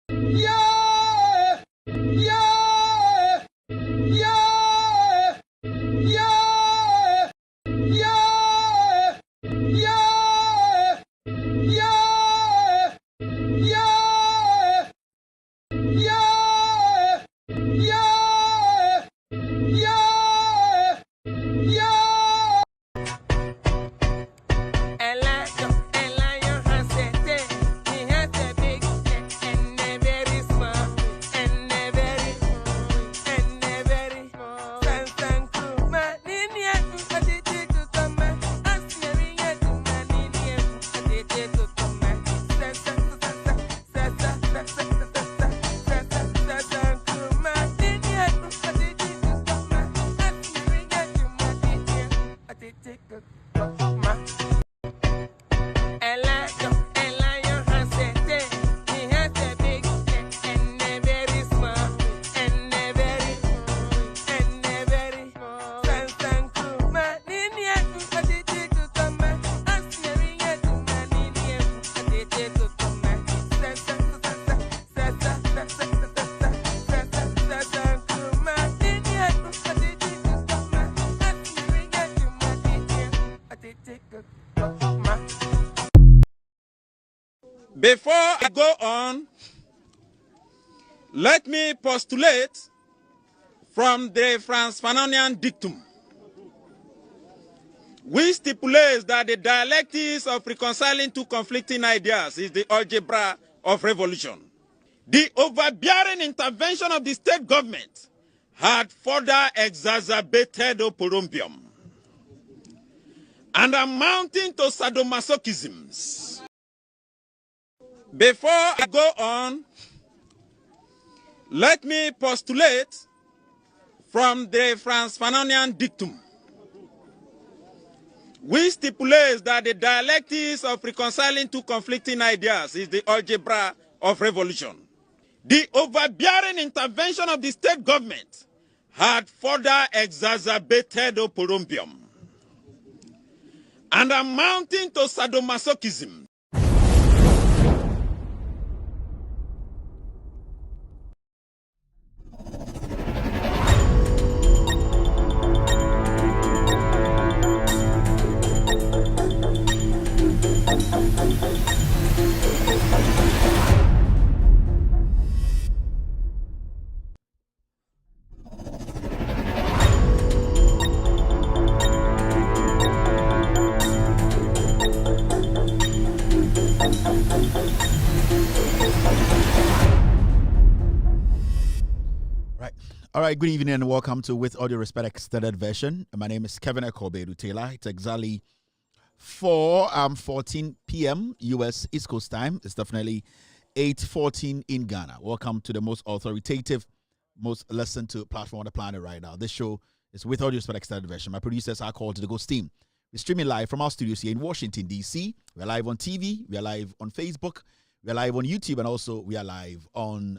Yeah, yeah, yeah, yeah, yeah, yeah, yeah, yeah, yeah, yeah, yeah, yeah. Before I go on, let me postulate from the Franz Fanonian dictum, which stipulates that the dialectics of reconciling two conflicting ideas is the algebra of revolution. The overbearing intervention of the state government had further exacerbated oporombium and amounting to sadomasochisms. Before I go on, let me postulate from the Franz Fanonian dictum, which stipulates that the dialectics of reconciling two conflicting ideas is the algebra of revolution. The overbearing intervention of the state government had further exacerbated oporombium and amounting to sadomasochism. All right, good evening and welcome to With Audio Respect Extended Version. My name is Kevin Ekobedu Taylor. It's exactly 4:14 p.m. U.S. East Coast time. It's definitely 8:14 in Ghana. Welcome to the most authoritative, most listened to platform on the planet right now. This show is With Audio Respect Extended Version. My producers are called to the Ghost team. We're streaming live from our studios here in Washington, D.C. We're live on TV. We're live on Facebook. We are live on YouTube, and also we are live on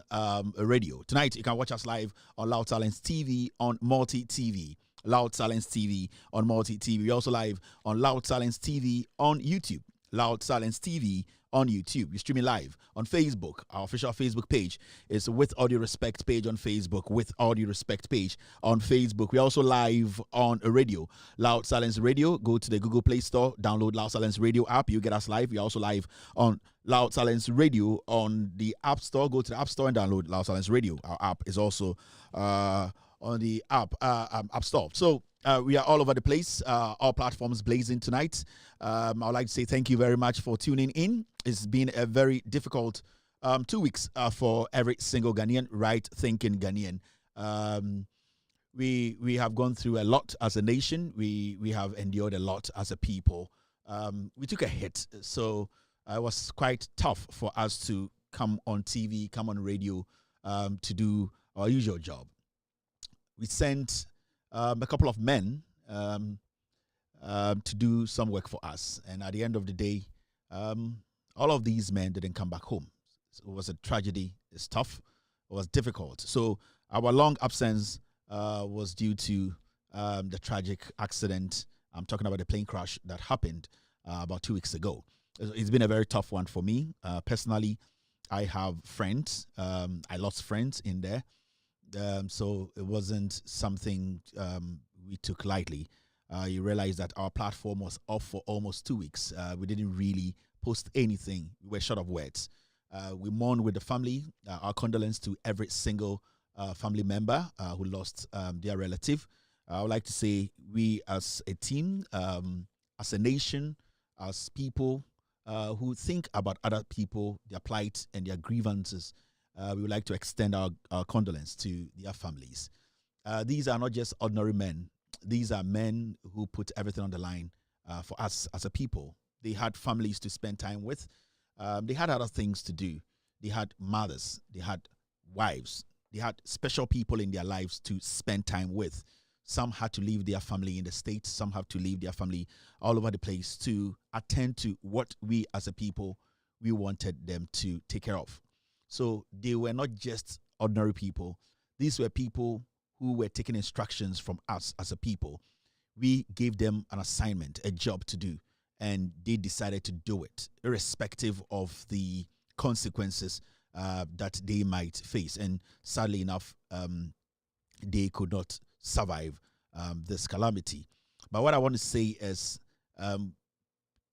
radio. Tonight, you can watch us live on Loud Silence TV on Multi TV. Loud Silence TV on Multi TV. We're also live on Loud Silence TV on YouTube. Loud Silence TV on YouTube. We're streaming live on Facebook. Our official Facebook page is With Audio Respect page on Facebook. With Audio Respect page on Facebook. We're also live on a radio. Loud Silence Radio. Go to the Google Play Store. Download Loud Silence Radio app. You get us live. We're also live on Loud Silence Radio on the App Store. Go to the App Store and download Loud Silence Radio. Our app is also on the App Store. So we are all over the place. All platforms blazing tonight. I would like to say thank you very much for tuning in. It's been a very difficult 2 weeks for every single Ghanaian, right-thinking Ghanaian. We have gone through a lot as a nation. We have endured a lot as a people. We took a hit, so it was quite tough for us to come on TV, come on radio to do our usual job. We sent a couple of men to do some work for us. And at the end of the day, all of these men didn't come back home. So it was a tragedy. It's tough. It was difficult. So our long absence was due to the tragic accident. I'm talking about the plane crash that happened about 2 weeks ago. It's been a very tough one for me. Personally, I have friends. I lost friends in there. So it wasn't something we took lightly. You realize that our platform was off for almost 2 weeks. We didn't really post anything. We were short of words. We mourn with the family. Our condolence to every single family member who lost their relative. I would like to say we as a team, as a nation, as people who think about other people, their plight and their grievances, we would like to extend our condolence to their families. These are not just ordinary men. These are men who put everything on the line for us as a people. They had families to spend time with. They had other things to do. They had mothers. They had wives. They had special people in their lives to spend time with. Some had to leave their family in the States. Some have to leave their family all over the place to attend to what we as a people, we wanted them to take care of. So they were not just ordinary people. These were people who were taking instructions from us as a people. We gave them an assignment, a job to do, and they decided to do it, irrespective of the consequences that they might face. And sadly enough, they could not survive this calamity. But what I want to say is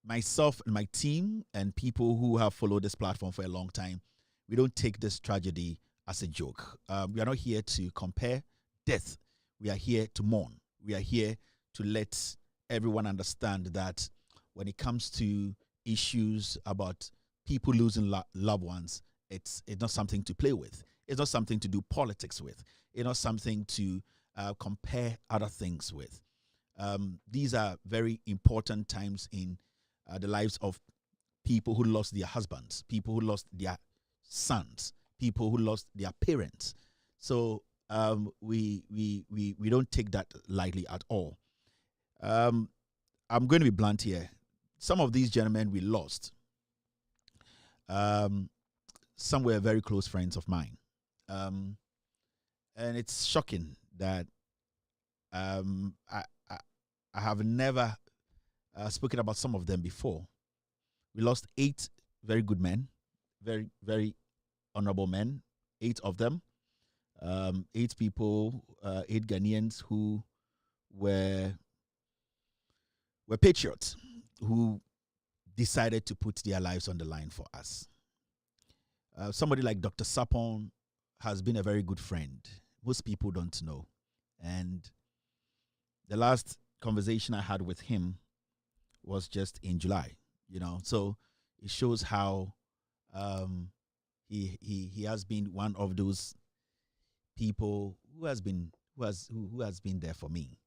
myself and my team and people who have followed this platform for a long time, we don't take this tragedy as a joke. We are not here to compare death. We are here to mourn. We are here to let everyone understand that when it comes to issues about people losing loved ones, it's not something to play with. It's not something to do politics with. It's not something to compare other things with. These are very important times in the lives of people who lost their husbands, people who lost their sons, people who lost their parents. So we don't take that lightly at all. I'm going to be blunt here. Some of these gentlemen we lost. Some were very close friends of mine. And it's shocking that I have never spoken about some of them before. We lost 8 very good men, very, very honorable men, 8 of them. 8 people, 8 Ghanaians who were patriots, who decided to put their lives on the line for us. Somebody like Dr. Sapon has been a very good friend. Most people don't know. And the last conversation I had with him was just in July, So it shows how he has been one of those people who has been there for me.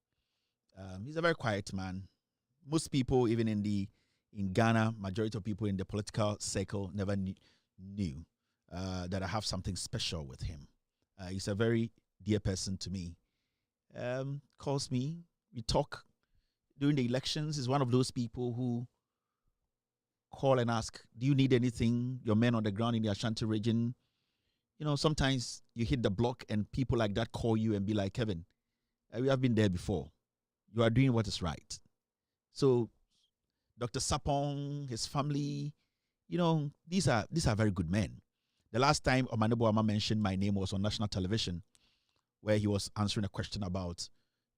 He's a very quiet man. Most people, even in Ghana, majority of people in the political circle never knew that I have something special with him. He's a very dear person to me. Calls me, we talk during the elections. He's one of those people who call and ask, do you need anything? Your men on the ground in the Ashanti region. Sometimes you hit the block and people like that call you and be like, Kevin, we have been there before. You are doing what is right. So Dr. Sapong, his family, these are very good men. The last time Omanebo Ama mentioned my name was on national television, where he was answering a question about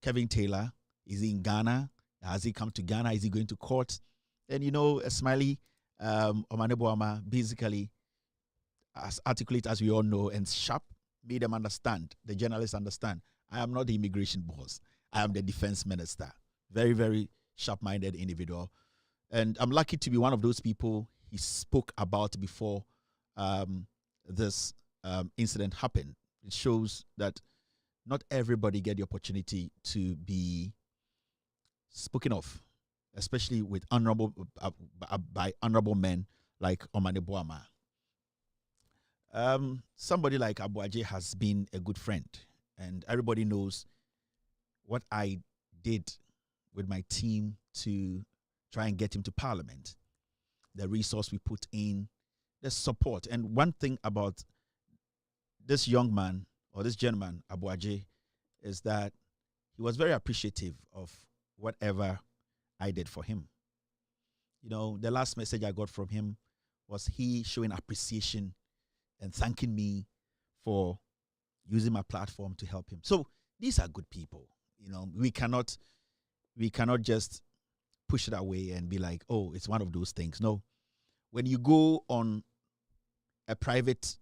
Kevin Taylor. Is he in Ghana? Has he come to Ghana? Is he going to court? And a smiley Omanebo Ama, basically as articulate as we all know and sharp, made them understand, the journalists understand, I am not the immigration boss. I am the defense minister. Very, very sharp-minded individual. And I'm lucky to be one of those people he spoke about before this incident happened. It shows that not everybody get the opportunity to be spoken of, especially with by honorable men like Omanebo Ama. Somebody like Abuaje has been a good friend, and everybody knows what I did with my team to try and get him to Parliament, the resource we put in, the support. And one thing about this young man, or this gentleman, Abuaje, is that he was very appreciative of whatever I did for him. The last message I got from him was he showing appreciation and thanking me for using my platform to help him. So these are good people. We cannot just push it away and be like, oh, it's one of those things. No. When you go on a private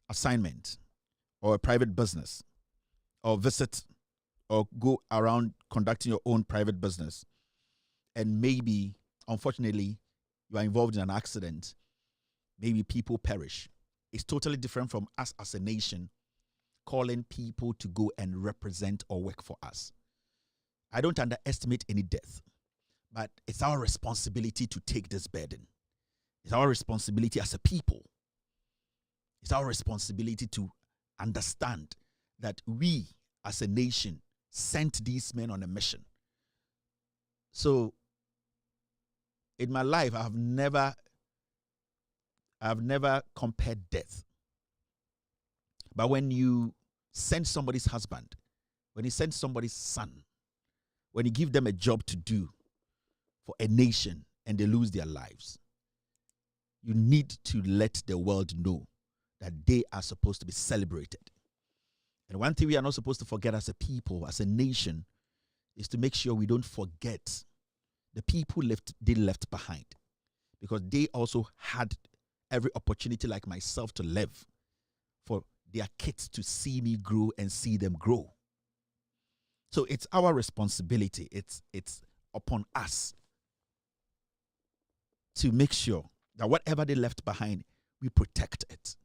assignment or a private business or visit or go around conducting your own private business, and maybe, unfortunately, you are involved in an accident, maybe people perish. It's totally different from us as a nation calling people to go and represent or work for us. I don't underestimate any death, but it's our responsibility to take this burden. It's our responsibility as a people. It's our responsibility to understand that we as a nation sent these men on a mission. So in my life, I've never compared death. But when you send somebody's husband, when you send somebody's son, when you give them a job to do for a nation and they lose their lives, you need to let the world know that they are supposed to be celebrated. And one thing we are not supposed to forget as a people, as a nation, is to make sure we don't forget the people they left behind, because they also had every opportunity like myself to live, for their kids to see me grow and see them grow. So it's our responsibility. It's upon us to make sure that whatever they left behind, we protect it.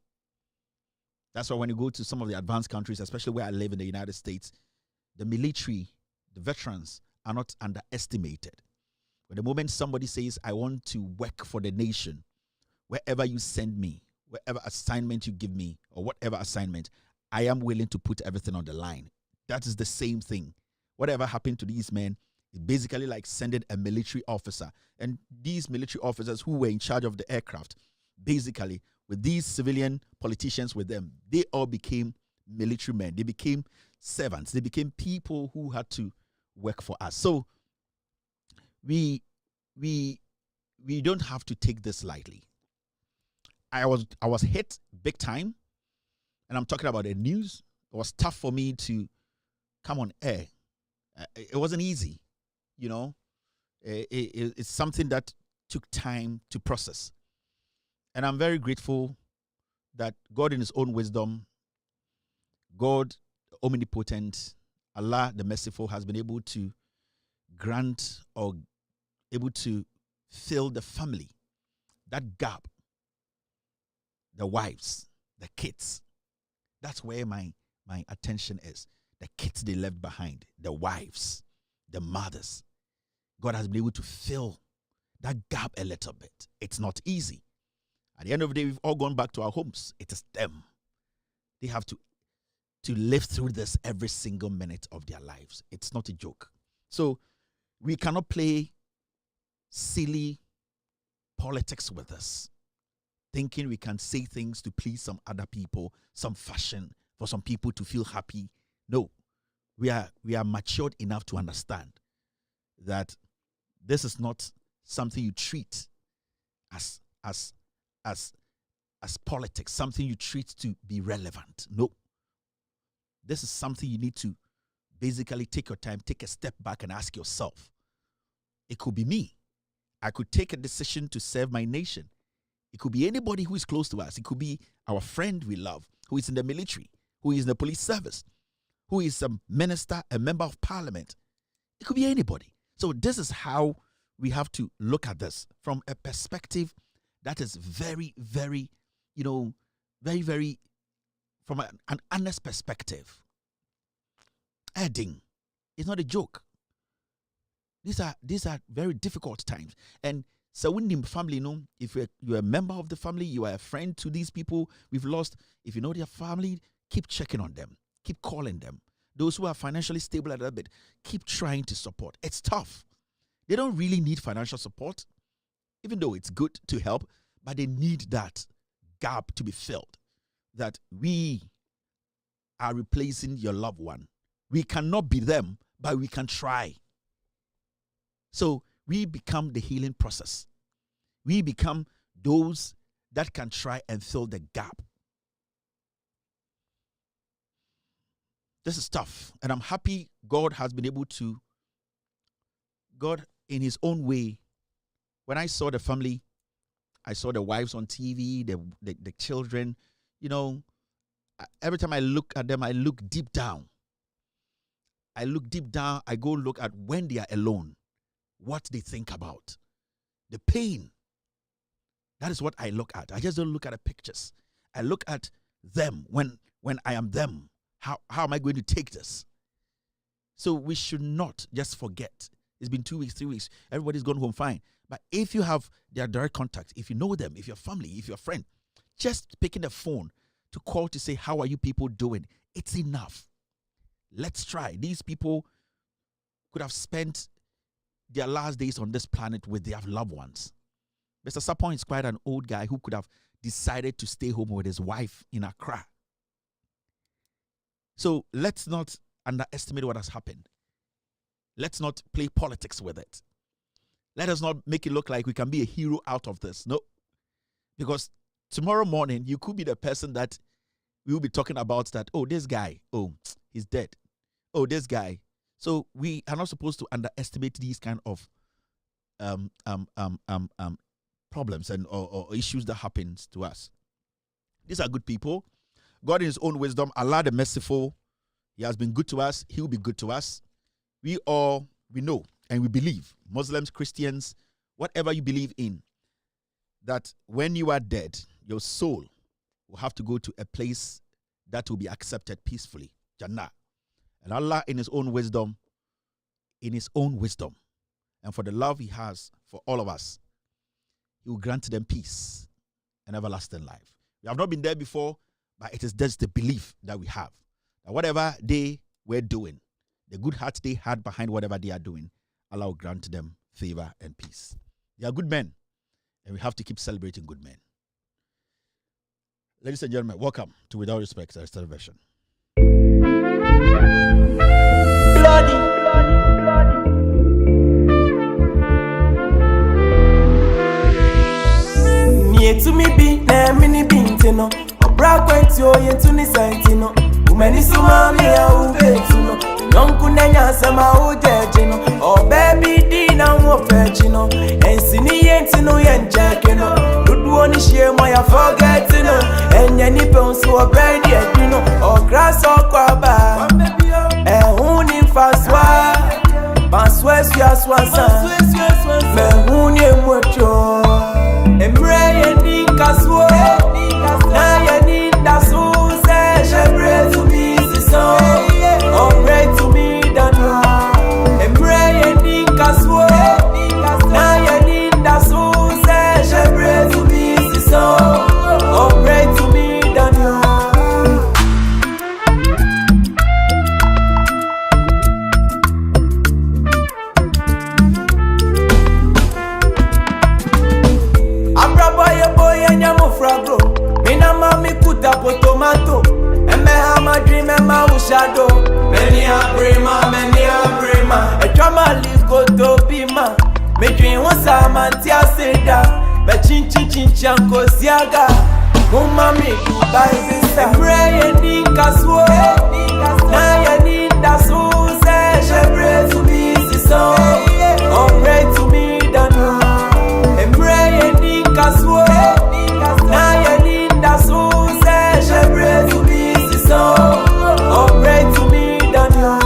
That's why when you go to some of the advanced countries, especially where I live in the United States, the military, the veterans are not underestimated. But the moment somebody says, I want to work for the nation, wherever you send me, whatever assignment you give me, or whatever assignment, I am willing to put everything on the line. That is the same thing. Whatever happened to these men is basically like sending a military officer. And these military officers who were in charge of the aircraft, basically, with these civilian politicians with them, they all became military men. They became servants. They became people who had to work for us. So we don't have to take this lightly. I was hit big time, and I'm talking about the news. It was tough for me to come on air. It wasn't easy, It's something that took time to process. And I'm very grateful that God in his own wisdom, God omnipotent, Allah the merciful, has been able to grant or able to fill the family, that gap, the wives, the kids. That's where my attention is. The kids they left behind, the wives, the mothers. God has been able to fill that gap a little bit. It's not easy. At the end of the day, we've all gone back to our homes. It is them. They have to live through this every single minute of their lives. It's not a joke. So we cannot play silly politics with us, thinking we can say things to please some other people, some fashion, for some people to feel happy. No, we are matured enough to understand that this is not something you treat as politics, something you treat to be relevant. No. This is something you need to basically take your time, take a step back and ask yourself. It could be me. I could take a decision to serve my nation. It could be anybody who is close to us. It could be our friend we love, who is in the military, who is in the police service, who is a minister, a member of parliament. It could be anybody. So this is how we have to look at this from a perspective that is very, very, very, very, from an honest perspective. Adding, it's not a joke. These are very difficult times. And so when the family, if you're a member of the family, you are a friend to these people we've lost, if you know their family, keep checking on them. Keep calling them. Those who are financially stable a little bit, keep trying to support. It's tough. They don't really need financial support, even though it's good to help, but they need that gap to be filled, that we are replacing your loved one. We cannot be them, but we can try. So we become the healing process. We become those that can try and fill the gap. This is tough, and I'm happy God has been able to, God in his own way, when I saw the family, I saw the wives on TV, the children, every time I look at them, I look deep down. I go look at when they are alone, what they think about, the pain. That is what I look at. I just don't look at the pictures. I look at them when I am them. How am I going to take this? So we should not just forget. It's been 2 weeks, 3 weeks. Everybody's gone home fine. But if you have their direct contact, if you know them, if you're family, if you're a friend, just picking the phone to call to say, how are you people doing? It's enough. Let's try. These people could have spent their last days on this planet with their loved ones. Mr. Sapon is quite an old guy who could have decided to stay home with his wife in Accra. So let's not underestimate what has happened. Let's not play politics with it. Let us not make it look like we can be a hero out of this. No. Because tomorrow morning, you could be the person that we will be talking about that, oh, this guy, oh, he's dead. Oh, this guy. So we are not supposed to underestimate these kind of problems and or issues that happens to us. These are good people. God in his own wisdom, Allah the merciful, he has been good to us. He will be good to us. We know and we believe, Muslims, Christians, whatever you believe in, that when you are dead, your soul will have to go to a place that will be accepted peacefully, Jannah. And Allah in his own wisdom, and for the love he has for all of us, he will grant them peace and everlasting life. We have not been there before, but it is just the belief that we have. That whatever they were doing, the good heart they had behind whatever they are doing, Allah will grant them favor and peace. They are good men, and we have to keep celebrating good men. Ladies and gentlemen, welcome to Without Respect, our television. To me be na mini bintino obra kwentio yentuni sentino umeni suma mi ya ubetino nonku nenya sama ujejino oh baby di na wo fechino ensini yentino yenjekino dudu oni shie mo ya forgetino enye ni pensu obredi edino oh grass okwaba huni faswa baswe swansa me huni emwecho emre ni kaswo na ye ni dasu se je pray to me so oh pray to me dano emre ni kaswo na ye ni dasu se je pray to me so oh pray to me dano. Tomato, and me have my dream and my shadow. Many a prima. A drama live go to be man. Me dream was a man tia seda. But chin go siaga. Mama me go buy this. Pray and in caswo. Na ya need that so say she pray to me so. Oh pray to me dano. And pray and in caswo. Na ya need that so. Pray to me, so oh pray to me, Daniel.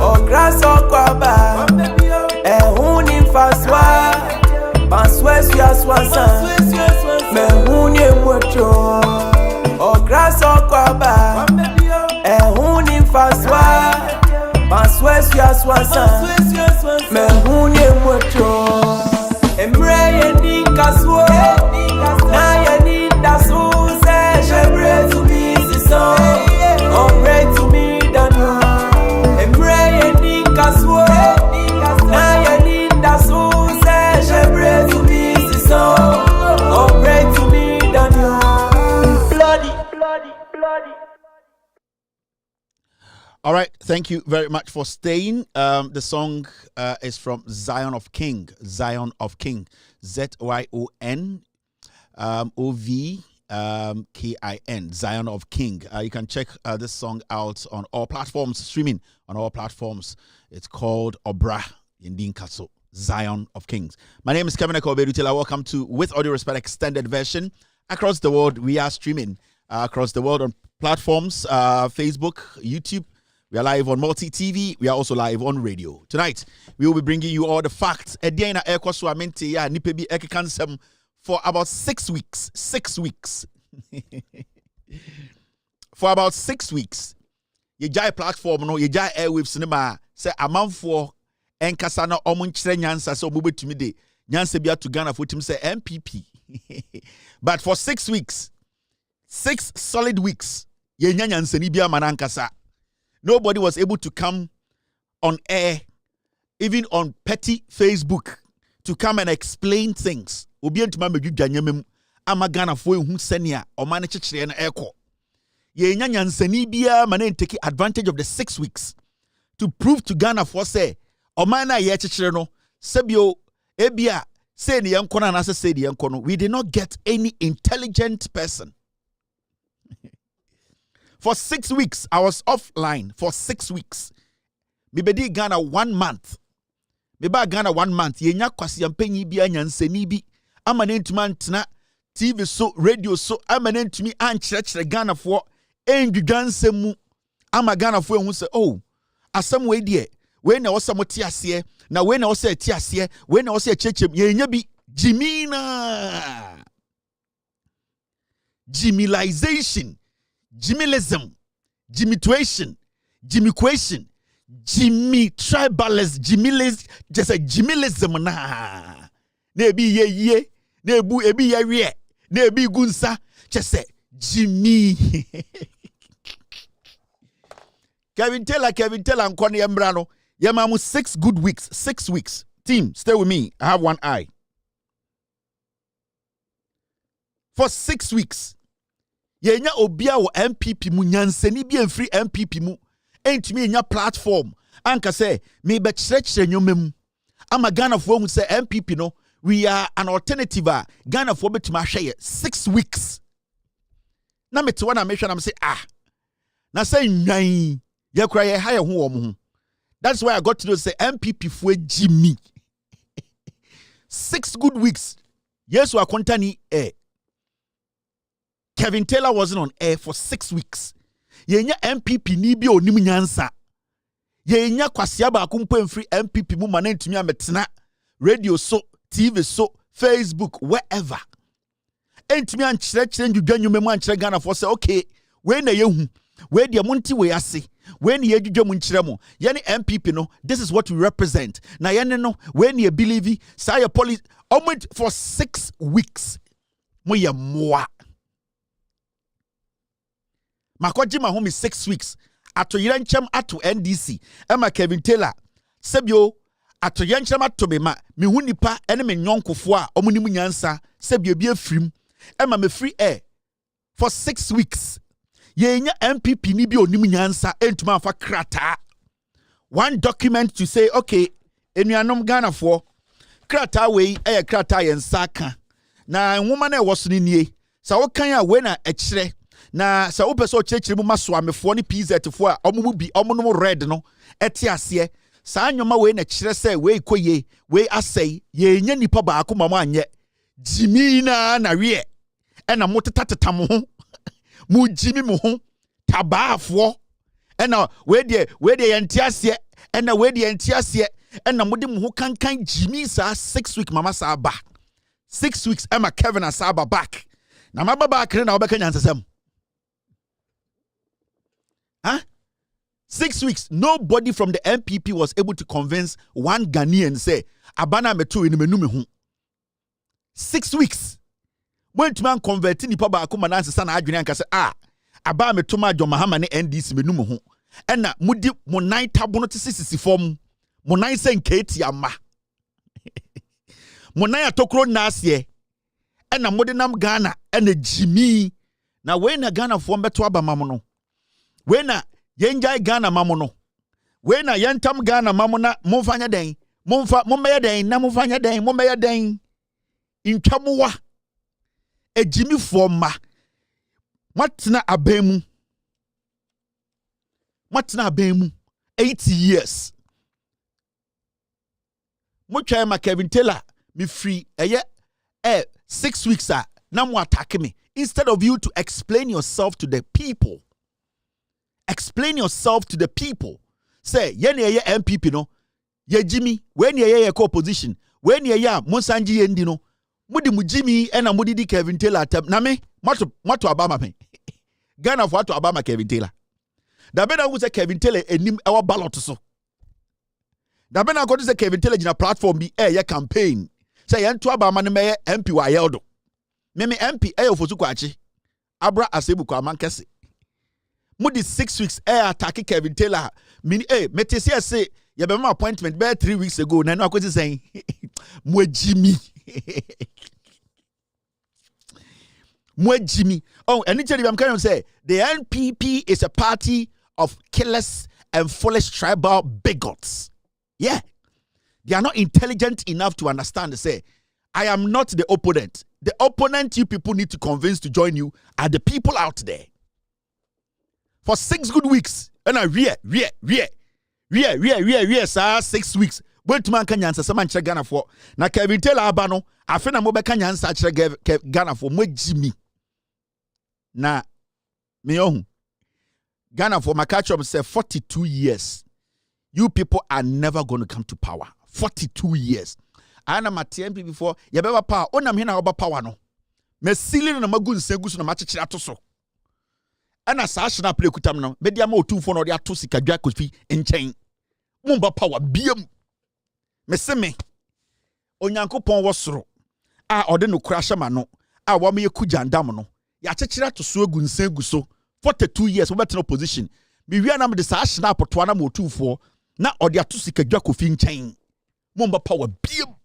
Oh grass or kwaba, huni faswa, baswe swansa, me huni mwecho. Oh grass or kwaba, huni faswa, baswe swansa, me huni mwecho. Emre ni kaswo, na ye ni dasu. Pray to me, so oh pray to me, Dano. And pray and in caswo. Na ye ni dasu se. Pray to me, so oh pray to me, Dano. Bloody. All right, thank you very much for staying. The song is from Zion of King, Zion, Zyon. OVKIN, Zion of King. You can check this song out on all platforms, streaming on all platforms. It's called Obra Indin Kaso, Zion of Kings. My name is Kevin Ekobe-Dutela. Welcome to With Audio Respect Extended Version. Across the world, we are streaming across the world on platforms, Facebook, YouTube. We are live on multi-TV. We are also live on radio. Tonight, we will be bringing you all the facts. For about 6 weeks. 6 weeks. For about 6 weeks. You jai platform no, you jai airwaves cinema. Say a month for enkasa na omunchire nyansa so mubetumi de. Nyansa bia to Ghana for tim say MPP. But for 6 weeks, 6 solid weeks, ye nyansa ni bia manankasa. Nobody was able to come on air, even on petty Facebook, to come and explain things. Obi entuma medu dwanyamem amagana fo ehu senia o ma ne kyekere na eko ye nya nyansani bia ma na take advantage of the 6 weeks to prove to Ghana for say o ma na ye kyekere no sebio ebia say ne yenko na say say ne yenko no. We did not get any intelligent person. For 6 weeks I was offline for 6 weeks. Me bedi Ghana 1 month. Me ba Ghana 1 month ye nya kwase ampanyi bia nyansani bi amanentuma ntena TV so radio so amanentumi ankyerɛkyerɛ Ghana for endwudwansɛm mu ama Ghana for ehu sɛ oh asɛm we die we na wɔsɛ mo te aseɛ na we na wɔsɛ te aseɛ we na wɔsɛ kyerɛkyerɛm ye nya bi jimina jimilization jimilism jimituation jimiquation jimmy tribalist jimilis just a jimilism na ebi ye na ebu ebi ye wie na ebi gunsa chese Jimmy Kevin Taylor nkone yembra no yemamu 6 good weeks. 6 weeks. Team, stay with me. I have one eye. For 6 weeks. Yenya obia wo MPP mu nyansani bi enfri MPP mu entumi enya platform anka say me be kyerɛkyerɛ nyomem ama Ghana fo hu say MPP no we are an alternative. Ghana for betuma hwɛ 6 weeks. Na me te wana me hwɛ na me say na say nwan ye kura ye ha ye ho wo mo. That's why I got to know say MPP fo Jimmy. 6 good weeks. Yes, we are contani Kevin Taylor wasn't on air for 6 weeks. Yenya MPP ni bi onim nyansa. Yenya kwasia ba akumpo emfri MPP mu manentumi ametena radio so TV so Facebook wherever. Entumi ankyerɛkyerɛ ndwudwanyume mu ankyerɛ Ghana for say okay we na yehu we de monti we ase we na yedwudwa mu nkyerɛ mo ye ne MPP no this is what we represent na ye ne no we na believe say your police almost for 6 weeks mo ye moa makoji ma home 6 weeks ato yerenchem ato NDC ema Kevin Taylor sebio ato yerenchem ato me ma me hu nipa ene me nyonkofo a omunim nyansa sebio bi afrim ema me free air for 6 weeks yenya MPP ni bi onim nyansa entuma afa krata one document to say okay enuanom Ghana for krata we krata yensaka na nwoma na ewo so nie sa wo kan a we na ekire na sa wo pese o chechire mu maso amefo ne PZ fo a omo bi omo no red no ete ase sa anyoma we na kire se we koye we asai ye nya nipa ba akoma mo anye jimina na wie ena motetateta mo ho mu jimi mo ho tabaafo ena we de yente ase ena we de yente ase ena mode mo ho kankan jimi sa 6 week mama sa ba 6 weeks ema Kevin Asaba back na mababa akre na obeka nyansesem 6 weeks, nobody from the MPP was able to convince one Ghanaian say, Abana metu in menume. 6 weeks. When to man converting the papa akumanansa sana adwene anka say aba metu ma John Mahama ne NDC menume ho. Ena mudi mo nine tabono te sisi form. Mo nine sen keti ama. Mo nine atokro na ase. Ena modi nam Ghana ena Jimmy. Na we na Ghana fo mbeto aba mamono. We na yenjai Ghana mamono. We na yentam Ghana mamona momfanya den. Mommeya den na momfanya den. Mommeya den. Intwamuwa. a Jimmy forma. Matna abemu. Matna abemu. 80 years. Mocha ma Kevin Taylor me free 6 weeks na mo attack me instead of you to explain yourself to the people. Explain yourself to the people. Say ye MPP no ye Jimmy when ye opposition when ye Monsanji yendi no mudi mu Jimmy ena mudi di Kevin Taylor tem na me mato Obama me Ghana for to Obama Kevin Taylor da be na wo say Kevin Taylor enim ewa ballot so da be na go say Kevin Taylor gina platform bi ye campaign say ye nto Obama ne me MP wa yeldo me MP ofosu kwachi abra asebu kwa mankese mudi 6 weeks attack Kevin Taylor mini metesi say ye be my appointment be 3 weeks ago na no akwesi saying mo Jimmy mo Jimmy oh anything I'm kind of say the NPP is a party of killers and foolish tribal bigots. Yeah, they are not intelligent enough to understand. Say I am not the opponent. The opponent you people need to convince to join you are the people out there. For 6 good weeks, and I sir 6 weeks. But man can answer some check Ghana for. Na Kevin Taylor abano, I feel na mo be can answer check Ghana for mo Jimmy. Na me ohun. Ghana for my catch up say 42 years. You people are never going to come to power. 42 years. Ana matempi before ye beba power. Onam he na oba power no. Me sili na magu nsengu so na machechira to so. Ana sa ahna play kutam no. Be dia ma otufo no de ato sikadwa kofi enchen. Mumba power biem. Me se me. Onyankopon wo soro. A ode no krasha ma no. A wo me kujandam no. Ya chechira to so egu nsengu so. 42 years we better opposition. Me wi na me de sa ahna apoto na ma otufo na ode ato sikadwa kofi enchen. Mumba power biem.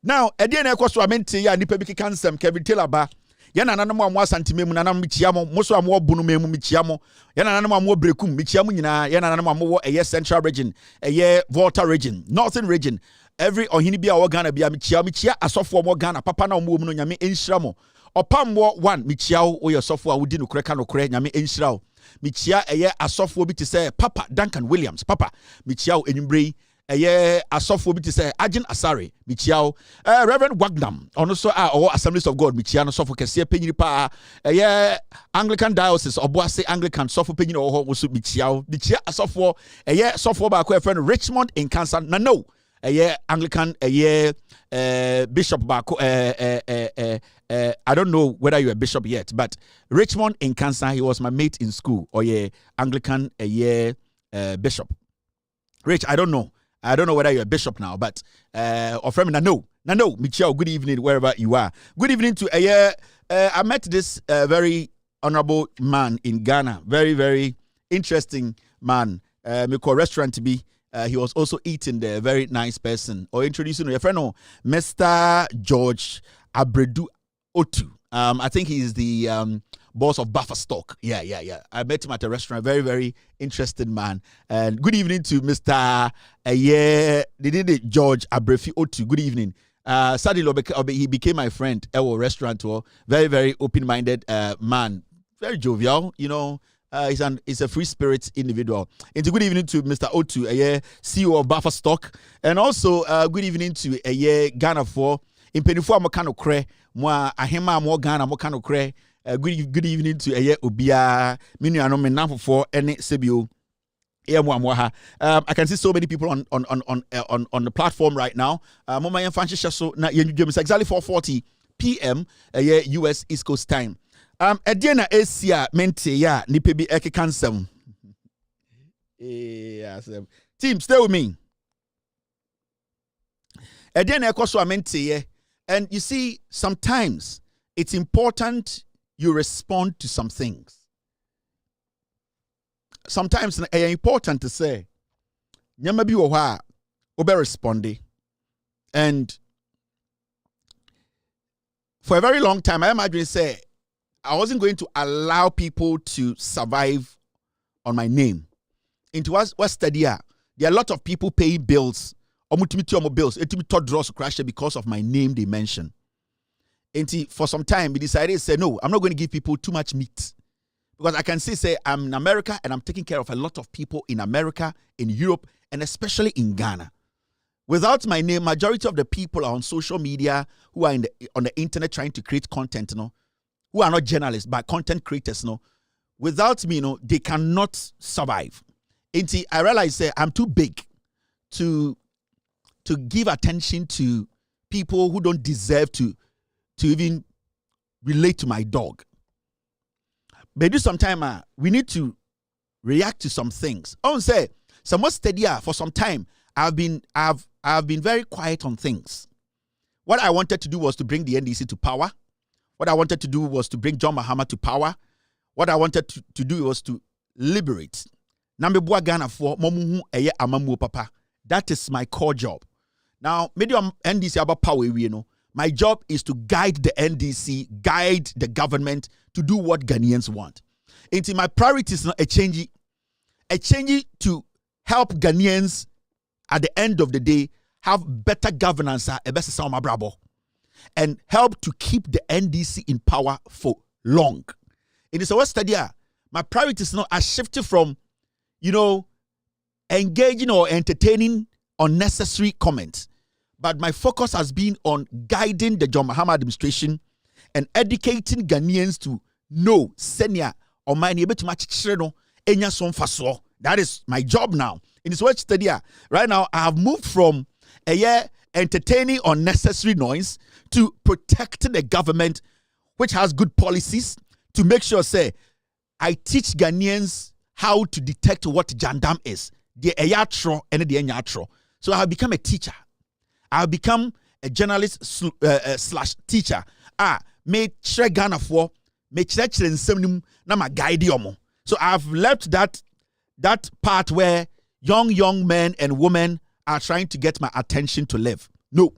Now, again, I was mente ya nipa biki kansem Kevin Taylor ba. Yana nanamu amwa santimemu nanamu michiamo. Moso amwa bunu memu michiamo. Yana nanamu amwa brekum michiamo nyina. Yana nanamu amwa Central region, Volta region, Northern region. Every ohini bia wa Ghana bia michia asofo amwa Ghana papa na omu no nyame enhyiramo. Opamwo 1 michiao oye asofo a wudi no kreka no kre nyame enhyirao. Michia asofo bi te say Papa Duncan Williams papa michiao enimbrei asofo bi te say Agin Asare michiao Reverend Wagnam ono so Assemblies of God michia no sofo kese penyini pa Anglican Diocese Oboase Anglican sofo penyini wo so michia asofo sofo ba ko friend Richmond in Kansas na no Anglican bishop ba ko I don't know whether you're a bishop yet, but Richmond in Kansas, he was my mate in school. Or Anglican bishop. Rich, I don't know whether you're a bishop now, but or from no, Michelle, good evening wherever you are. Good evening to I met this very honorable man in Ghana. Very, very interesting man. Me call restaurant to be. He was also eating there. Very nice person. Or introducing your friend, Mr. George Abredu Otu. I think he's the boss of Buffer Stock. Yeah. I met him at a restaurant. Very, very interesting man. And good evening to Mr. George Abrefi Otu. Good evening. Sadly, he became my friend at a restaurant. Very, very open-minded man. Very jovial, you know. He's a free spirit individual. And good evening to Mr. Otu, CEO of Buffer Stock. And also, good evening to Ghana for in Penifo Mokano Kre, Moa Ahema Mo Ghana Mokano Kre. Good evening to Obia Minuano Menafo for any Sebio. I can see so many people on the platform right now. Moma Yan Fanchi so na exactly 4:40 p.m. US East Coast time. Ediana Asia mente ya nipe bi ekekansem. Team, stay with me. Ediana ekoso mente ye. And you see, sometimes it's important you respond to some things. Sometimes it's important to say, nyama bi wo ha obe responde. And for a very long time, I imagine say I wasn't going to allow people to survive on my name. Into what study there are a lot of people paying bills Omutimi bills, etimi to draws crash because of my name they mention. And for some time, we decided to say, no, I'm not going to give people too much meat. Because I can say I'm in America and I'm taking care of a lot of people in America, in Europe, and especially in Ghana. Without my name, majority of the people are on social media who are on the internet trying to create content, who are not journalists, but content creators, Without me, they cannot survive. And I realize I'm too big to give attention to people who don't deserve to even relate to my dog. But sometime we need to react to some things. I want to say, somewhat steadier for some time. I've been very quiet on things. What I wanted to do was to bring the NDC to power. What I wanted to do was to bring John Mahama to power. What I wanted to do was to liberate. Nambe Ghana for momu eye amamu papa. That is my core job. Now, medium NDC about power, my job is to guide the NDC, guide the government to do what Ghanaians want. And my priority is not a change to help Ghanaians at the end of the day have better governance and help to keep the NDC in power for long. It is a study. My priority is not a shift from, engaging or entertaining unnecessary comments. But my focus has been on guiding the John Mahama administration and educating Ghanaians to know senior or my able to match enya son faso. That is my job now. In this work study, right now I have moved from a year entertaining unnecessary noise to protecting the government which has good policies to make sure I teach Ghanaians how to detect what jandam is. The ayatro and the enyatro. So I have become a teacher. I have become a journalist / teacher. Me share Ghana for me chire nsem na ma guide yomo. So I've left that part where young men and women are trying to get my attention to live. No.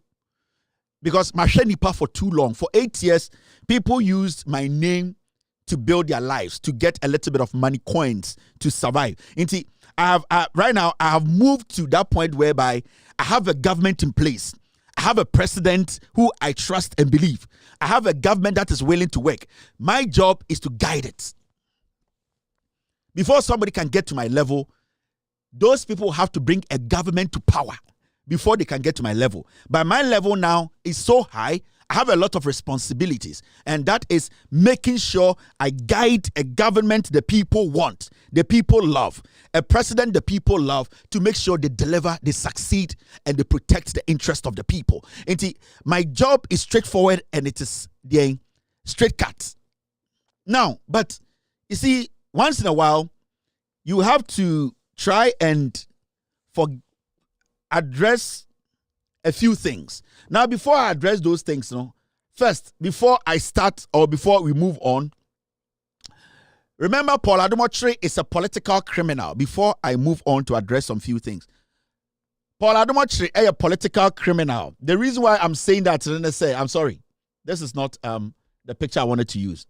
Because my nipa for too long. For 8 years, people used my name to build their lives, to get a little bit of money, coins, to survive. Right now, I have moved to that point whereby I have a government in place. I have a president who I trust and believe. I have a government that is willing to work. My job is to guide it. Before somebody can get to my level, those people have to bring a government to power before they can get to my level. But my level now is so high, I have a lot of responsibilities, and that is making sure I guide a government the people want, the people love, a president the people love, to make sure they deliver, they succeed, and they protect the interest of the people. And my job is straightforward, and it is the straight cut. Now, but you see, once in a while, you have to try and address a few things. Now, before I address those things, first, before I start or before we move on, remember Paul Adomotri is a political criminal. Before I move on to address some few things, Paul Adomotri is a political criminal. The reason why I'm saying that, I'm sorry, this is not the picture I wanted to use.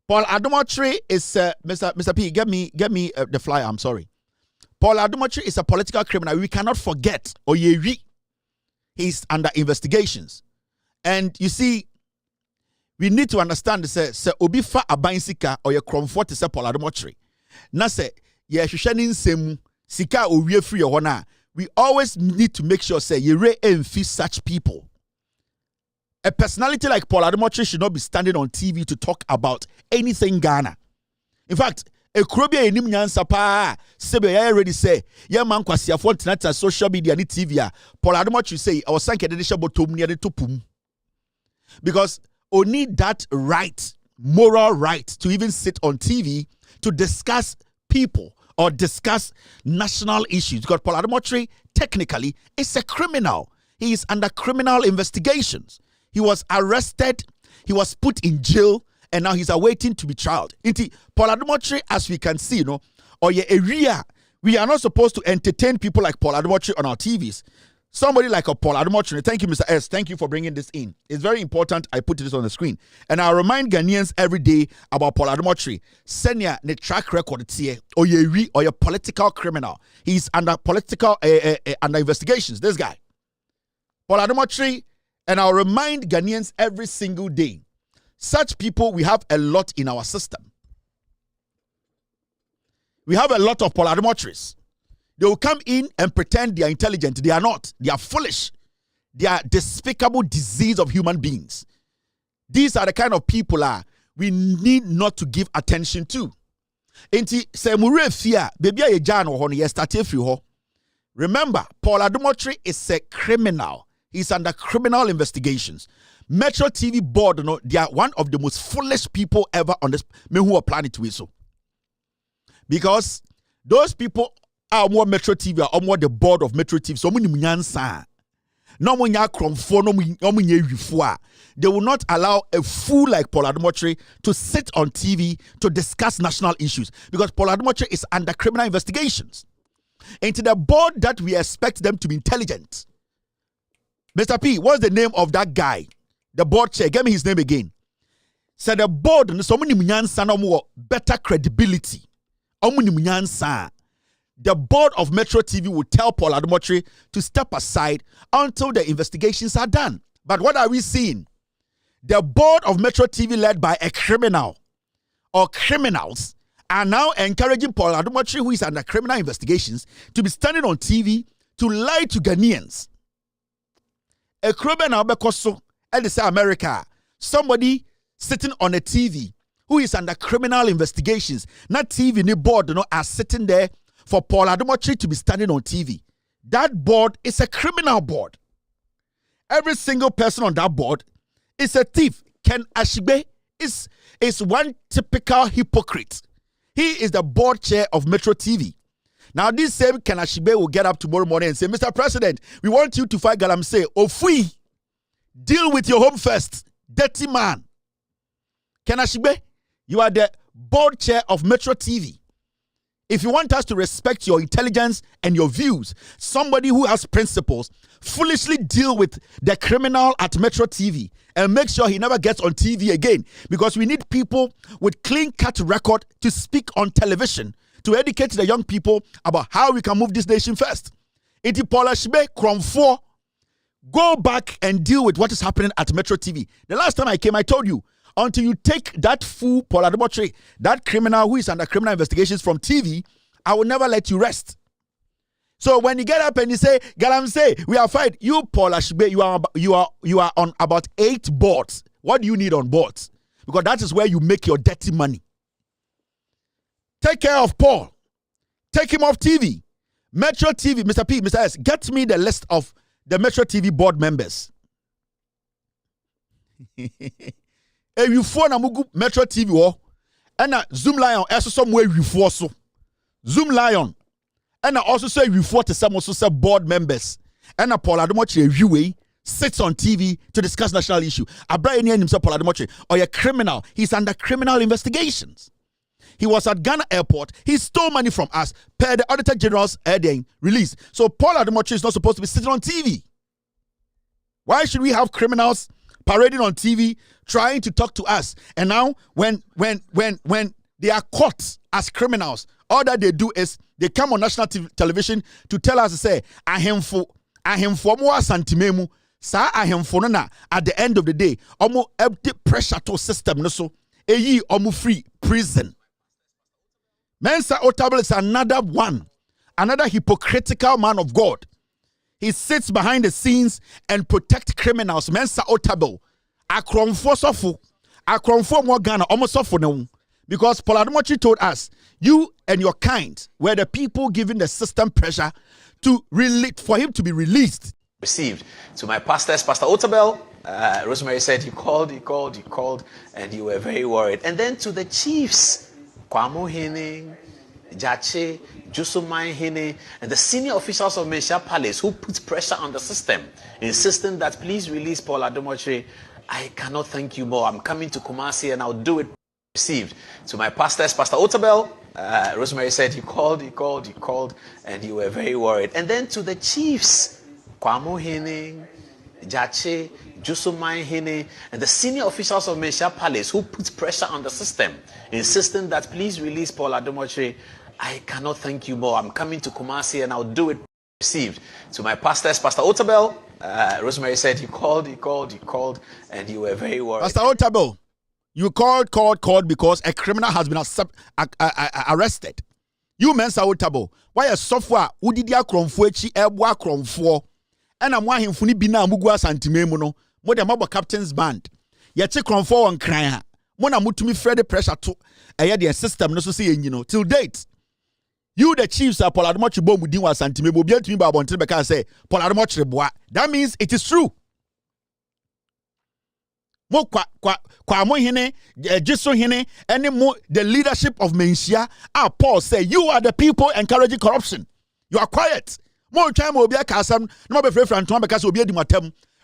Paul Adomotri is Mr. P. Get me the flyer. I'm sorry. Paul Adomotri is a political criminal. We cannot forget Oyewi. He's under investigations. And you see, we need to understand say obi fa abansika or your comfort is a Paul Adomotri. Na say ye hwehwe nsem sika owie free hona. We always need to make sure say ye re-enfi such people. A personality like Paul Adomotri should not be standing on TV to talk about anything Ghana. In fact, a krobia enim nyansa pa sebe ya already say ya man kwasiafo ntenata social media ni TV a Paul Adomotri say I was sank de sha botom ne de topum, because only that right, moral right, to even sit on TV to discuss people or discuss national issues, because Paul Adomotri technically is a criminal. He is under criminal investigations. He was arrested, he was put in jail, and now he's awaiting to be tried. Paul Adomotri, as we can see, or your area, we are not supposed to entertain people like Paul Adomotri on our TVs. Somebody like a Paul Adomotri. Thank you, Mr. S. Thank you for bringing this in. It's very important I put this on the screen. And I remind Ghanaians every day about Paul Adomotri. Senior the track record here, or your political criminal. He's under political under investigations. This guy. Paul Adomotri, and I'll remind Ghanaians every single day, such people, we have a lot in our system. We have a lot of Paul Adomotris. They will come in and pretend they are intelligent. They are not. They are foolish. They are despicable disease of human beings. These are the kind of people we need not to give attention to. Enti se mure fia baby a jan ho no yesterday free ho. Remember, Paul Adomotri is a criminal. He's under criminal investigations. Metro TV board, they are one of the most foolish people ever on this planet we so. Because those people are more Metro TV or more the board of Metro TV. So many munyansa. No munya kromfo no munye wifua. They will not allow a fool like Paul Adomotri to sit on TV to discuss national issues because Paul Adomotri is under criminal investigations. And to the board that we expect them to be intelligent. Mr. P, what's the name of that guy? The board chair. Give me his name again. So the board, so many munyansa no more better credibility. The board of Metro TV will tell Paul Adomotri to step aside until the investigations are done. But what are we seeing? The board of Metro TV, led by a criminal or criminals, are now encouraging Paul Adomotri, who is under criminal investigations, to be standing on TV to lie to Ghanaians. A criminal because and they say America, somebody sitting on a TV who is under criminal investigations, not TV, ni board, are sitting there for Paul Adomotri to be standing on TV. That board is a criminal board. Every single person on that board is a thief. Ken Ashibe is one typical hypocrite. He is the board chair of Metro TV. Now, this same Ken Ashibe will get up tomorrow morning and say, Mr. President, we want you to fight Galamsey. Ofui, deal with your home first. Dirty man. Ken Ashibe, you are the board chair of Metro TV. If you want us to respect your intelligence and your views, somebody who has principles, foolishly deal with the criminal at Metro TV and make sure he never gets on TV again. Because we need people with clean-cut record to speak on television to educate the young people about how we can move this nation first. Iti Paula Shibe Kromfo, go back and deal with what is happening at Metro TV. The last time I came, I told you, until you take that fool, Paul Adomotri, that criminal who is under criminal investigations from TV, I will never let you rest. So when you get up and you say, Galamsey, we are fight, you, Paul Ashibe, you are on about 8 boards. What do you need on boards? Because that is where you make your dirty money. Take care of Paul. Take him off TV. Metro TV, Mr. P, Mr. S, get me the list of the Metro TV board members. If you phone amugu Metro TV wo and Zoom Lion also somewhere you so Zoom Lion and also say you to some also say board members and Paul Adomotri review sits on TV to discuss national issue. Abraham himself Paul Adomotri or a criminal. He's under criminal investigations. He was at Ghana airport. He stole money from us per the Auditor General's release. So Paul Adomotri is not supposed to be sitting on TV. Why should we have criminals parading on TV, trying to talk to us? And now, when they are caught as criminals, all that they do is they come on national television to tell us to say, ahemfo mo asantimemu, sa ahemfo na at the end of the day, omo empty pressure to system no so, eyi omo free prison. Mensa Otabil is another hypocritical man of God. He sits behind the scenes and protect criminals. Mensa Otabil. Akromfo sofu. Akromfo mo Ghana. Almost sofu no. Because Paul Adomotri told us, you and your kind were the people giving the system pressure for him to be released. Received. To my pastors, Pastor Otabel, Rosemary said you called, and you were very worried. And then to the chiefs, Kwamo Hene, Jache, Jusumai Hene, and the senior officials of Mensha Palace who put pressure on the system, insisting that please release Paul Adomotri. I cannot thank you more. I'm coming to Kumasi and I'll do it. Received. To my pastors, Pastor Otabel, Rosemary said you called, and you were very worried. And then to the chiefs, Kwamo Hene, Jache, Jusumai Hene, and the senior officials of Mensha Palace who put pressure on the system, insisting that please release Paul Adomotri. I cannot thank you more. I'm coming to Kumasi and I'll do it received. To my pastors, Pastor Otabel, Rosemary said you called, and you were very worried. Pastor Otabel, you called because a criminal has been arrested. You men say Otabel, why a software udidia kromfuechi ebwa kromfo. And I'm wahing funi bina mugwa santimemuno, more than mobile captain's band. Yache kromfo on crying. Mona mutumi Freddy pressure to a system no so say till date. You the chiefs are Poladomochi bomb with Dinwa Santimebo be to me by Bontelbeka say Poladomochi bois. That means it is true. Mo kwa mo hine Judicial hine any more the leadership of Mensia. Paul say you are the people encouraging corruption. You are quiet. More time will be a casam, no be free from because will be a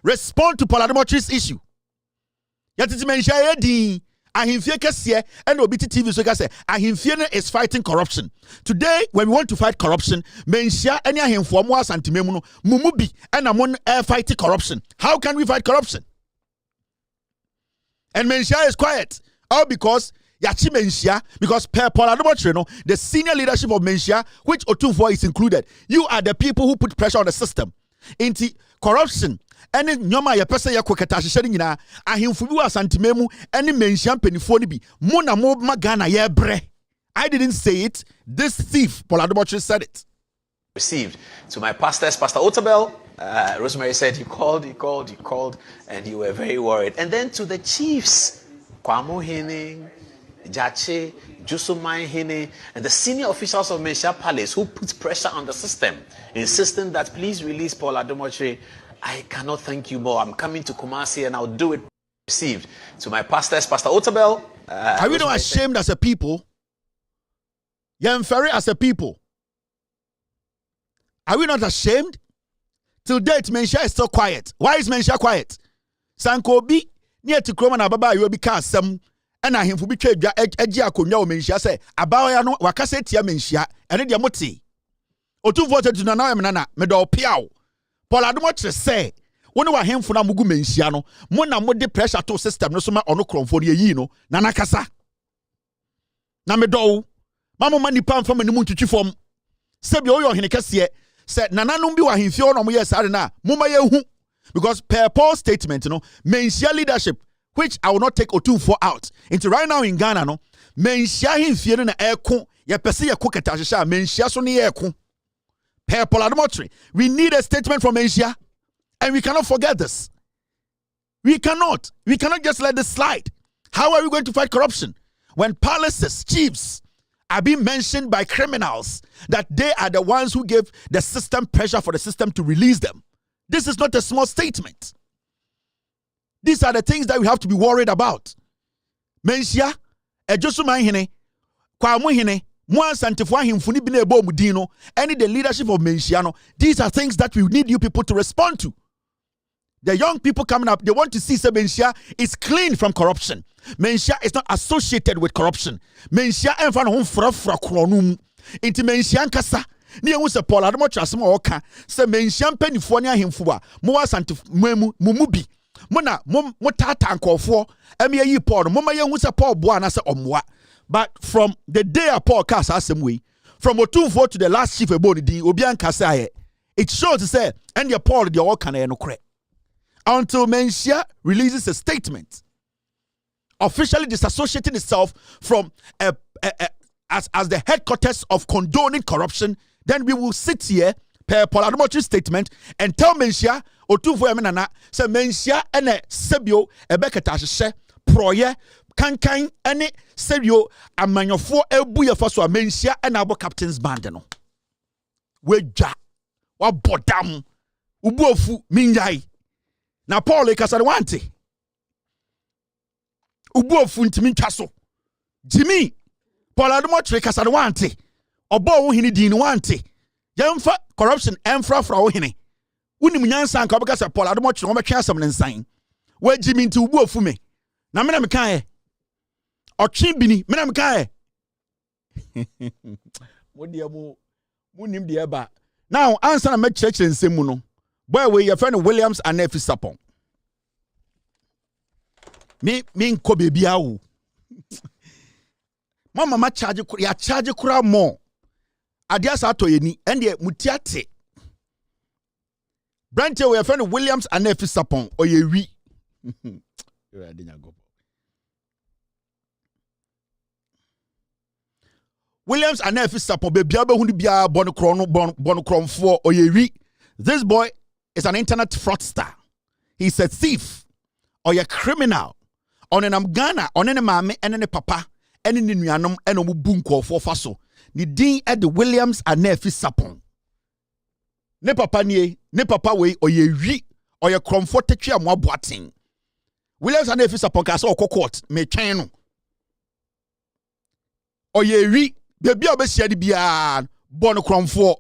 respond to Poladomochi's issue. Yet it's Mensia di. Ahimfie kesiye and obiti TV so say ahimfie is fighting corruption. Today when we want to fight corruption, mensia any ahimfo mo asantememu no mumubi and amon fighting corruption. How can we fight corruption? And mensia is quiet. All because yachi mensia because per Paul no the senior leadership of mensia which Otunfo is included. You are the people who put pressure on the system. Into corruption. Any nyoma ya pesa ya kweketa hyehyere nyina ahemfu bi wa santimemu any menhia mpanifo ni bi mo na mo magana ye bre. I didn't say it, this thief Paul Adobochi said it. Received. To my pastors, Pastor Otabel, Rosemary said you called, and you were very worried. And then to the chiefs, Kwamo Hene, Jache, Jusumai Hene, and the senior officials of Menhia Palace who put pressure on the system, insisting that please release Paul Adobochi. I cannot thank you more. I'm coming to Kumasi and I'll do it. Received. To my pastors, Pastor Otabel. Are we not ashamed as a people? You're very as a people. Are we not ashamed? Till date, Menhia is still quiet. Why is Menhia quiet? Sankobi near to Kroma na Baba you will be cast some and I him for be trade Ejia Kunya Menhia say about ya no wakase tia Menhia and it yamoti. Otu voted to Nana Menana Medo Piao. Paul Adomochi say, when we him for na mugu Menhia no, mo na mo de pressure to system no so ma ono kromfo ye yi no, na nakasa. Na medo, mama mani pam from ni muntuchi form. Sebi oyo hene kese say nananom bi wa hemfie no mo yes ade na, mo ma ye hu. Because per Paul's statement, Menhia leadership, which I will not take Otunfo out. Into right now in Ghana, no, Menhia hemfie no na eko, ye pese ye koketa hyehyɛ Menhia so ne eko. Per Paul Adomochi, we need a statement from Menhia, and we cannot forget this. We cannot just let this slide. How are we going to fight corruption when palaces, chiefs are being mentioned by criminals that they are the ones who gave the system pressure for the system to release them? This is not a small statement. These are the things that we have to be worried about. Menhia, Ejosuma hene, Kwamo hene, any the leadership of Menhia, these are things that we need you people to respond to. The young people coming up, they want to see Menhia is clean from corruption. Menhia is not associated with corruption. Menhia enfan hon frafra kronum. Inti Menhia nkasa. Ni ehu se Paul Adomochi asem oka se Menhia mpanifo ne ahemfo a mo wasante mumubi. Mo na mo tata nkofo eme yi Paul mo ma yehu se Paul boa na se omwa. But from the day Paul cast us some way, from Otunfo to the last chief eboni di obian kasaye, it shows to say and the Paul the all can no cre. Until Menhia releases a statement officially disassociating itself from as the headquarters of condoning corruption, then we will sit here per Paul Adomochi's statement and tell Menhia Otunfo emenana say Menhia ene sebio ebeketa hyehyɛ proye kankan ene serio amanyofo ebu ye fa so Menhia ena abo captain's band no wedwa wa bodam ubuofu minyai na Paul ekasa wante ubuofu ntimi ntwa so Jimmy Paul Adomochi ekasa wante obo wo hini din wante yemfa corruption emfra fra wo hini unim nyansa nka obekasa Paul Adomochi wo betwe asem ne nsan wa Jimmy nti ubuofu me na me na me kan Ochin bini, menam kae. Munim de eba. Now, answer na me church in Simuno. Boy, we your friend Williams and Nefi Sapon. Me nko baby awu. Mama ma charge kura more. Adia sa to ye ni ende mutiate. Brante, we are friend Williams and Nefi Sapon, or ye we. Williams and Nefi Sapon, baby, Hunibia, Bonocron 4, or ye we. This boy is an internet fraudster. He's a thief, or a criminal. On an Ghana, on any mammy, and any papa, and in Yanum, and a bunko for faso. Ni din at the Williams and Nefi Sapon. Ne papa nie, ne papa we or ye wi or ye comfort twa mo aboaten. Williams and Nefi Sapon ka so court me twen no. Or ye wi baby obesia di bia bon kromfo.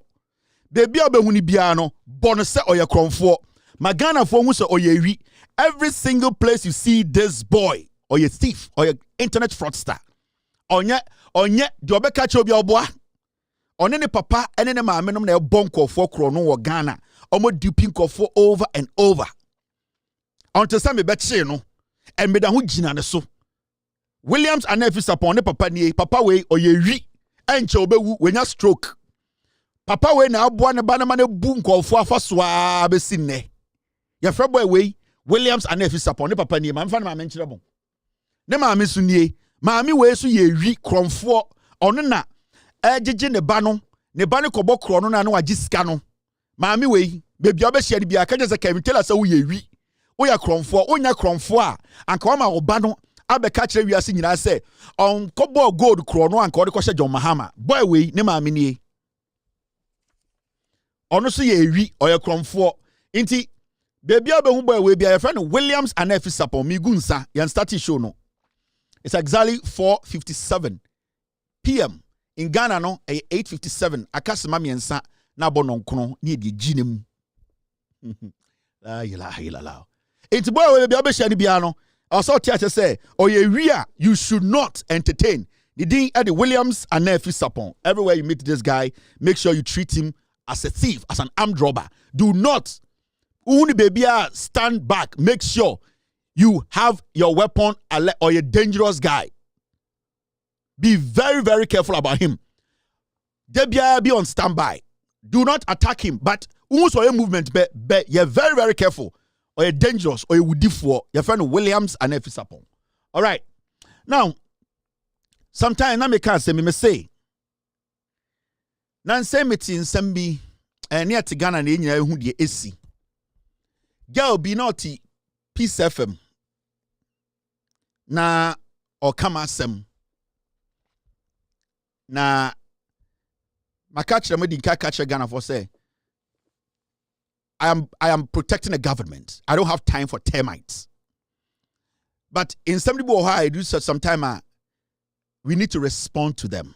Baby obehuni bia no bon se or ye kromfo. Magana for hu se or ye wi. Every single place you see this boy or ye thief or ye internet fraudster. Onye di obeka che obi oboa. One ne papa ene ne maame nom na e bonko for kro no wo Ghana. Omo duping for over and over. Until some be che no and me da ho gina ne so. Williams and Nefi Sapon ne papa nie papa we oye wi enche obewu wenya stroke. Papa we na aboa ne ba na ma ne bu nkofo afa so a be sinne. Ye fra boy we Williams and Nefi Sapon ne papa nie man fa na maame nkyere bon. Ne maame so nie maame we so ye wi kromfo ono na ejije ne ba no kobo kro no na no agisika no maami we bebi obehia bia ka je se ka tell us wo ye wi wo ya kromfo onya kromfo a anka wa ma wo ba no abeka kire wiase nyina se on kobo gold kro no anka wo de ko hye John Mahama boy we ne maami nie ono so ye wi oya kromfo nti bebi obehu boy we bia your friend Williams and Nefi Sapon mi gunsa yan start show no. It's exactly 4:57 p.m. In Ghana no 8:57 akasema miensa na bononkono ni edi ginem la ilaha illallah enti boy we bia obehia ni bia no also teacher say oye you should not entertain the din at the Williams and Nefi Sapon. Everywhere you meet this guy, make sure you treat him as a thief, as an armed robber. Do not uni baby stand back. Make sure you have your weapon or a dangerous guy. Be very, very careful about him. Debia be on standby. Do not attack him. But also a movement, but you're very, very careful. Or you're dangerous, or you would for your friend Williams and Nefi Sapon. All right. Now, sometimes I can't say me say. Nan say me tin sembi near to Ghana na nyina hu de esi. Girl be naughty Peace FM. Na or kama sem. Na makachre me din ka catch Ghana for say I am protecting the government. I don't have time for termites. But in some people I do sometime we need to respond to them.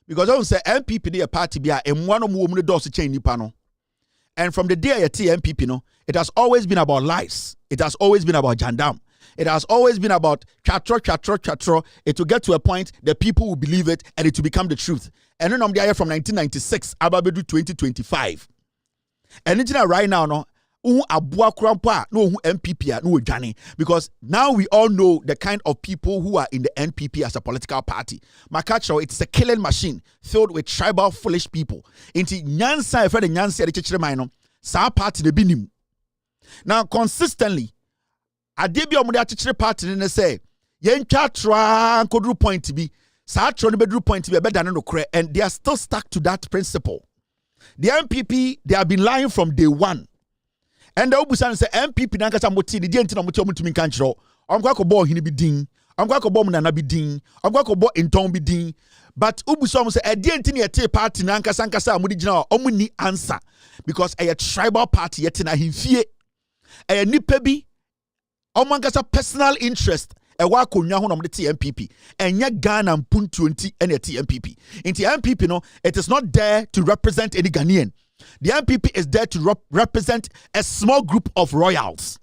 Because I don't say MPP dey a party bia and one of them does change nipa no. And from the day I see MPP no, it has always been about lies. It has always been about jandam. It has always been about chatro. It will get to a point that people will believe it and it will become the truth. And then I'm there from 1996, Ababedu 2025. And it's right now, no, abua krampa, no MPP, no Johnny. Because now we all know the kind of people who are in the NPP as a political party. Makacho, it's a killing machine filled with tribal, foolish people. Into Nyansa, if I Nyansa, the church, sa party the binim. Now, consistently, Adebi omude atichire party ne say yentwa tra kodru point to be sa tro ne bedru point to be better than no kre, and they are still stuck to that principle. The MPP, they have been lying from day one. And the obusan say MPP na nkasa moti ne die ntina moti omutumi kan kiro omkwa ko bo hini bi din omkwa ko bo munana bi din omkwa ko bo enton bi din, but obusan say e die ntina yete party na nkasa amudi gina omuni answer because a tribal party yete na himfie e nipa bi Omankasa personal interest ewa konwa ho no de MPP enya Ghana mpuntu nti ene MPP nti MPP no, it is not there to represent any Ghanaian. The MPP is there to represent a small group of royals.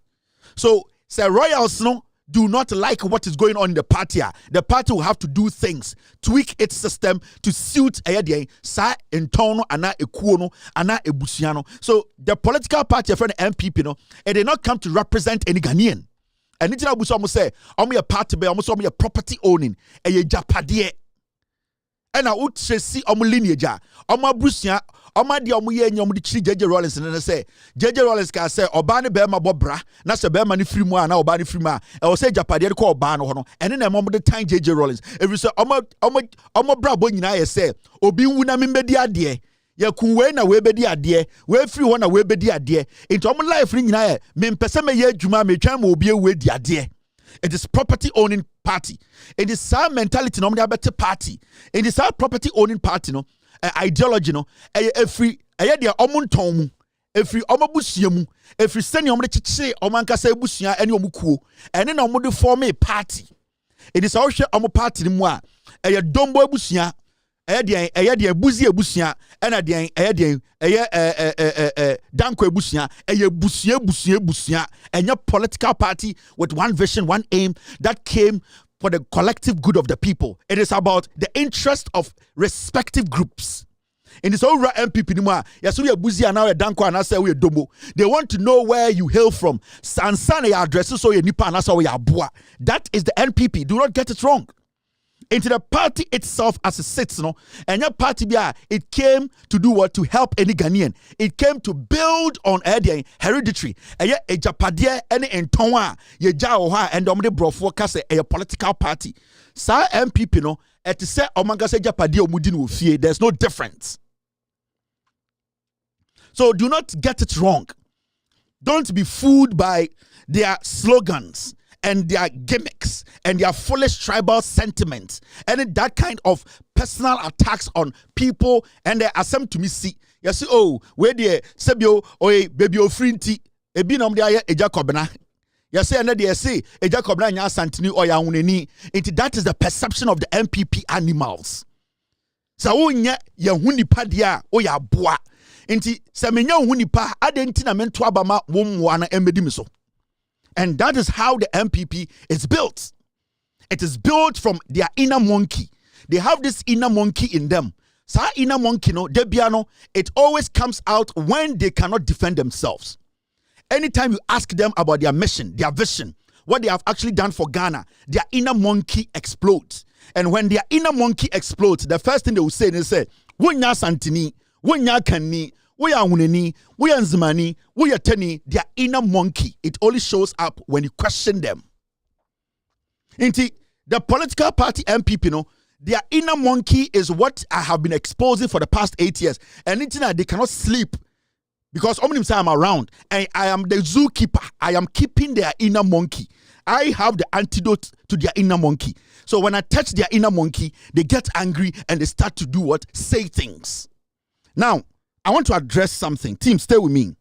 So say royals no do not like what is going on in the party. The party will have to do things, tweak its system to suit sa entono ana ekuono ana ebusiano. So the political party friend MPP no, it did not come to represent any Ghanaian. And it's not say, I'm a party, I'm a property owning, a japadier. And I would see omu lineage, omu brusia, omu di omu ye nyomu di chiri JJ Rollins and say JJ Rollins can say obani bema bobra, na se bema ni free na obani free ma. I will say Japadi ko obano hono. And then a moment the time JJ Rollins. If you say omu bra bo nyina ye say obi wuna mi bedi adie. Ye kuwe na we bedi adie, we free one na we bedi adie. Into omu life ni nyina ye me mpese me ye juma me twa mo obi we di adie. It is property owning party. It is some mentality no a better party. It is our property owning party no ideology no every dia omunton every omabusiamu every seni omde chiche omankasa ebusia ene omukuo ene na omde form a party. It is our share omo party ni mu a dombo ebusia dia buzi ebusia ena dia danko ebusia busia enya political party with one vision, one aim that came for the collective good of the people. It is about the interest of respective groups. In this whole MPP nima, yes, we are buzi now a danko and I say we are dombo. They want to know where you hail from. Sansana your addresses so you nipa and that's we are boa. That is the NPP. Do not get it wrong. Into the party itself as it sits, and your party it came to do what? To help any Ghanaian. It came to build on hereditary. A japadia any entonwa ye jaoha and omde brofo kase a political party. Sa MPP no et say omanga se japadia omudin wo fie. There's no difference. So do not get it wrong. Don't be fooled by their slogans and their gimmicks and their foolish tribal sentiments and that kind of personal attacks on people and they assume to me see you see oh where the sebio oy baby ofrinti ebi nom de aye ejacobna you say and they say ejacobna nya santini oya huneni it that is the perception of the MPP animals sa wonya ye hunipa dia oya boa nti se menya hunipa adenti na mento abama womwa na emedi mi so. And that is how the MPP is built. It is built from their inner monkey. They have this inner monkey in them. So inner monkey, Debiano, it always comes out when they cannot defend themselves. Anytime you ask them about their mission, their vision, what they have actually done for Ghana, their inner monkey explodes. And when their inner monkey explodes, the first thing they will say, they say, "Wonya santini, wonya kani, we are uneni, we are nzimani, we are teni." Their inner monkey, it only shows up when you question them. Inti, the political party MPP, their inner monkey is what I have been exposing for the past 8 years. And they cannot sleep because omni I'm around and I am the zookeeper. I am keeping their inner monkey. I have the antidote to their inner monkey. So when I touch their inner monkey, they get angry and they start to do what? Say things. Now, I want to address something. Team, stay with me.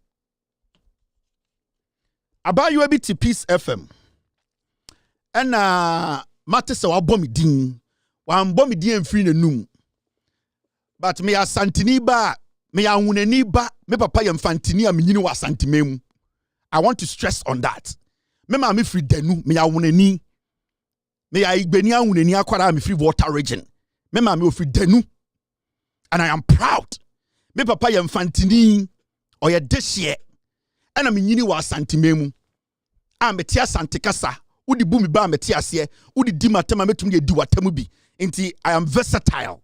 About you a bit to Peace FM. And matter so I'll bomb din. Wan bomb din free the noon. But me a santini ba, me a uneni ba, me papa yam fantini a minino wa santimemu. I want to stress on that. Me ma me free denu, me a uneni. Me a igbeni a uneni akwara me free water region. Me ma me free denu. And I am proud. Me papa yam fantini or ya deshye. And I'm yini wa santimemu. I'm a tia santikasa. Udi bumi ba me tia siye. Udi di matema metum ye di watemubi. Inti I am versatile.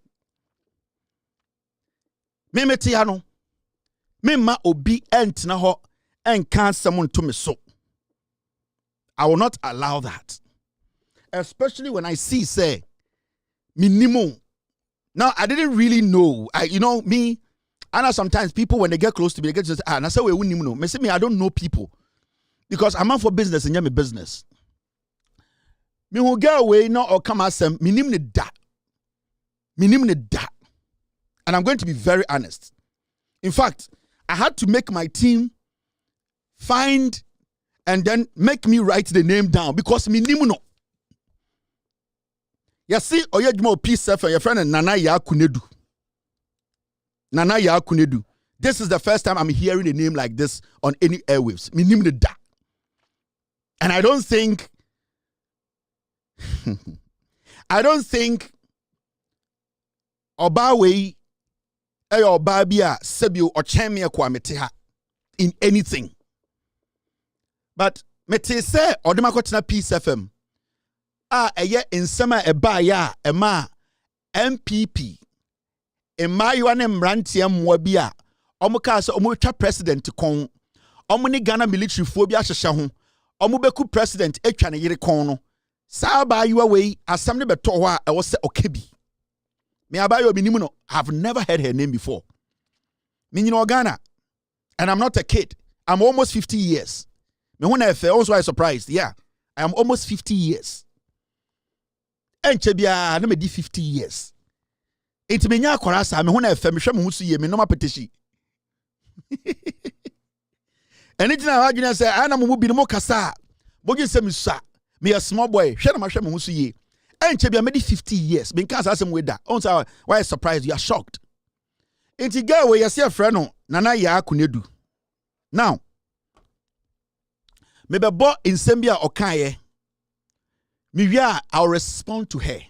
Me tia no. Me ma obi entina ho and can't someone to me so. I will not allow that. Especially when I see say minimum. Now I didn't really know. Me. I know sometimes people when they get close to me, they get to say, and I say we wouldn't know. Me, I don't know people because I'm out for business and you're business. Me who get away no or come as me nim ne da, and I'm going to be very honest. In fact, I had to make my team find and then make me write the name down because me nim no. You see, Oyejmo Peace FM, your friend Nana Yakunedu. Nana Yakunedu. This is the first time I'm hearing a name like this on any airwaves. Minimum da. And I don't think Obawe Obabia Sebio or Chamia Kwameteha in anything. But Mete say Odemakotna Peace FM. Eye in summer a baya, a ma, MPP Emayo ne Mrantia Mwabia Omuka so omutwa president kon omune Ghana military phobia hyehye ho omubeku president etwa ne yere kon no saa abayewa wei asam ne beto ho a ewo se okebi me abayewa binimu no have never heard her name before me nyina Ghana and I'm not a kid. I'm almost 50 years me when I felt also I surprised. Yeah, I am almost 50 years enche bia na me di 50 years enti me nya akwara sa me when I felt me hwe me husu ye me no mapetishi anything I want say I na mo bi no mo kasa bogi se me sa me a small boy hwe na ma hwe me husu ye enche bia me di 50 years me kan asem we da on say why surprised you are shocked enti girl we yesi afre no nana ya akunedu now me be bo nsem bia okaye me wia I'll respond to her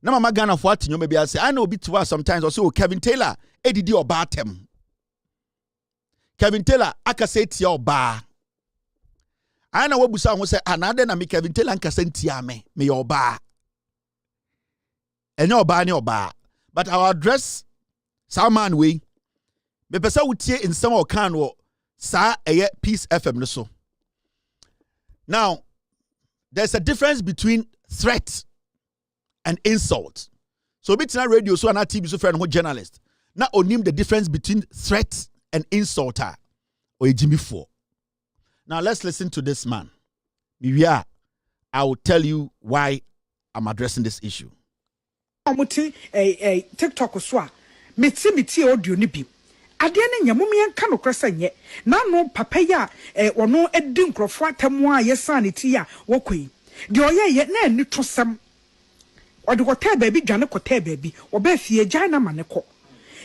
na mama Ghana for atinyo me bia say I know bit to us sometimes also Kevin Taylor edidi oba tem Kevin Taylor akase tia oba ana wabusa ho say anade na me Kevin Taylor nkase ntia me oba enye oba ne oba but our address Salman we me pesa wutie nsem o kan wo sa eye Peace FM no so. Now there's a difference between threat and insult. So bitina radio so na TV so friend who journalist. Now onim the difference between threat and insulter or Jimmy for. Now let's listen to this man. I will tell you why I'm addressing this issue. TikTok so meti audio ni bi. Ade ne nyamom yen ka no kresa nye na no papa ya ono edi nkrofo atemu a yesa ne ti ya wokoi de oye na ani tosam ode kote baabi dwane kote baabi oba fie gyan na mane ko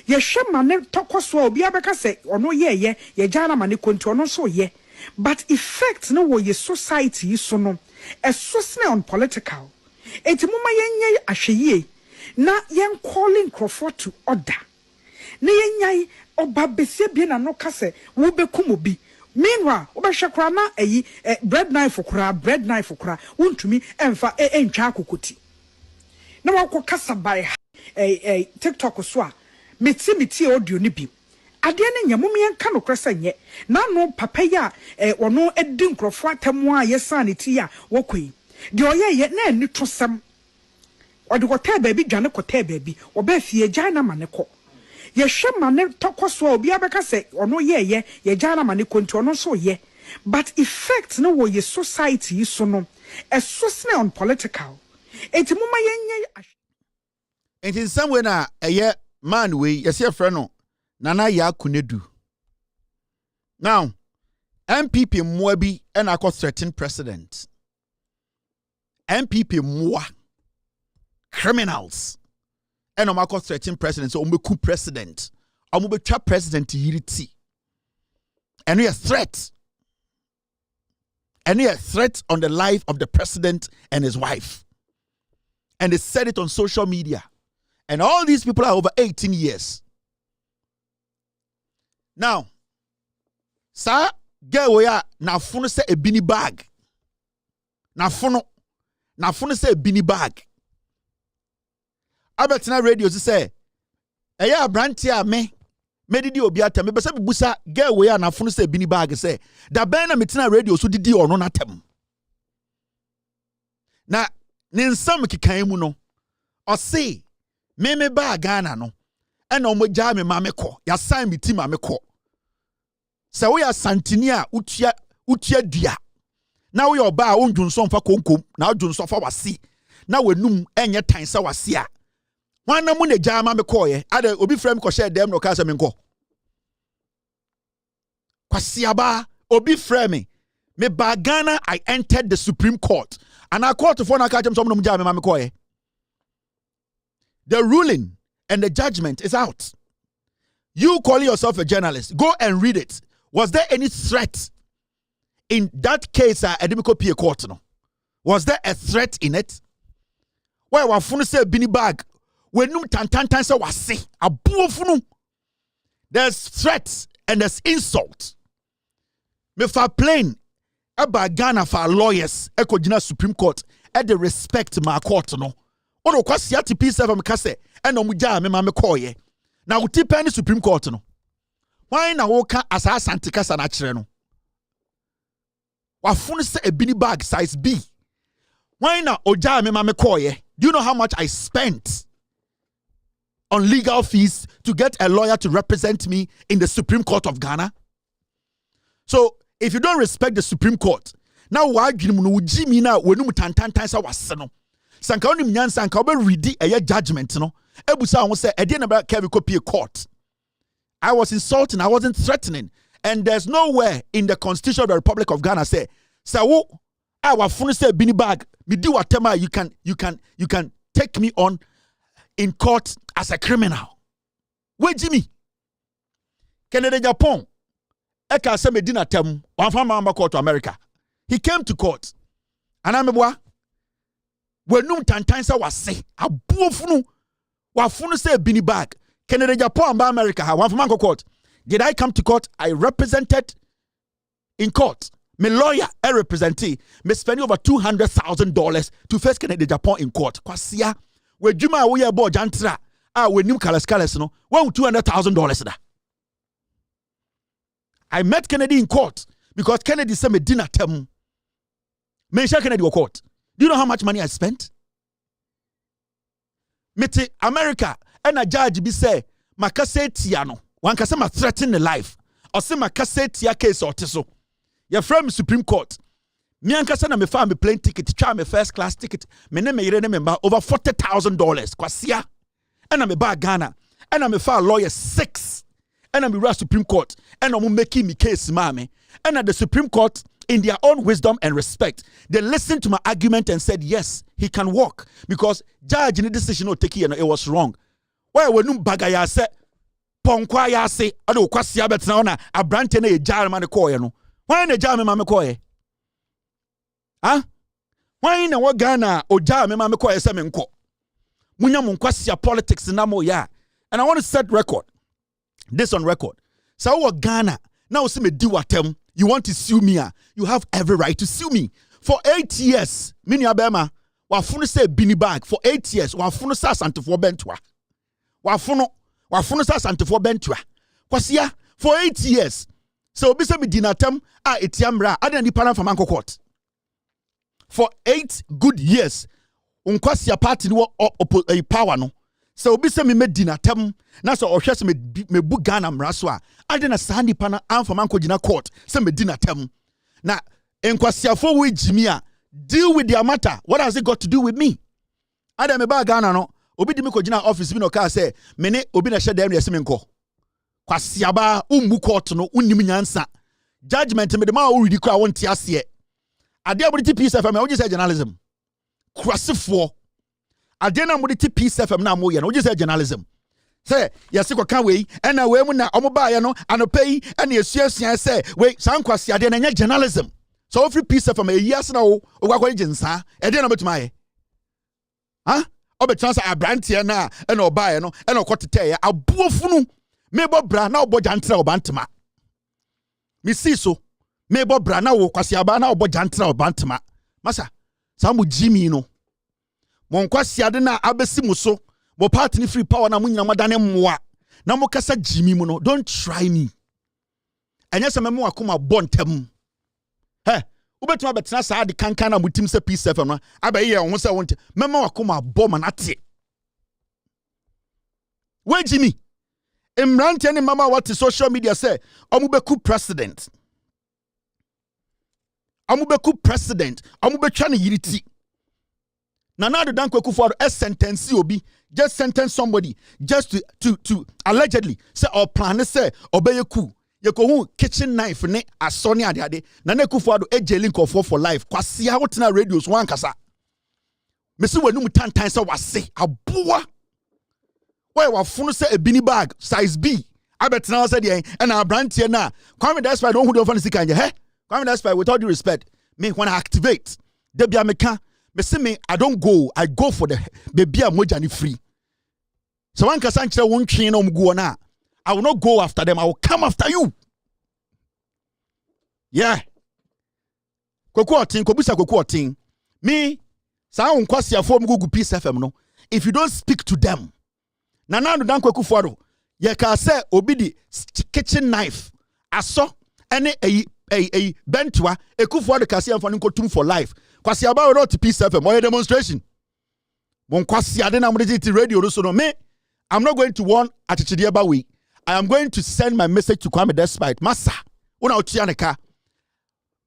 ye hwe mane tokoso obi abeka se ono ye gyan na mane ko nti ono so ye but effect no wo ye society so no esosne on political enti moma yenye ahweye na yen calling nkrofo to order na yenyai oba besie bi na no kase wo bekum obi meanwhile obehwe kra na bread knife kra wontumi emfa entwa akokoti na wako kasa by TikTok so a meti audio ni bi ade ne nyamom yen ka no kresa nye na no papa ya ono edi nkrofo atemu a yesa ne ti ya wokoi de oye na ani tosam ode kote baabi dwane kote baabi oba fie gyan na mane ko ye hwe mane tokoso obi abeka se ono ye gyan na mane ko nti ono so ye but effect no wo ye society so no esosne on political enti moma yenye enti in some way na man we yesi afre no nana ya kunedu now MPP mmoa bi and akọ threaten president MPP mmoa criminals and akọ threaten president so ombeku president omubetwa president yiriti and a threat on the life of the president and his wife and they said it on social media and all these people are over 18 years now sa girl we are na funu se ebini bag na funu se ebini bag abetina radio say eya abranti a me didi obi atem be se bibusa girl we are na funu se ebini bag say da ben na metina radio so didi ono na tem na ne nsam kikan mu no o say me ba Ghana no ena o mogya me ma me kọ ya sign me ti ma me kọ se wo ya santini a utua dua na wo ya oba a ondwunso mfa konkom na odwunso fa wase na wanum enye tan se wase a wana mu na gya ma me kọ ye ade obi frem kọ share dem no ka se me nkọ kwase aba obi frem me ba Ghana I entered the Supreme Court and I court for na ka jem so mo gya me ma me kọ ye. The ruling and the judgment is out. You calling yourself a journalist, go and read it. Was there any threat in that case? Edimiko P court no. Was there a threat in it? Why wa funu say bini bag? We num tantan say wase abuo funu. There's threats and there's insult. Me fa plain aba Ghana for lawyers ekojina Supreme Court e de respect my court no. Odo kwasi ati Peace FM kase eno muja me ma me koye. Na uti pen Supreme Court no. Why na woka asa asante kasa na kire no. Wafunu se ebini bag size B. Why na oja me ma me koye? Do you know how much I spent on legal fees to get a lawyer to represent me in the Supreme Court of Ghana? So, if you don't respect the Supreme Court, now why you no Jimmy na wenu mutantantan sa waseno. Sanka oni mnyansa sanka obe ready a judgment no. Ebusa won say e dey na ba carry copy court. I was insulting, I wasn't threatening. And there's nowhere in the Constitution of the Republic of Ghana say wo I wa funu say bini bag me do whatever you can take me on in court as a criminal. Where Jimmy? Canada Japan Eka se medina tem wan fama court to America. He came to court. Anamebwa wenum tantan sa wase abuofunu wafunu say bini bag Canada Japan ba America ha wan fama court. Did I come to court? I represented in court. My lawyer, I represented. Me spending over $200,000 to face Canada Japan in court. Kwasia, we juma we abo jantra. We nim kalas no. We $200,000 da. I met Kennedy in court because Kennedy said me dinner tem. Mention Kennedy court. Do you know how much money I spent? Mete America and a judge be say makase tiano. One kase ma threaten the life. Or say makase tia case or teso. Your friend Supreme Court. Me ankasa na me fa me plane ticket, try me first class ticket. Me ne me yire member over $40,000. Kwasia. And me ba Ghana. And me fa lawyer 6. And me rush Supreme Court. And I'm making me case mame. And at the Supreme Court, in their own wisdom and respect, they listened to my argument and said, yes, he can walk. Because judge in the decision no take it was wrong. Why we num bagaya se ponkwa ya se ado kwasia betena ona abrante na ejare ma ne koye no. Why na ejare me koye? Huh? Why na wa Ghana ojare me koye se me nko? Munya mun kwasia politics na mo ya. And I want to set record. This on record. So what Ghana now see me do atem. You want to sue me? You have every right to sue me. For 8 years, mini abema wafunu say bini bag for 8 years. Wafunu sa santifo bentwa. Wafunu sa santifo bentwa. Kwasia for 8 years. So obi say me dinatem etiamra adani pana from Anko Court. For 8 good years, unkwasia party no power no. So obi say me dinatem na so ohwe se me bu Ghana mraso a ade na sandi pana amfa manko gina court se me dinatem na enkwasiafo we jimi a deal with their matter. What has it got to do with me? Ade me ba Ghana no obi di me ko gina office bi no ka say me ne obi na hye dem yesi me nko kwasiaba ummu court no unnim nyansa judgment me de ma o redi kwa wonte ase ade abodi Peace FM o say journalism kwasifo ade na modi Peace FM na mo ye no o say journalism. Say yes ko kan we na we mu na omoba ye no anopai na esuasua say we sankwasi ade na nya journalism. So free Peace FM e yiase na wo gwakwa jinsa e de na betuma ye ha obetra say abrante na oba ye no na okotete ye abuofunu mebo bra na obo jantra obantema mi si so mebo bra na wo kwasi aba na obo jantra obantema masa samu jimi no mon kwasi ade na abesi muso bo party ni free power na munyina madane mmoa na mo kasa jimi mu no don't try me enye se memo akoma bontem ubetuma betena sa ade kankan na mutim se Peace FM no abaye ye ho se wonte memo akoma bo manate we jimi Imrante ni mama what social media say omubeku president omubetwa ne yiriti na do danko kufor sentence obi just sentence somebody just to allegedly say or plan say obeyeku yekohu kitchen knife ne asoni ade na kufor do ejeli nkofo for life kwasia wotena radios wan kasa mesi wanum tantan say wase aboa why wafunu say ebini bag size B abetena say dey and abrantie na Kwame Despite don't hold over sika anje Kwame Despite with all due respect me when I activate debia meka me I don't go, I go for the baby moja ni free. So one kasa nchire won twen na omguo na I will not go after them, I will come after you. Yeah. Koku otin, kobusa koku otin. Me sa won kwasiafo omgugu Peace FM no. if you don't speak to them, Nana no danko kufuado, ye ka say obi di kitchen knife, aso, ene a bentwa, kufuado kasi amfani nkotum for life. Kwasi aba wrote peace FM, or demonstration. Mon kwasi ade na muditi radio so no me. I'm not going to warn Atichidiaba we. I am going to send my message to Kwame Despite. Massa, una utianeka.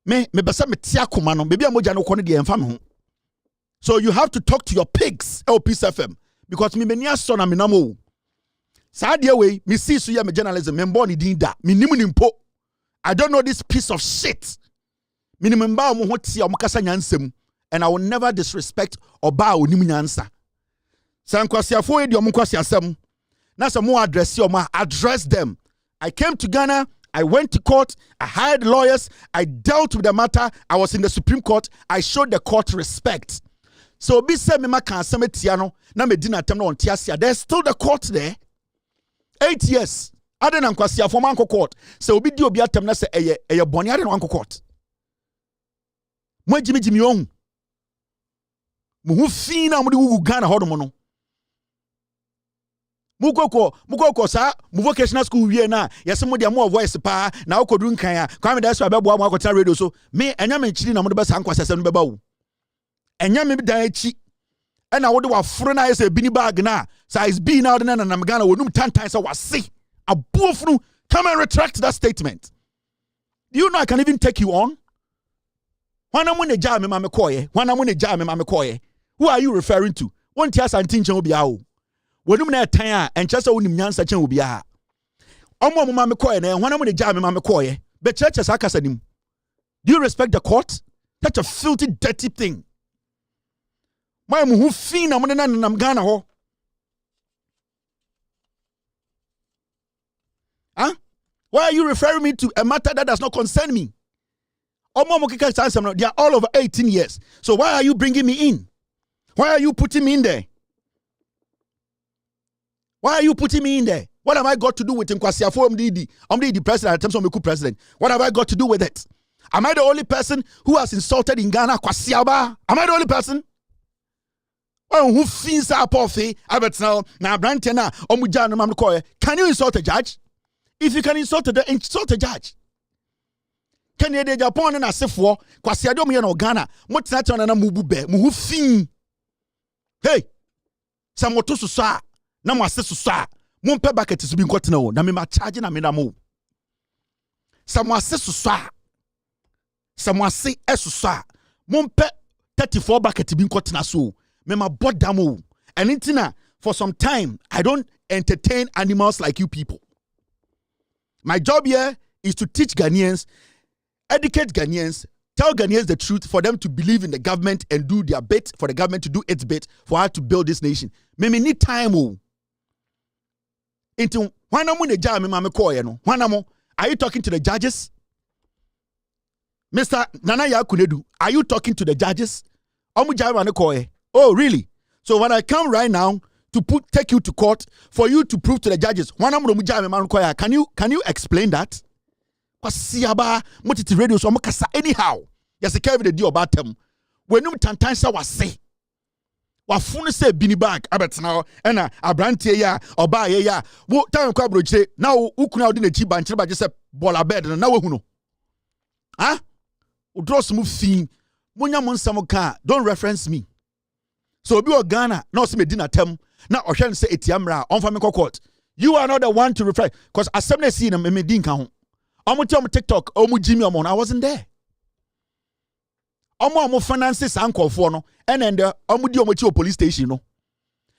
Me besa me tia kumano. Maybe amoja no kone di enfam. So you have to talk to your pigs, Peace FM, because me menia son na me namo. Sa dia we, me see so ya me journalism, me mbo ni din da. Me nimu nimpo. I don't know this piece of shit. Me ni memba mo ho tia mo kasa nyansem, and I will never disrespect oba o nimu nyansa. Sankwasiafo edi omo kwasiasem. Na some more address them. I came to Ghana, I went to court, I hired lawyers, I dealt with the matter, I was in the Supreme Court, I showed the court respect. So be said me maka asemetiano na me dina tem no ontiasia. There's still the court there. 8 years. Ade na nkwasiafo manko court. So obi di obi atem na se eye boni ade no manko court. Mo jimi ohun. Mo hu fi na mo di gugu Ghana hodo no. Mukoko sa mu vocational school wie na yesi mo dia mo voice pa na okodu nkan a Kwame Daso abebo mo akota radio so me enya me nchiri na mo de besa nkwasese no beba wo enya me dan achi e na wo de waforo na yesi bini bag na size B na de na nam Ghana wonum tantan sa wase abuofunu. Come and retract that statement. Do you know I can even take you on? Wana mo ne ja me ma me koye, wana mo ne ja me ma me koye. Who are you referring to? Won tia santinchen obi a wo wonum na etan a enchese wonim nyansa chen obi a omo ma me koye na hwana mo de ja me ma me koye be church akasa nim. Do you respect the court? Such a filthy dirty thing. My mu hu fi na mo na nam Ghana ho. Huh? Why are you referring me to a matter that does not concern me? Omo mo kika sansam, they are all over 18 years. So why are you bringing me in? Why are you putting me in there? Why are you putting me in there? What have I got to do with Nkwasiafo the president at times of Meku president? What have I got to do with it? Am I the only person who has insulted in Ghana Kwasiaba? Am I the only person? Oh, who feels up off it? I bet now Brantena Omujan Mamkoye. Can you insult a judge? If you can insult a judge. Can you de Japan and Asifo? Kwasiado me no Ghana. What's that on a mubube? Muhu fin. Hey, some motosu sa. Na mo ase susa mo mpe bucket so bi nkotena wo na me ma charge na me na mo samo ase susa samo ase esusa mo mpe 34 bucket bi nkotena so me ma bodam wo and intina for some time I don't entertain animals like you people. My job here is to teach Ghanaians, educate Ghanaians, tell Ghanaians the truth for them to believe in the government and do their bit for the government to do its bit for us to build this nation. Me need time wo. Into are you talking to the judges? Mr. Nana Yakunedu, are you talking to the judges? Oh, really? So when I come right now to take you to court for you to prove to the judges, can you explain that? Anyhow, yes, I can't do about them. When you tantansa was say. Wafunu se bini bag abet now ena abrantie ya oba ye ya wo tan kwa broche na ukuna odi na chi banchire ba je se bola bed na wo hunu ah o dross mu fin munya mo nsam ka don't reference me. So obi o Ghana na o se medina tem na o hwe se etiamra on fa me court. You are not the one to refer because assembly see na me din ka ho omo ti omo TikTok omo Jimmy omo I wasn't there. Omo finances ankofo no and omo di omo chi police station no.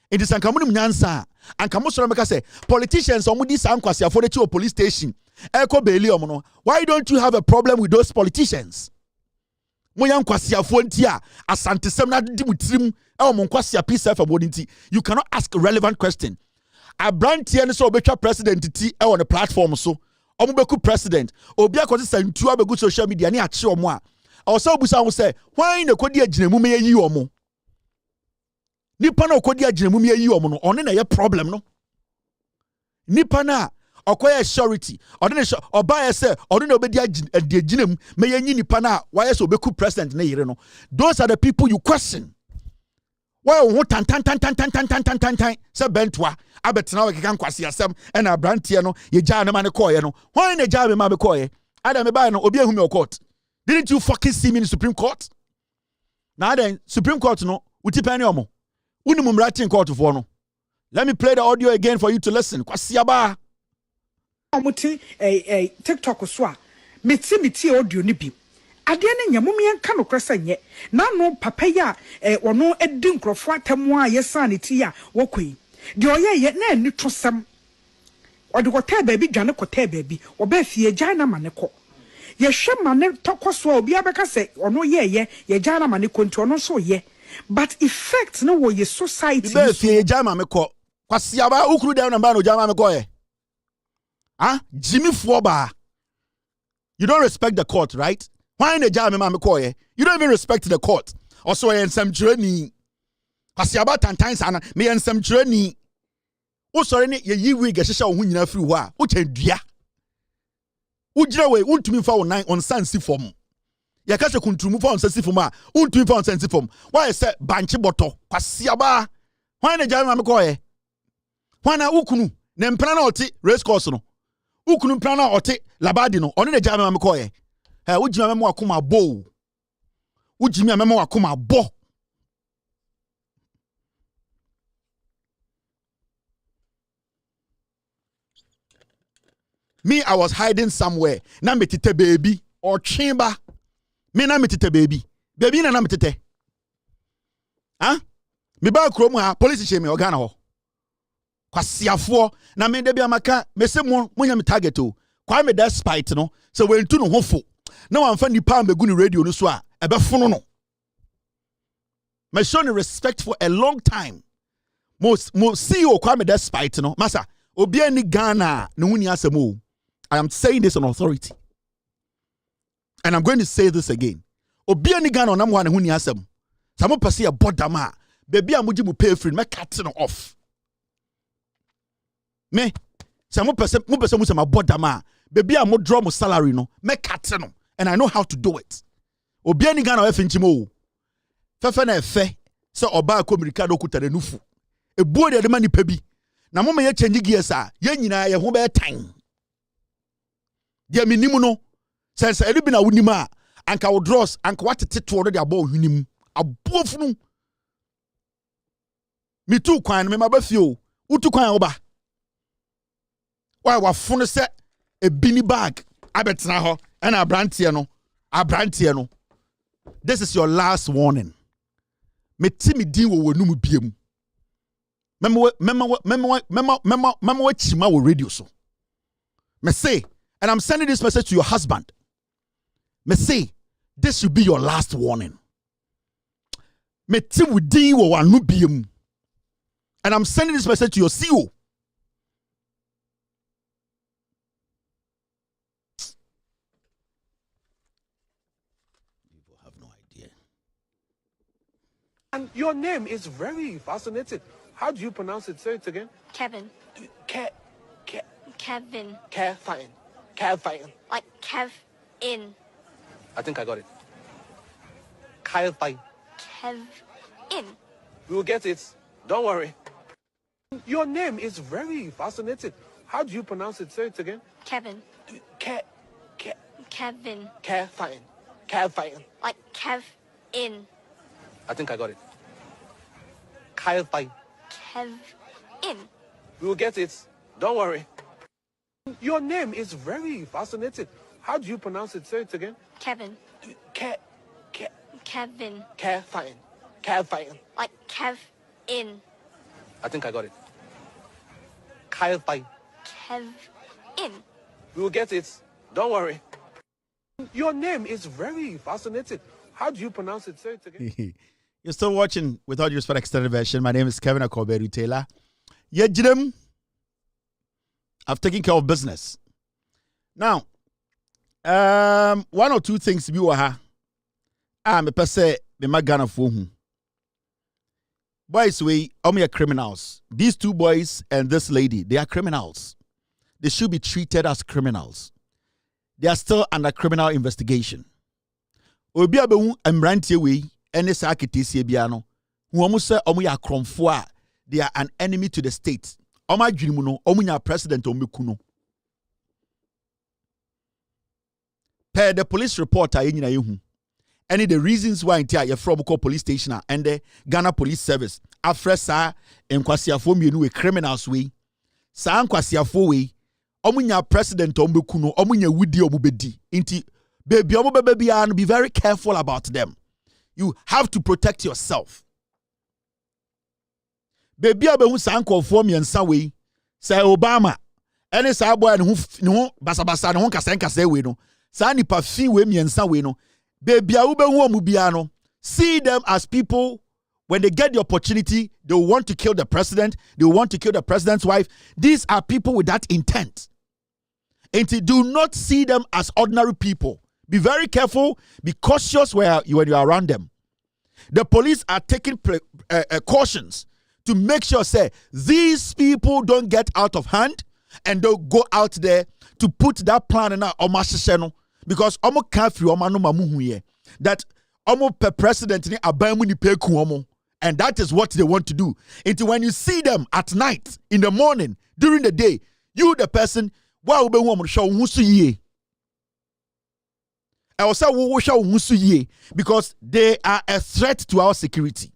It is ankamu nim nyansa ankamu so meka say politicians omo di sankwasiafo de chi police station eko beli omo no. Why don't you have a problem with those politicians? Moyan kwasiafo ntia asantesem na di mutirim e omo nkwasia peace for body. You cannot ask a relevant question. Abrantie ne so obetwa president ti e on the platform so omo beku president obi akosi santua begu social media ne ache omo a also busa wo say why na kodi aginemu me yi omo nipa na kodi aginemu me yi omo no one na ye problem no nipa na okoye surety one na oba ye say one na obedi aginemu me yi nipa na why so obeku president na yire no. Those are the people you question. Why won't tan say bentwa abetna we kan kwase asem e na brantie no ye gya no ma ne koye no why na gya me ma me koye adam me buy no obi ehumi o court. Didn't you fucking see me in the Supreme Court? Now then Supreme Court no uti pani omo unimum writing court for no. Let me play the audio again for you to listen. Kwase aba omuti TikTok so a meti audio ni bi ade ne nyamom yen ka no krasa nye na no papa ya ono edi nkrofo atemu a yesa ne ti a wokoi de oyeye na ani tosam ode kote baabi dwane kote baabi oba fie gya na mane ko ye hwe mane tokoso obi abeka se ono ye gya na mane ko nti ono so ye but effect no wo ye society be fie gya ma me ko kwase aba ukuru da na ba no gya ma me ko ye Jimmy Fuoba, you don't respect the court, right? Why in the jam me koye? You don't even respect the court. Also, I am some journey. Pasiaba tantan sana me and some journey. Oh, sorry, ye we get shisha who you free wa. Uche dia. Ujira we untumi fa on 9 on sansi form. Ya kashe kuntumu fa on sansi form a untumi fa on sansi form. Why say banchi boto? Pasiaba. Why in the jam me koye? Why na ukunu? Ne mpana na oti race course no. Ukunu plana ote labadi no oni ne jame ma mekoye ujima memo akoma bo ujimi memo akoma bo me I was hiding somewhere na metete baby or chimba me na metete baby na metete me ba krom ha police shame organa ho kwasiafo na me de bia maka me se mo nya me target o kwa me that spite no so we ntu no hofo na wamfa nipa ambegu ni radio no so a ebe fono no me show no respect for a long time mo CEO kwa me that spite no masa obi ani Ghana no huni asemo. I am saying this on authority and I'm going to say this again. Obi ani Ghana na mo na huni asem samo pese ya bodama baby amuji mu pay free me cut no off. Me some person musa my bodama baby I'm draw my salary no me cut no and I know how to do it. Obi ani Ghana efe nchimo fefe na efe se oba akomirika do kuta de nufu ebuo de ma nipa bi na mo me ye change gears a ye nyina ye ho be tan de minimu no sense elu bi na wunim a anka wo draws anka watete to do de abo hwinim aboofunu mi tu kwan me maba fie utu kwan oba why wafunu se a bini bag abetna ho and abrantie no. This is your last warning. Me din wo wonu mu biem. Memo chima wo radio so. Me say, and I'm sending this message to your husband. Me say, this should be your last warning. Me din wo wanu biem. And I'm sending this message to your CEO. And your name is very fascinating. How do you pronounce it? Say it again. Kevin. Kevin. Kevin. Like Kev in. I think I got it. Kevin. Kev in. We will get it. Don't worry. Your name is very fascinating. How do you pronounce it? Say it again. Kevin. Kevin. Kevin. Like Kev in. I think I got it. Kevin. Kev in. We will get it. Don't worry. Your name is very fascinating. How do you pronounce it? Say it again. Kevin. Kevin. Kevin. Like Kev in. I think I got it. Kevin. Kev in. We will get it. Don't worry. Your name is very fascinating. How do you pronounce it? Say it again. You're still watching With All Due Respect Extended Version. My name is Kevin Akoberu Taylor. Yejidem. I've taken care of business. Now, one or two things we were me pese me magana for whom. Boys, we are criminals. These two boys and this lady, they are criminals. They should be treated as criminals. They are still under criminal investigation. Obi abehu emrantie we ene sa aketesi bia no Who say omuya kromfo they are an enemy to the state. Oma dwinimu omunya president omekuno. Per the police reporter yenyina yehu. Any the reasons why you're from police station and the Ghana Police Service afresa enkwasiafo mienu we criminals we sa enkwasiafo we omunya president ombekuno omunya wudi omubedi inti baby omubebe and be very careful about them. You have to protect yourself. Baby abehu sa enkwofo miensa we say Obama any sa boy ne ho basabasa ne ho kasa we no sa nipa fi we miensa we no baby no see them as people when they get the opportunity they want to kill the president, they want to kill the president's wife. These are people with that intent. And do not see them as ordinary people. Be very careful, be cautious when you are around them. The police are taking cautions to make sure say these people don't get out of hand and don't go out there to put that plan in our because omo kafi omo no mamu here that omo per president ni abamu ni peku omo, and that is what they want to do. Until when you see them at night, in the morning, during the day, you the person wa ube woman show husu ye. I will say wo show husu ye because they are a threat to our security.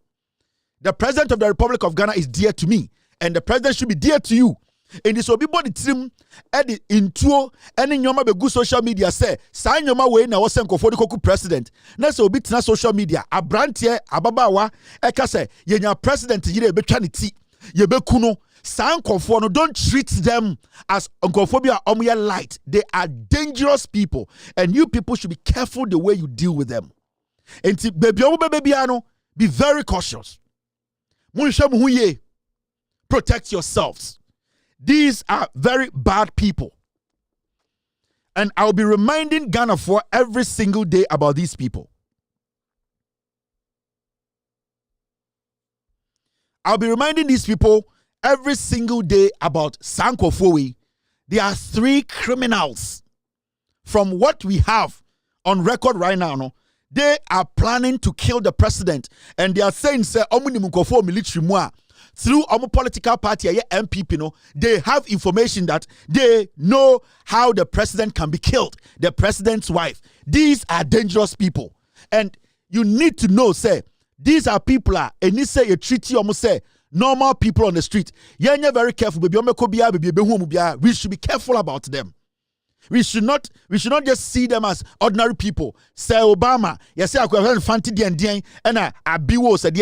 The president of the Republic of Ghana is dear to me, and the president should be dear to you. In this obibody team edit into any nyoma be good social media say sign nyoma way na wose nkofo koku president na say obi tina social media abrantie ababawa eka say yenya president yire betwa ne ti ye beku no san nkofo no don't treat them as nkophobia omoye light. They are dangerous people and you people should be careful the way you deal with them. Enti baby no be very cautious. Munhwem hu ye, protect yourselves. These are very bad people. And I'll be reminding Ghana for every single day about these people. I'll be reminding these people every single day about Sanko Fowe. There are 3 criminals. From what we have on record right now, no, they are planning to kill the president. And they are saying, say, Omunimukofo military moi. Through our political party, MPP, no, they have information that they know how the president can be killed, the president's wife. These are dangerous people. And you need to know, say, these are people, and you say, you treat you almost say, normal people on the street. You're very careful. We should be careful about them. We should not just see them as ordinary people. Say Obama, yes, I could fancy and Abiwo said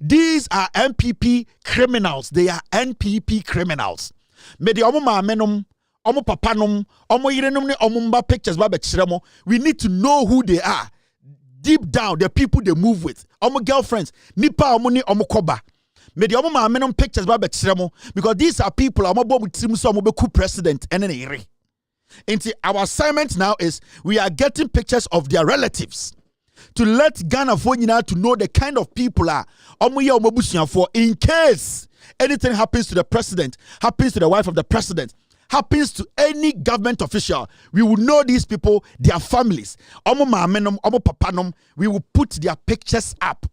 these are MPP criminals. They are NPP criminals. Medi omuma menum, omu papanum, omu yirenum ne omumba pictures babechiremo. We need to know who they are. Deep down, the people they move with. Omu girlfriends, nipa omu ni omu koba. Medi omuma menum pictures babechiremo because these are people omu bomu timuso omu beku president enene. Into our assignment now is we are getting pictures of their relatives to let Ghana Fonina to know the kind of people are for in case anything happens to the president, happens to the wife of the president, happens to any government official, we will know these people, their families. We will put their pictures up.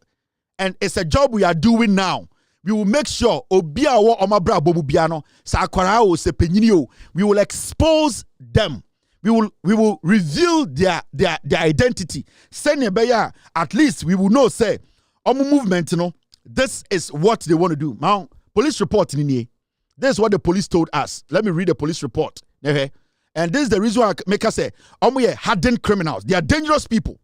And it's a job we are doing now. We will make sure we will expose them. We will reveal their identity. At least we will know say movement, this is what they want to do. Now, police report this is what the police told us. Let me read the police report. And this is the reason why I make us say hardened criminals. They are dangerous people.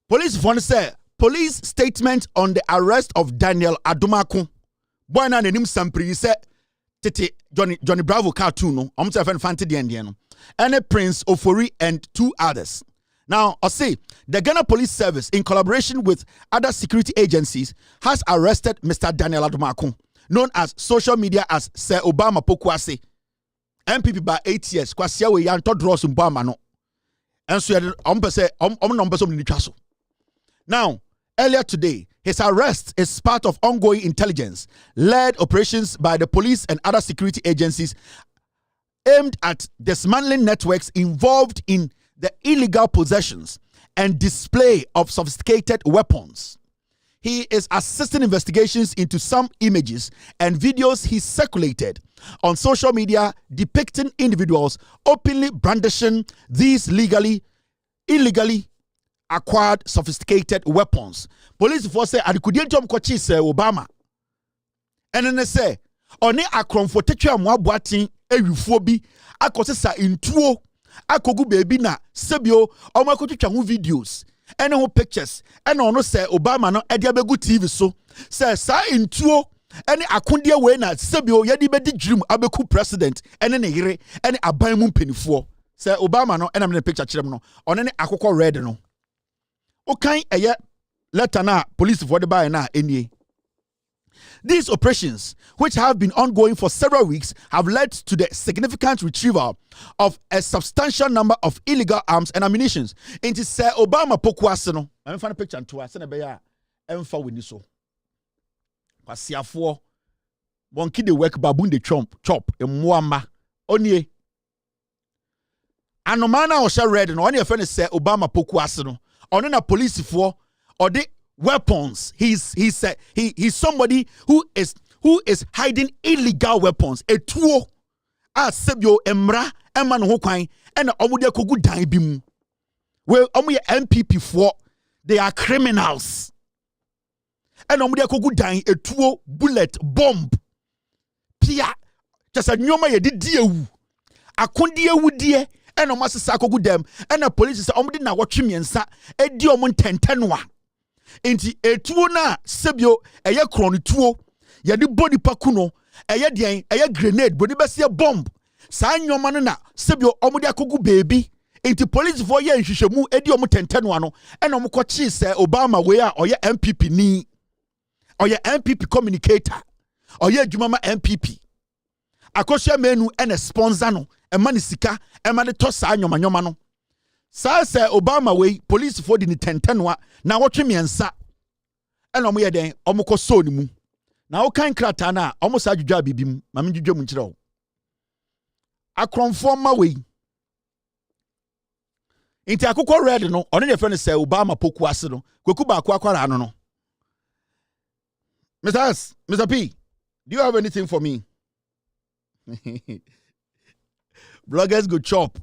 Police want to say police statement on the arrest of Daniel Adumaku. Boy na nenim sampri say tete Johnny Bravo cartoon no. Say fanti no. And Prince Ofori and 2 others. Now, I say the Ghana Police Service in collaboration with other security agencies has arrested Mr. Daniel Adumaku, known as social media as Sir Obama Pokwase. MPP by 8 years. Kwasia we yan to draw some Obama no. And so now, earlier today, his arrest is part of ongoing intelligence-led operations by the police and other security agencies aimed at dismantling networks involved in the illegal possessions and display of sophisticated weapons. He is assisting investigations into some images and videos he circulated on social media depicting individuals openly brandishing these illegally acquired sophisticated weapons. Police force say adikudie jom kochi say Obama. And then they say oni akronfo tetwa amoaboaten awifo bi akosesa intuo akogu baby na sebio omo akotwa ho videos and ho pictures and ono say Obama no e dia begu TV so say sa intuo any akonde we na sebio yedi bedi dream abeku president ene ne yere ene aban mu mpenifo say Obama no ena me picture kirem no ono ne akokɔ red no okan eye letter na police for the buy na enie. These operations, which have been ongoing for several weeks, have led to the significant retrieval of a substantial number of illegal arms and ammunition. Into Sir Obama Pokuase no. I'm find a picture to us and a emfa with so. Pasiafo monkey the work baboon the chop a muamba onye. Anomana or shall read and only a friend say Obama Pokuase no. On a police for or the weapons. He's somebody who is hiding illegal weapons. A tool as sebio emra eman ho kwan and omude kogu dan bim. Well, MPP for they are criminals. And omude kogu dan a tool bullet bomb. Pia just a nyoma ye di ewu. Akondi ewu die and omasisa kogu dem and the police say omudi na watwe miensa edi omon tentenwa. Inti etuo na sebio eye kroni tuo ye di body pakuno eye dian eye grenade body besia bomb sa nyoma no na sebio omude akogu baby inti police for ye nhwehwemu edi omo tenteno ano e na omko chi se Obama we a oye MPP ni oye MPP communicator oye adwuma MPP akosha menu ene sponsor no e mani sika e mani to sa nyoma no. Sa se Obama we police for the tentenwa na wotwe miensa ena omo ye den omo ko so ni mu na wo kan krata na omo sa dwudwa bibim ma me dwudwa mu nkire wo akronfo ma we inti akokɔ red no ono ne friend say Obama Pokuase no kweku ba akwara no no. Mr. P, do you have anything for me? Bloggers go chop.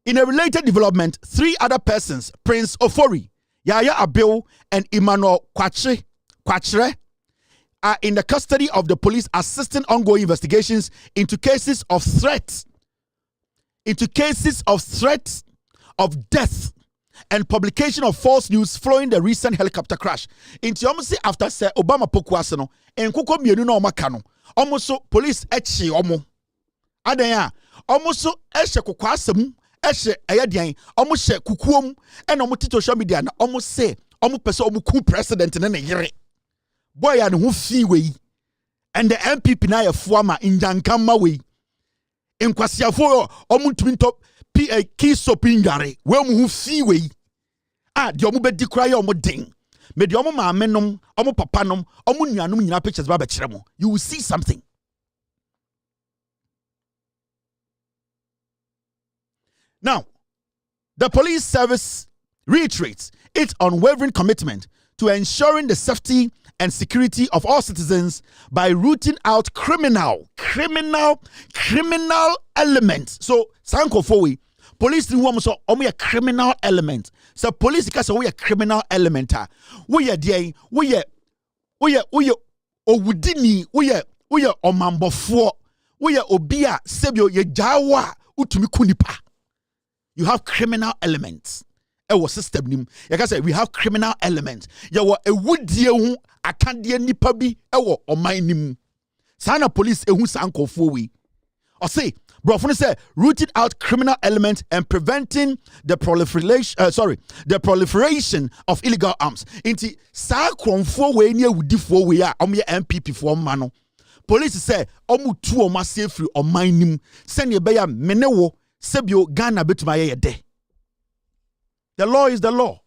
In a related development, 3 other persons, Prince Ofori, Yaya Abiu, and Emmanuel Kwachre, are in the custody of the police assisting ongoing investigations into cases of threats, of death, and publication of false news following the recent helicopter crash. Into almost after Sir Obama Pokuase no, and Kuko Mienu no Makano, almost so police etchi omo. Adaya, almost so eshe kukwasem. Eshe ayadian almost share kukuom and almost social media and almost say almost person almost cool president and then yere boy and who fee way and the MPP na ya former in Jankama way in Kwasiafo almost twin top PA key sopingare where who fee way the omu be cry omo ding me the omo ma menom omo papa nom omo nuanum nyina pictures ba chiremo. You will see something. Now, the police service reiterates its unwavering commitment to ensuring the safety and security of all citizens by rooting out criminal elements. So, Sanko Fowi, police ni who so omo criminal element. So police because we a criminal element. We are there. We are owudini. We are omambofo. We are obia sebio ye jawa utumi kunipa. You have criminal elements. Ewo system nim. Yaka say we have criminal elements. Yawo ewudie hu akandie nipa bi ewo oman nim. Sana police ehu sankofo we. Or say, brofone say rooting out criminal elements and preventing the proliferation of illegal arms. Inti sa kronfo we ni ewudifo we a omye MPP for mano. Police say omu tu omasefri oman nim. Send ye beya menewo sebio Ghana betuma ye de. The law is the law.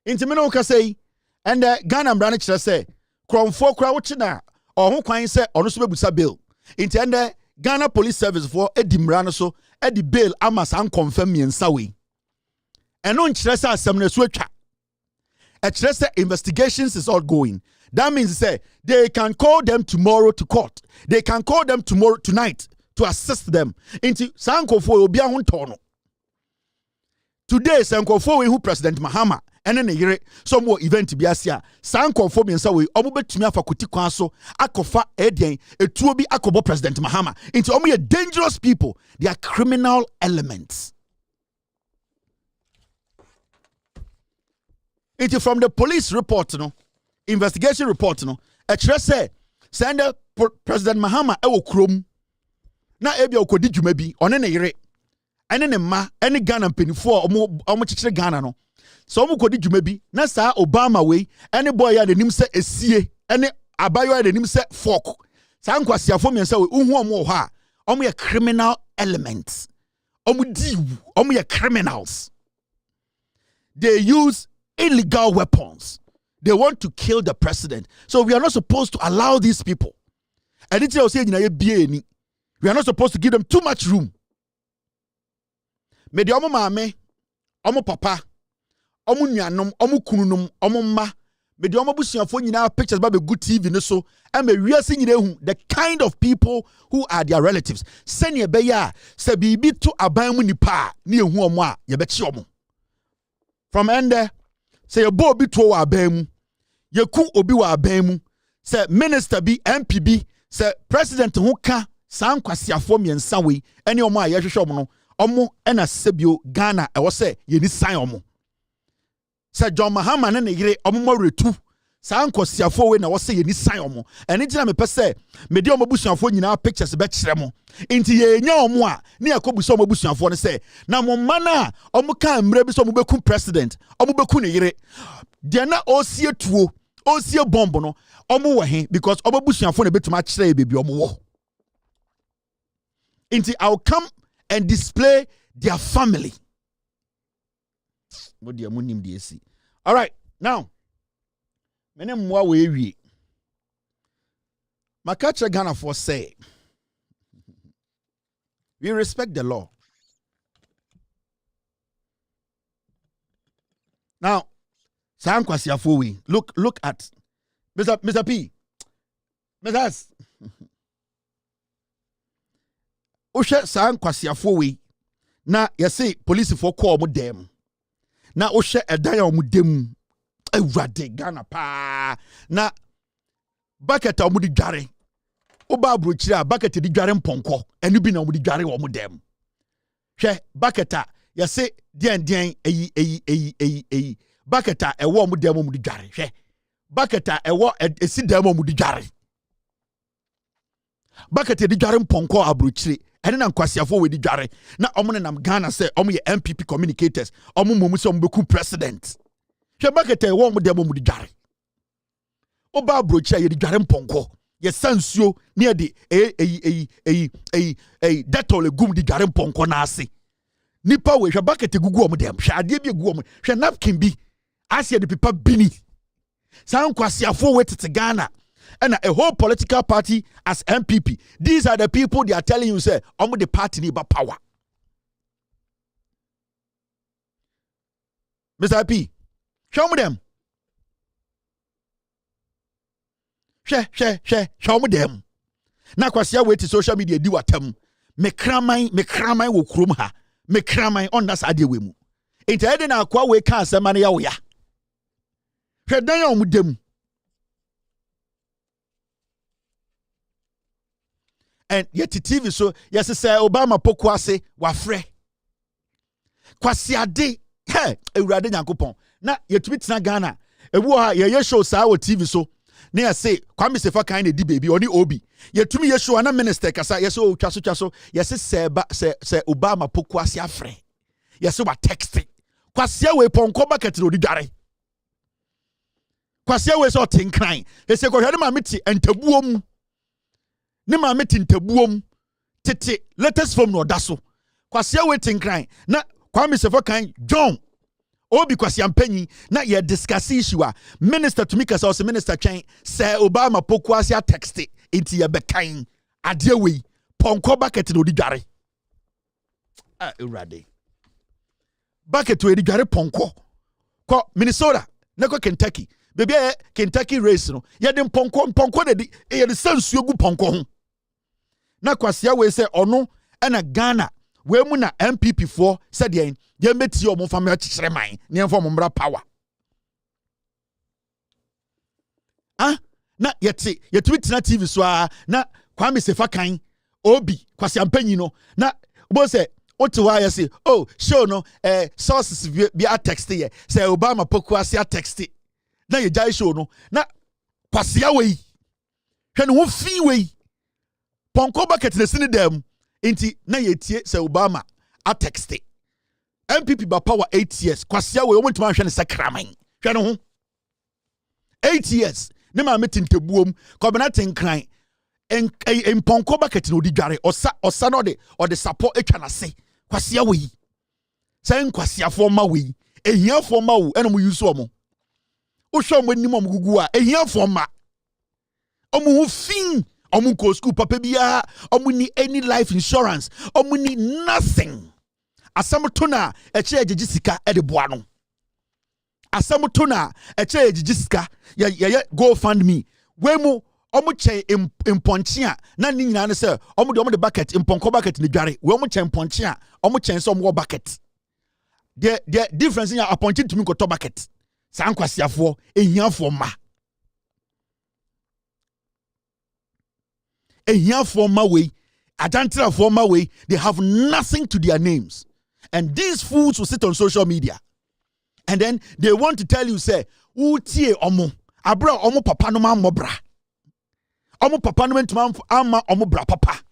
Intimino ka say and Ghana brand chira say kronfo kra wo china or ho kwan say ono so bebusa bill. Intende Ghana Police Service for edimra no so edi bail ama san confirm miensa we. And on Chresa Assembly Switcha. A Chresa investigations is all going. That means say they can call them tomorrow to court. They can call them tomorrow tonight to assist them. Into Sankofo Obia Huntono. Today, Sankofo who President Mahama and then a year some more event to be asia. Sankofo and so we obey to me for Kutikwaso, Akofa Edian, a tuobi Akobo President Mahama. Into only a dangerous people. They are criminal elements. Into from the police report, investigation report, a say send President Mahama ewo krom na ebi okodi dwuma bi one ne yere ene ne ma ene Ghana penifo omo chichire Ghana no so omo kodi dwuma bi na saa Obama we ene boy ya denim se esie ene abayo ya denim se fork saa nkwasiafo miensa we uhu omo ho a omo ye criminal elements omo ye criminals. They use illegal weapons. They want to kill the president. So we are not supposed to allow these people. And it's also we are not supposed to give them too much room. Me de omo maame, omo papa, omo nuanom, omo kununum, omo mma, me de omo busuafo nyina pictures ba be good TV no so, and me wiase nyina hu the kind of people who are their relatives. Sene be ya, se bibi to aban mu nipa na ehu omo a ye be chi omo. From ende say a bo bi to wa aban mu, ye ku obi wa aban mu, say minister bi MPB, say president ho ka san kwasiafo miensa we ene omo a ye hwehwe omo no omo ena sebio Ghana e wo se ye ni san omo say John Mahama ne yire omo mo retu san kwasiafo we na wo se ye ni san omo ene gina me pese me de omo busuafo nyina pictures be kire mo nti ye nya omo a ne yakobuso omo busuafo ne se na mo mana omo kan mre bi so omo beku president omo beku ne yire de na osie tuo osie bomb no omo wo he because omo busuafo ne betuma kire bebi omo wo. Until I'll come and display their family. All right, now, many more we Makacha Ghana for say we respect the law. Now, Sam Kwasiafowi, look at Mr. P. Mr. Osha san kwasiafo we na yesi police for call mo dem na osha edan ya mo dem awurade Ghana pa na bucket a mo di dware oba abrochire a bucket di dware mponko enu bi na mo di dware wo mo dem hwe bucket a yesi den eyi bucket a ewo mo dem mo di dware hwe bucket a ewo esi dem mo di dware bucket di dware mponko abrochire ene na nkwasiafo we di dware na omo nam Ghana say omo ye MPP communicators omo momu say omo beku president hwe bucket e wo omo dem omo di dware oba abrochi ye di dware mponko ye sansuo ne ye di detol egum di dware mponko na ase nipa we hwe bucket gugu omo dem hwe ade bi gugu omo hwe napkin bi ase de pipa bini san nkwasiafo we tete Ghana. And a whole political party as MPP. These are the people they are telling you, say, I'm the party need power. Mr. P, show me them. Show me them. Na kwasia wait to social media do what them. Me kramai wo krum ha. Me kramai on das ade we mu. Enti ede na akwa we kan asema na ya wo ya. Hwe dan ya omu dem. And yet TV so yes say Obama pokwase wafre kwase ade he ewurade nyankopon na yetumi tena Ghana ewu ha ye show saa wo TV so na ya say Kwame Sefa kan na di baby oni obi yetumi ye show na minister kasa yes o twaso yes say Obama pokwase afre yes wa text kwase we ponko bucket no di dware kwase we so tinkran he say ko hwede ma meti entabuom ne ma metintabuom tete latest form no daso kwasia waiting cry na Kwame Sefa kan John obi kwasia mpanyi na ye discuss issue a minister to make us minister twen say Obama pokwasia text into ye bekan ade we ponko bucket no di dware urade bucket we dware ponko ko Minnesota na ko Kentucky baby Kentucky race no ye de ponko de ye de sansuo gu ponko ho na kwasia we say ono na Ghana we mu na MPP for said ye meti o mo family chichire man ne enfo mo mbra power na yet tweet na TV so na Kwame Sefakan obi kwasia mpanyi no na bo say Otiwa ya say, oh, show no, sources be a text ye. Say Obama Pokuasi a text. Na ye jai show no. Na kwasia we. Hwene wo fi we. Ponko bucket ne sini dem. Inti na ye tie say Obama a text. MPP ba power 8 years. Kwasia we omo ntuma hwene sakraman. Hwene ho. 8 years. Ne ma metin tebuom. Ko bena tenkran. En ponko bucket no di dware. Osa no de or the support etwa na se. Kwasia we say kwasia forma we ehia forma wo ena mo use omo wo hwe mo nim omo gugu a ehia forma omo hu fin omo ko school papa bia omo ni any life insurance omo ni nothing asam to na eche agigi sika e de boa no asam to na eche agigi sika ye go fund me we mu omo chen imponche a na ni nyina ne se omo de bucket imponko bucket ni dware we omo chen imponche a omo chen so omo bucket the difference in your appointed to me ko to bucket san kwasiafo ehiafo ma we adantra for ma we they have nothing to their names and these fools will sit on social media and then they want to tell you say utie omo abra omo papa no ma mobra omo papa no mentuma ama omo bra papa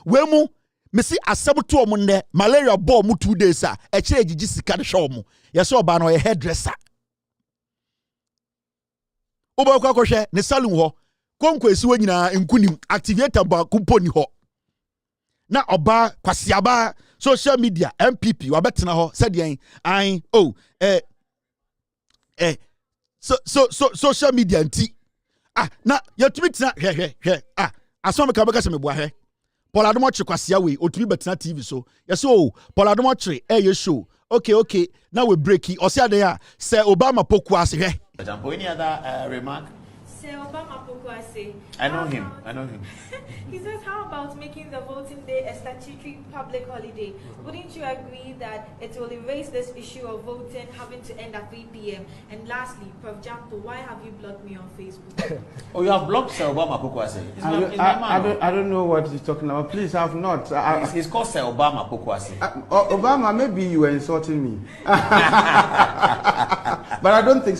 we mu mesi asebto omo ne malaria ball mu 2 days a e kire gigi sika de hwe omo yeso oba no ye hairdresser oba kwa hwe ne salon ho konkwesi we nyina enkunim activator ba kuponi ho na oba kwasiaba social media MPP wabetena ho said yen an social media nti na yatumi tena hwe aso me ka beka se me boa hwe Paul Adomochi kwasia we otumi betena TV so yes Paul Adomochi ye show okay now we break it osia dey a say Obama poku ase hwe Jampo, any other remark? Say Obama Pokwase. I know him. He says, how about making the voting day a statutory public holiday? Wouldn't you agree that it will erase this issue of voting having to end at 3 p.m.? And lastly, Prof. Jampo, why have you blocked me on Facebook? Oh, you have blocked Sir Obama Pokwase. I don't know what he's talking about. Please, I have not. He's called Sir Obama Pokwase. Obama, maybe you were insulting me. But I don't think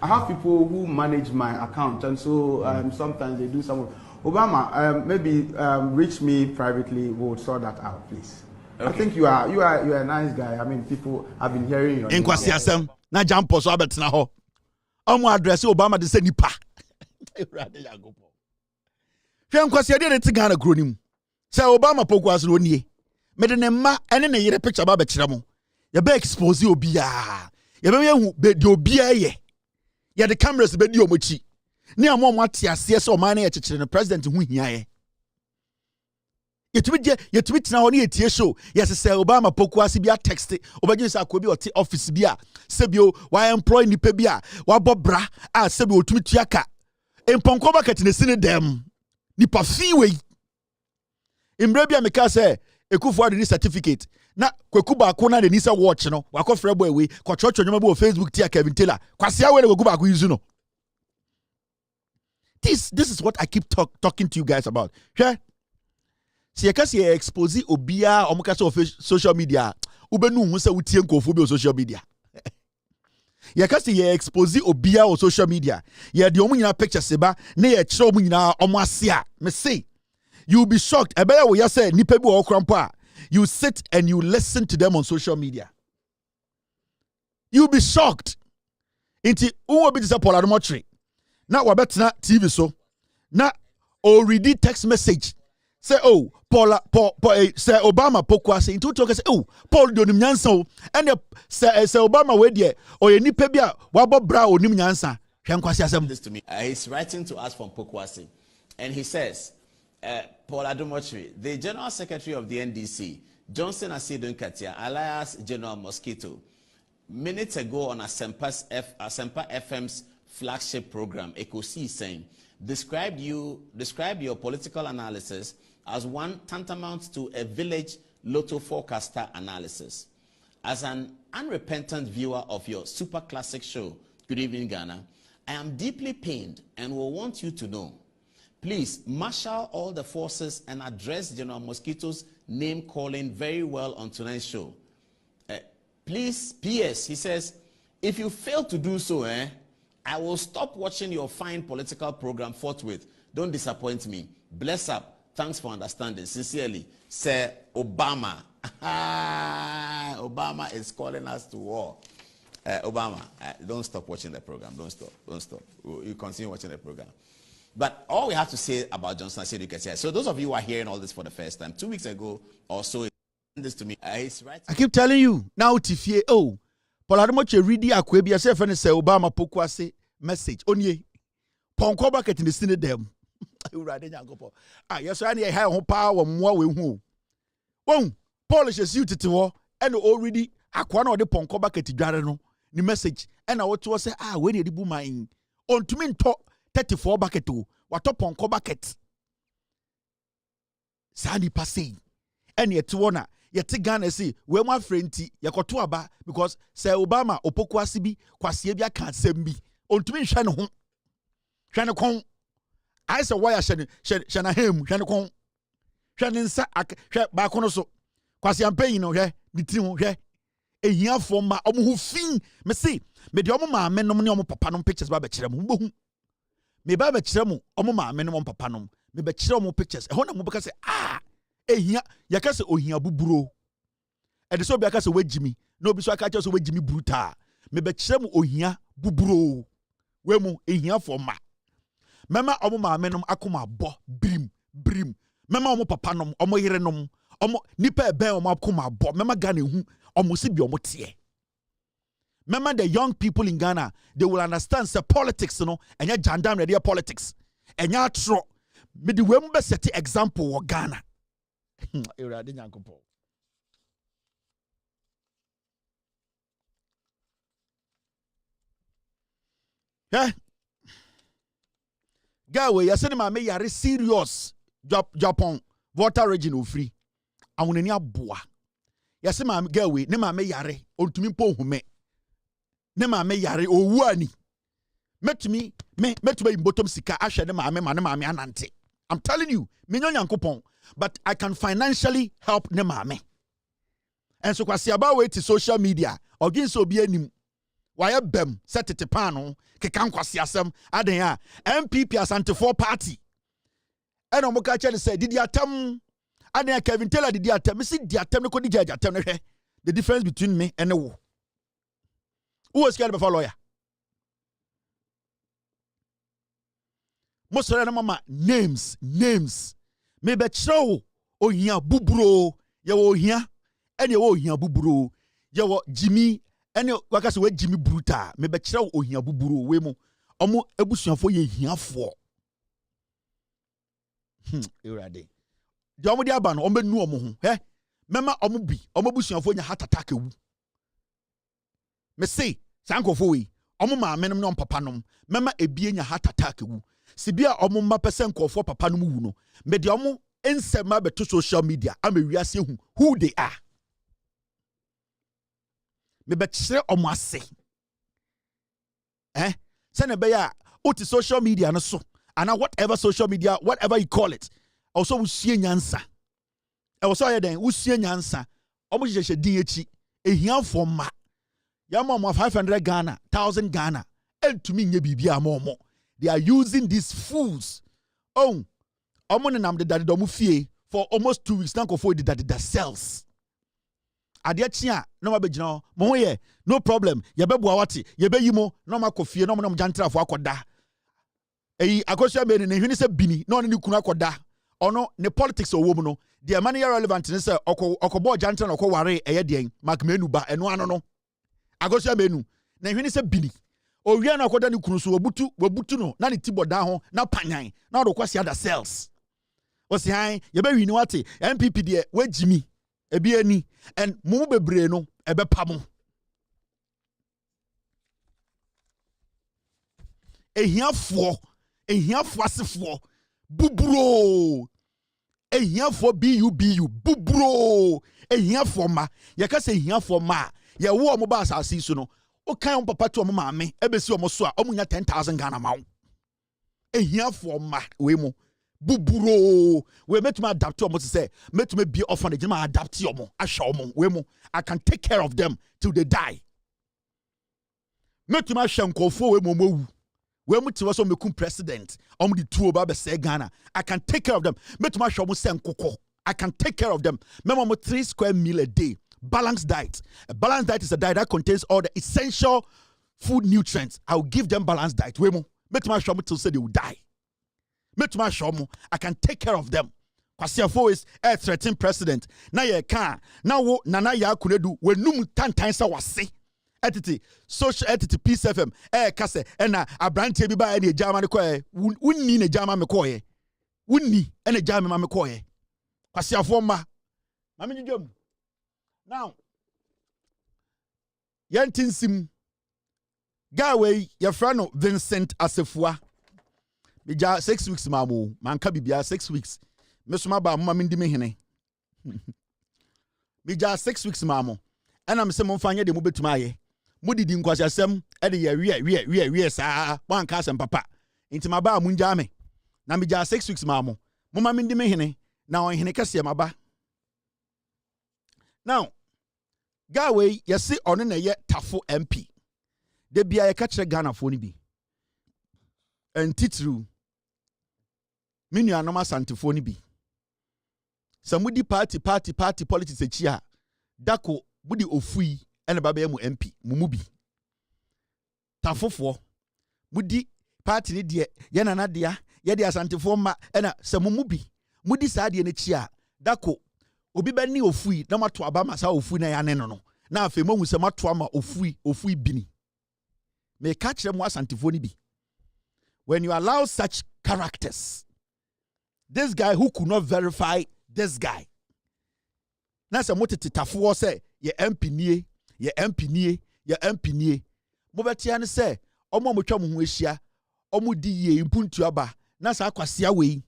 I have people who manage my account, and so sometimes they do some. Obama, maybe reach me privately. We'll sort that out, please. Okay. I think you are a nice guy. I mean, people have been hearing you. In kwasiasem na jampo so abetena ho. Omo address Obama de se nipa. Erade yagopo. Hwe nkwasiade de ti Ghana kronim. Say Obama pokuase no nie. Mede ne ma ene ne yere picture ba be kire mo. Ye be expose obi a. Ye be hu be de obi a ye. Ye the cameras be di omochi. Ni amom ate ase se o man na ye kire no president hu hia ye. Yetumi tena ho ne yetie show. Yes say Obama pokuase bi a text. Obaje say akobi ote office bi a sebio wa employ nipa bi a wa bobra a sebio otumi tuaka. Emponko bucket ne sine dem. Nipa fi we. Imbre bi a meka say Ekufu de certificate. Na kweku ba ko na de nisa watch no. Wakofre boy we. Ko chocho nyoma bo Facebook tia Kevin Taylor. Kwasia we kweku ba ko use no. This is what I keep talking to you guys about. Sure. Si yakasi expose obia omukasa of social media. Ubenu hu se utie nkofo bi o social media. Yakasi ye expose obia o social media. Ye de omu nyina picture seba na ye kire omu nyina omu ase a. Me say you'll be shocked. Ebaya wo ya say nipa bi o krampa. You sit and you listen to them on social media. You'll be shocked. Inti unwo bi disa Paul Adomochi. Na wabetena TV so. Na already text message. Say Paul say Obama pokuase into talk say Paul do nim nyansa o and say Obama we there o ye nipa bia wabo bra o nim nyansa hwe nkwase asem this to me he's writing to us from Pokwase and he says Paul Adomochi, the General Secretary of the NDC, Johnson Asidun Katia, alias General Mosquito, minutes ago on Asempa FM's flagship program, Ecosi, saying, described your political analysis as one tantamount to a village lotto forecaster analysis. As an unrepentant viewer of your super classic show, Good Evening Ghana, I am deeply pained and will want you to know. Please marshal all the forces and address General Mosquito's name calling very well on tonight's show. Please, P.S. He says, if you fail to do so, I will stop watching your fine political program forthwith. Don't disappoint me. Bless up. Thanks for understanding. Sincerely, Sir Obama. Obama is calling us to war. Obama, don't stop watching the program. Don't stop. Don't stop. You continue watching the program. But all we have to say about Johnson Asidun, so those of you who are hearing all this for the first time, 2 weeks ago or so, this to me. He's right. I keep telling you now, Tifie. Oh, Polamoche ready akwebi yourself and say Obama pokwase message. Onye ponko bucket in the Senate them. Yes, I need a high power more we who. Won Polish is you to war and already aquano the ponko bucket no the message and I want to say where did the boomer in on to mean talk 34 bucket to what up ponko bucket. Sandy passing and yet to yet Ghana say we my friend yakoto aba because say Obama opokwasi bi kwase bia kan sembi on to mean hwe no kon I say why shana him hwe no kon hwe nsa hwe ba kono so kwase ampanyi no hwe ni ti ho hwe ehia fo ma omo ho fin me say me de omo ma me nom ne omo papa nom pictures ba be kire mo bohu me ba be kire mo omo ma me nom papa nom me be kire omo pictures e ho na mo be ka say ehia yakase ohia buburo e de so bi akase wagimi no bi so akase so wagimi bruta me be kire mo ohia buburo we mu ehia fo ma mema omo ma menom akoma bo brim mema omo papa nom omo yere nom omo nipa ben omo akoma bo mema Ghana hu omo si bi omo tie mema the young people in Ghana they will understand say politics no enya jandam ready politics enya atro me di we mu be set example wo Ghana Erade Nyankopo. Yeah. Gawe yasene ma me yare serious Japan water region free. Awonani aboa. Yasene ma gawe ne ma me yare ontumi mpo hume. Ne ma me yare owu ani. Metumi imbotom sika ahwe ne ma me anante. I'm telling you, me Nyankopon. But I can financially help ne mame. And so kwasi aba we to social media. Ogin so bi anim. Why bem set it pano kekan kwasi asem aden ya MPP asante for party. And omoka che say did atem aden Kevin Taylor did atem. Me see di atem ne ko di judge atem ne hwe. The difference between me and wo. Who was scared before lawyer? Most of them mama names. Me be chiro ohia buburo ye wo ohia ene wo ohia buburo ye wo Jimmy ene wakase we Jimmy bruta me be chiro ohia buburo we mu omo ebusuafo ye hiafo Erade de omo de aba no omo nu omo ho mema omo bi omo busuafo nya heart attack ewu me say sankofo we omo ma menom no papa nom mema ebie nya heart attack ewu sibia omo ma percent nkofo papa no mu no me de omo ensema be to social media amawiase hu who they are me be kire omo ase se na be ya oti social media no so and whatever social media whatever you call it also wusie nyansa e wo so ye den wusie nyansa omo jejje din echi ehia for ma ya mo 500 Ghana 1000 Ghana entumi nye bibia mo they are using these fools omo ne nam de dade domu fie for almost 2 weeks nanko for the dade cells ade chia no ma begina mo ye no problem ye beboa wate ye beyimo no ma kofie no mo jantra fo akoda akosua me ne hwene se bini no ne kunu akoda ono ne politics owo mu no the money relevant ne se okobo jantra no ware eye den mak menu ba eno ano no akosua menu ne hwene se bini owia na akoda ne kunu so wabutu no na ne tiboda ho na panyan na do kwasi other cells. Osi han ye be wini wate MPP de wagimi ebi ani and mo bebre no ebepa mo ehiafo asefo buburo ehiafo bubu buburo ehiafo ma yakase ehiafo ma ye wo mo ba asase so no o kan papa to mo maame ebesi o mo so a o munya 10,000 Ghana ma ehiafo ma we mo buburo we metuma adapt o mo say metuma be orphanage ma adapt o mo ahwa o mo we mo I can take care of them till they die metuma hwankofo we mo mowu we mu tiwa so mekum president the two ba be say Ghana I can take care of them metuma hwa mo say nkoko I can take care of them memo 3 square meal a day balanced diet. A balanced diet is a diet that contains all the essential food nutrients. I will give them balanced diet. Wemo, metuma show me till say they will die. Metuma show me I can take care of them. Kwasiafo is a threatening president. Na ye can. Na wo nana ya kunedu we num tantan sa wase. Etiti social etiti peace FM kase na abrante bi ba e jama ne koye. Wunni ne jama me koye. Wunni ene jama me koye. Kwasiafo ma. Mami njom. Now, yantinsim gawe your friend Vincent Asefua. Bija 6 weeks mamu, manka bibia 6 weeks. Mesuma ba mama mindi me hene. Bija 6 weeks mamu. And I'm some fanya de mubetuma ye. Mudidi nkwasiasem e de ye wie saa wanka asem papa. Inti maba munja me. Na bija 6 weeks mamu. Mama mindi me hene. Na on hene kase maba. Now, Gawe, you see on a tafo MP. De bia catch a Ghana for bi. And titru. Minu anoma santifoni bi. Samudi party politics a chia. Dako budi ofui and a babemu MP. Mumubi. Tafo for. Mudi party ni dia. Yana dia. Yadia santifoma. Ena samumubi. Mudi sadi ene chia. Dako. Obi bani ofui na mato abama sa ofui na ya ne no na afi mo hu se mato ama ofui bini me catch them asantifoni bi when you allow such characters this guy who could not verify this guy na se motete tafo se ye MP nie mo betia ne se omo motwa mo hu ehia omo di ye impuntu aba na sa akwase awei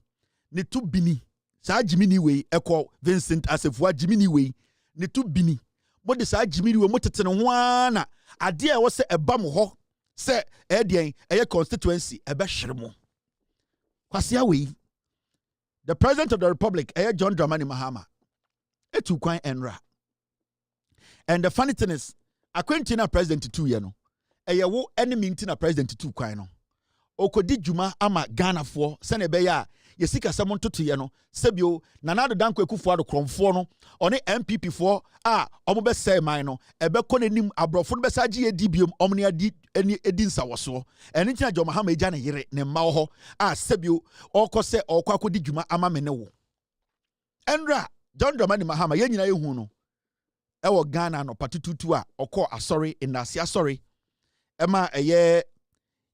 ne to bini sa Jimini we eko Vincent Asefua Jimini we ne to bini mo de sa Jimini we mo tete ne ho ana ade a wo se eba mo ho se edien eye constituency ebe hwere mo kwasia we the president of the republic John Dramani Mahama etu kwan enra and the funny thing is akwentina president 2 ye no wo enemy ntina president 2 kwan no okodi djuma ama Ghana for se ne be ya yesika samon toto ye no sebio nanado danko ekufo ado kromfo no one MPP for omo be say man no ebe ko nanim abrofo no be saje ye dibiom omo ne adi eni edinsa woso eni tina John Mahama eja ne yere ne mma ho sebio okose okwa djuma ama me ne wo enra John Dramani Mahama ye nyina yehu no ewo Ghana no patututu okọ asori indasi asori ema eye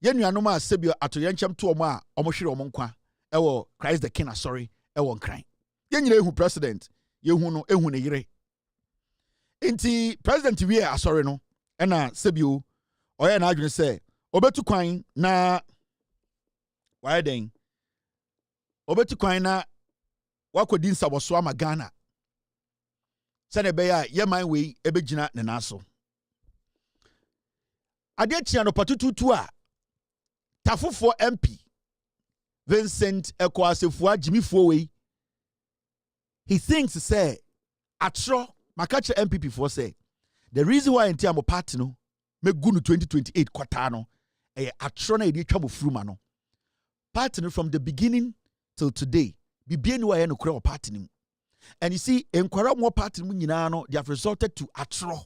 yenuanom a sebio atoyenchem to omo a omo hwere omo nkwa ewo Christ the King sorry ewo nkran yenyina ehu president yehu no ehu ne yire inti president wie asori no na sebio oye na adwene se obetu kwan na why den obetu kwan na wakodi nsaboso ama Ghana sene be ya yeman we ebegina ne naso ade tia no patututu a tafofo MP Vincent Asefua Jimifo we he thinks say atro makache MPP for say the reason why enti am party no me gunu 2028 kwata no atro na edi twabo fruma no party no from the beginning till today bibie ni wa no kura party no and you see enkwara mo party no nyina no they have resulted to atro.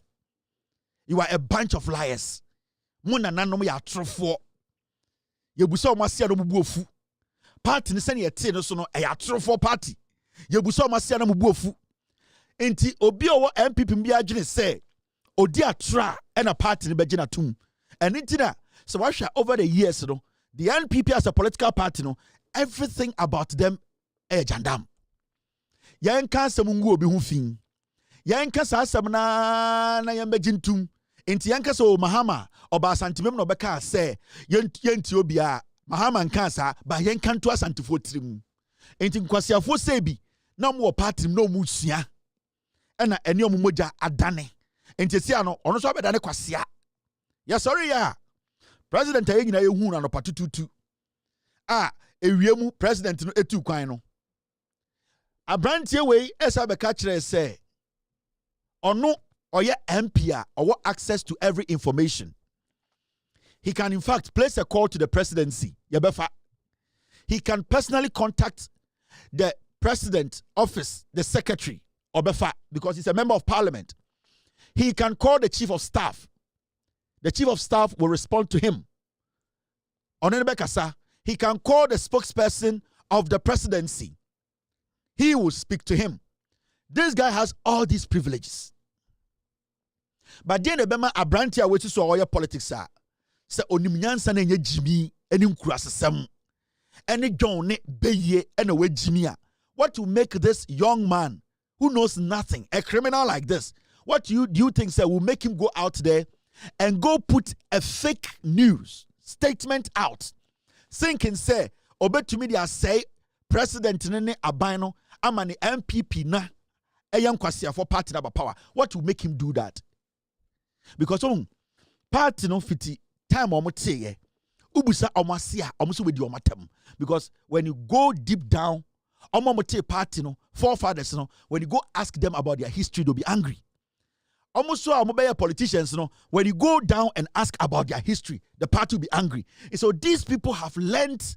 You are a bunch of liars muna nanom ya atrofo yebusa o masia no bubu ofu party ni sene yete no so no atrofo party yebusa o masia no bubu ofu enti obi owo MPP mbi adwene se odi atra na party ni begina tum and intina so washa over the years no the NPP as a political party no everything about them jandam yan kan sem ngu obi hu fin Yanka sa asɛm na yɛmbɛgye ntum. Enti yanka so Mahama oba santimem no bɛka sɛ yɛnti obia Mahama nka sa ba yɛnka nto asantifo tirim. Enti nkwasiafo sɛ bi na mo party no mu sua. Ɛna ɛne ɔmo mogya adane. Enti sia no ɔno so abɛdane kwasia. Ya sorry ya. President ayi nyina yehu na no patututu. Ewiemu president no etu kwan no. Abrantie wei esa bɛka kyerɛ sɛ ɔno ɔyɛ MP a ɔwɔ access to every information. He can in fact place a call to the presidency. Yabefa. He can personally contact the president office, the secretary, Obefa, because he's a member of parliament. He can call the chief of staff. The chief of staff will respond to him. Onenebekasa, he can call the spokesperson of the presidency. He will speak to him. This guy has all these privileges. But then Ebema Abrantia which is all your politics are. Se onimnyansa na nye Jimmy eni nkurasesem. Eni John ne beye ena we Jimmy. What will make this young man who knows nothing, a criminal like this, what do you think say will make him go out there and go put a fake news statement out? Thinking say obetumi dia say president ne abano amani MPP na eyan kwasia for party na power. What will make him do that? Because party no fiti time omote ubusa omasia omuso wedi omatem. Because when you go deep down omote party no forefathers no, when you go ask them about their history they'll be angry. Almost so our politicians, when you go down and ask about their history, the party will be angry. And so these people have learned,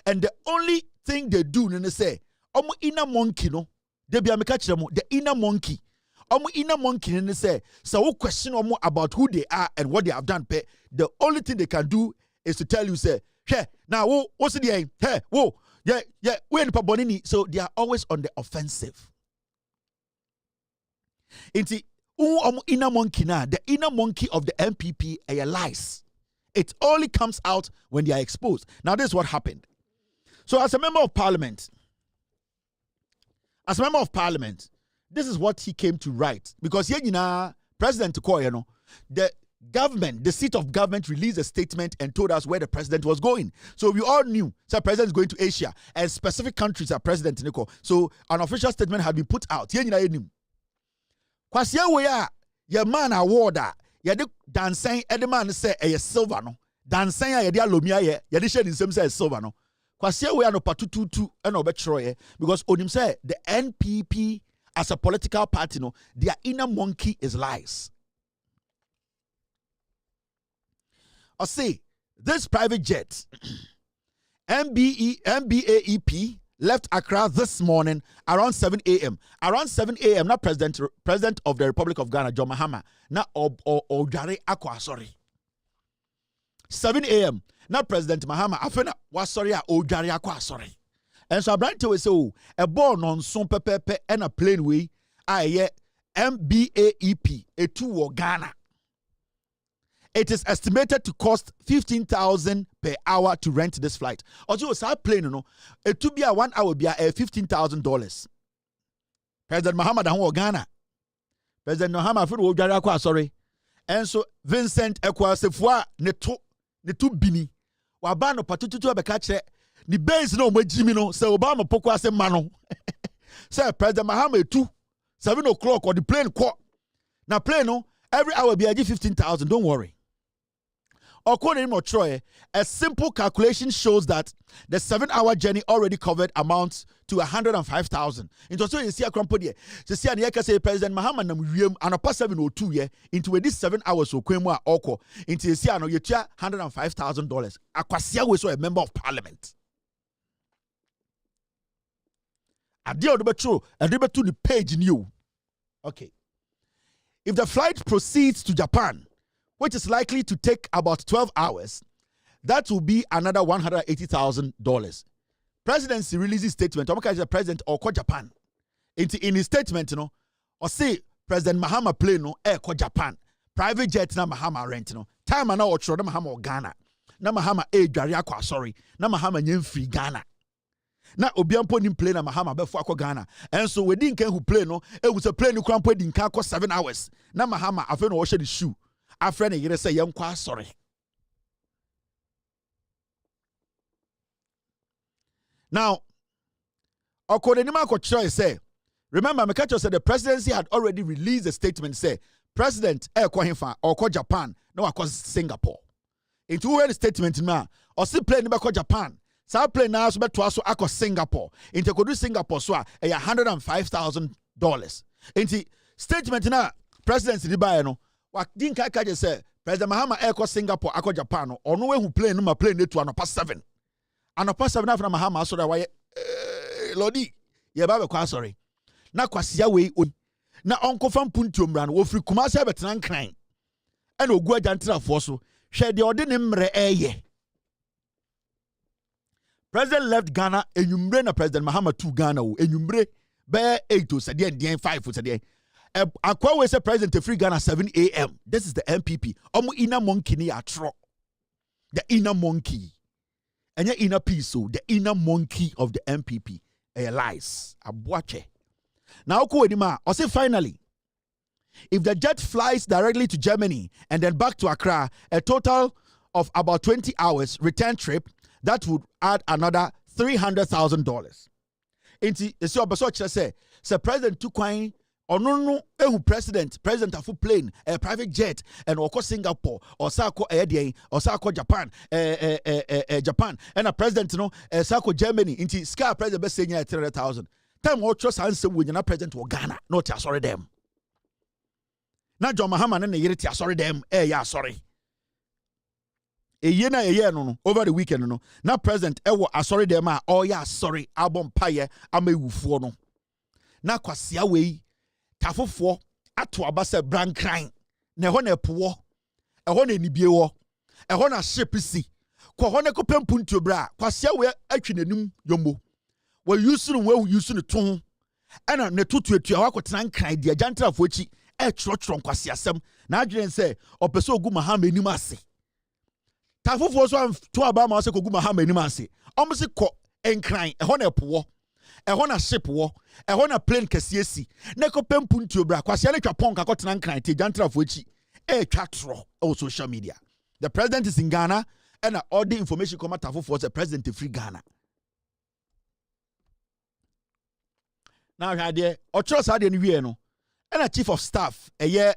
and the only thing they do, they say, "Omo inner monkey, no, they be the inner monkey." Omo inner monkey, they say, so who question omo about who they are and what they have done? The only thing they can do is to tell you, say, "Hey, now what's the aim? Hey, whoa, yeah, we're in Pabonini." So they are always on the offensive. Inner monkey now, the inner monkey of the MPP are lies. It only comes out when they are exposed. Now, this is what happened. So, as a member of parliament, this is what he came to write. Because here, President Tukoye, the government, the seat of government released a statement and told us where the president was going. So we all knew the president is going to Asia and specific countries are president Nico. So an official statement had been put out. Here, Kwasia we ya man award ya de dansen e de man say e silver no dansen ya de alomia ye de share nsem say silver no kwasia we no patututu e na obetro because onim say the NPP as a political party no their inner monkey is lies. I say this private jet MBAEP left Accra this morning around 7 a.m. Around 7 a.m. Now President of the Republic of Ghana, John Mahama, now Ojare Akwa, sorry. 7 a.m. Now President Mahama, afena was sorry, Ojare Akwa, sorry. And so Abrante will say, a born on some pepe and a plane way, MBAEP, a two Ghana. It is estimated to cost 15,000 per hour to rent this flight. Also, a plane, it to be a 1 hour be a $15,000. President Muhammad and Ghana. President Muhammad for Ojara, sorry. And so Vincent Ekwa Sefwa netu bini. Wabano patutu abekache ni base no mejimino se Obama pokwa se mano. Say President Muhammad 7 o'clock or the plane call. Now plane no every hour be a 15,000. Don't worry. According to Troy, a simple calculation shows that the 7-hour journey already covered amounts to 105,000. Into so you see a crampody. So see an say President Mahama nam wiem anapa 702 ye into this 7 hours so kwemu oko into you see ano you $105,000. Akwasia we so a member of parliament. Adia odebetro adebetu the page new. Okay. If the flight proceeds to Japan, which is likely to take about 12 hours, that will be another $180,000. Presidency releases statement. Omaka is the president or Japan. In his statement, or say President Mahama plane no air Japan. Private jet na Mahama rent Time na Mahama Ghana. Na Mahama dware akwa sorry. Na Mahama nyem free Ghana. na obiampo nim plane na Mahama befo akọ Ghana and so we din kan who plane no e wu se plane kura mpo din kan akọ 7 hours na Mahama afa no wo hye the shoe afre na yere say yenkwa asore. Now according to Makocho say, remember Mekacho said the presidency had already released a statement say President Ekohimfa or Japan no akọ Singapore. Into where statement ma or si plane ba Japan. Sa plane na so beto aso akọ Singapore. Into kodu Singapore so a $105,000. Into statement na presidency di ba no wa din ka je say President Mahama akọ Singapore akọ Japan no ono we hu plane no ma plane netu anopa 7. Anopa 7 after Mahama so da wa Lodi ye ba be kwa sorry. Na kwasia we on na onkofa mpuntiomra no ofri Kumasi abetena nkran. E na ogu ajantrafo so hwe de ode ne mre eye. President left Ghana enyumre na President Mahama to Ghana o enyumre be 8 o se de 5 o se de akwa we say President free Ghana 7 a.m. This is the MPP. Omo inner monkey ni atro. The inner monkey. Enya inner peace so the inner monkey of the MPP. Lies. Abuache. Now Kuedima, or say finally, if the jet flies directly to Germany and then back to Accra, a total of about 20 hours return trip, that would add another $300,000. Inti esi obaso say President Tukwain or no president afu plane a private jet and oko Singapore or sako airday or sako Japan Japan and a president no sako Germany inti sky president be say 300,000 time what trust answer when you na president of Ghana not sorry them na John Mahama na yere ti sorry them ya sorry ye no over the weekend no na president wo asori them a ya sorry album paye amewufuo no na kwasia we tafofo ato abase brankran na ho na epowo ho na enibie wo ho na ship si ko ho na kopempuntu bra kwasia we atwi nanim yombo we use no ton ana ne tutuatua wa kotena nkran de ajantrafo echi trotron kwasia sem na adwene se opeso ogu Mahama enim ase tafofo so to abama se kogu Mahama enim ase omse ko nkran ho na epowo ho na ship wo ho na plane kese si na kopempuntu bra kwasia na twa pon ka kotena nkran te ajantrafo echi twa tro on social media. The president is in Ghana and all the information come out for the president of free Ghana. Now here Ochros had any no and a chief of staff a year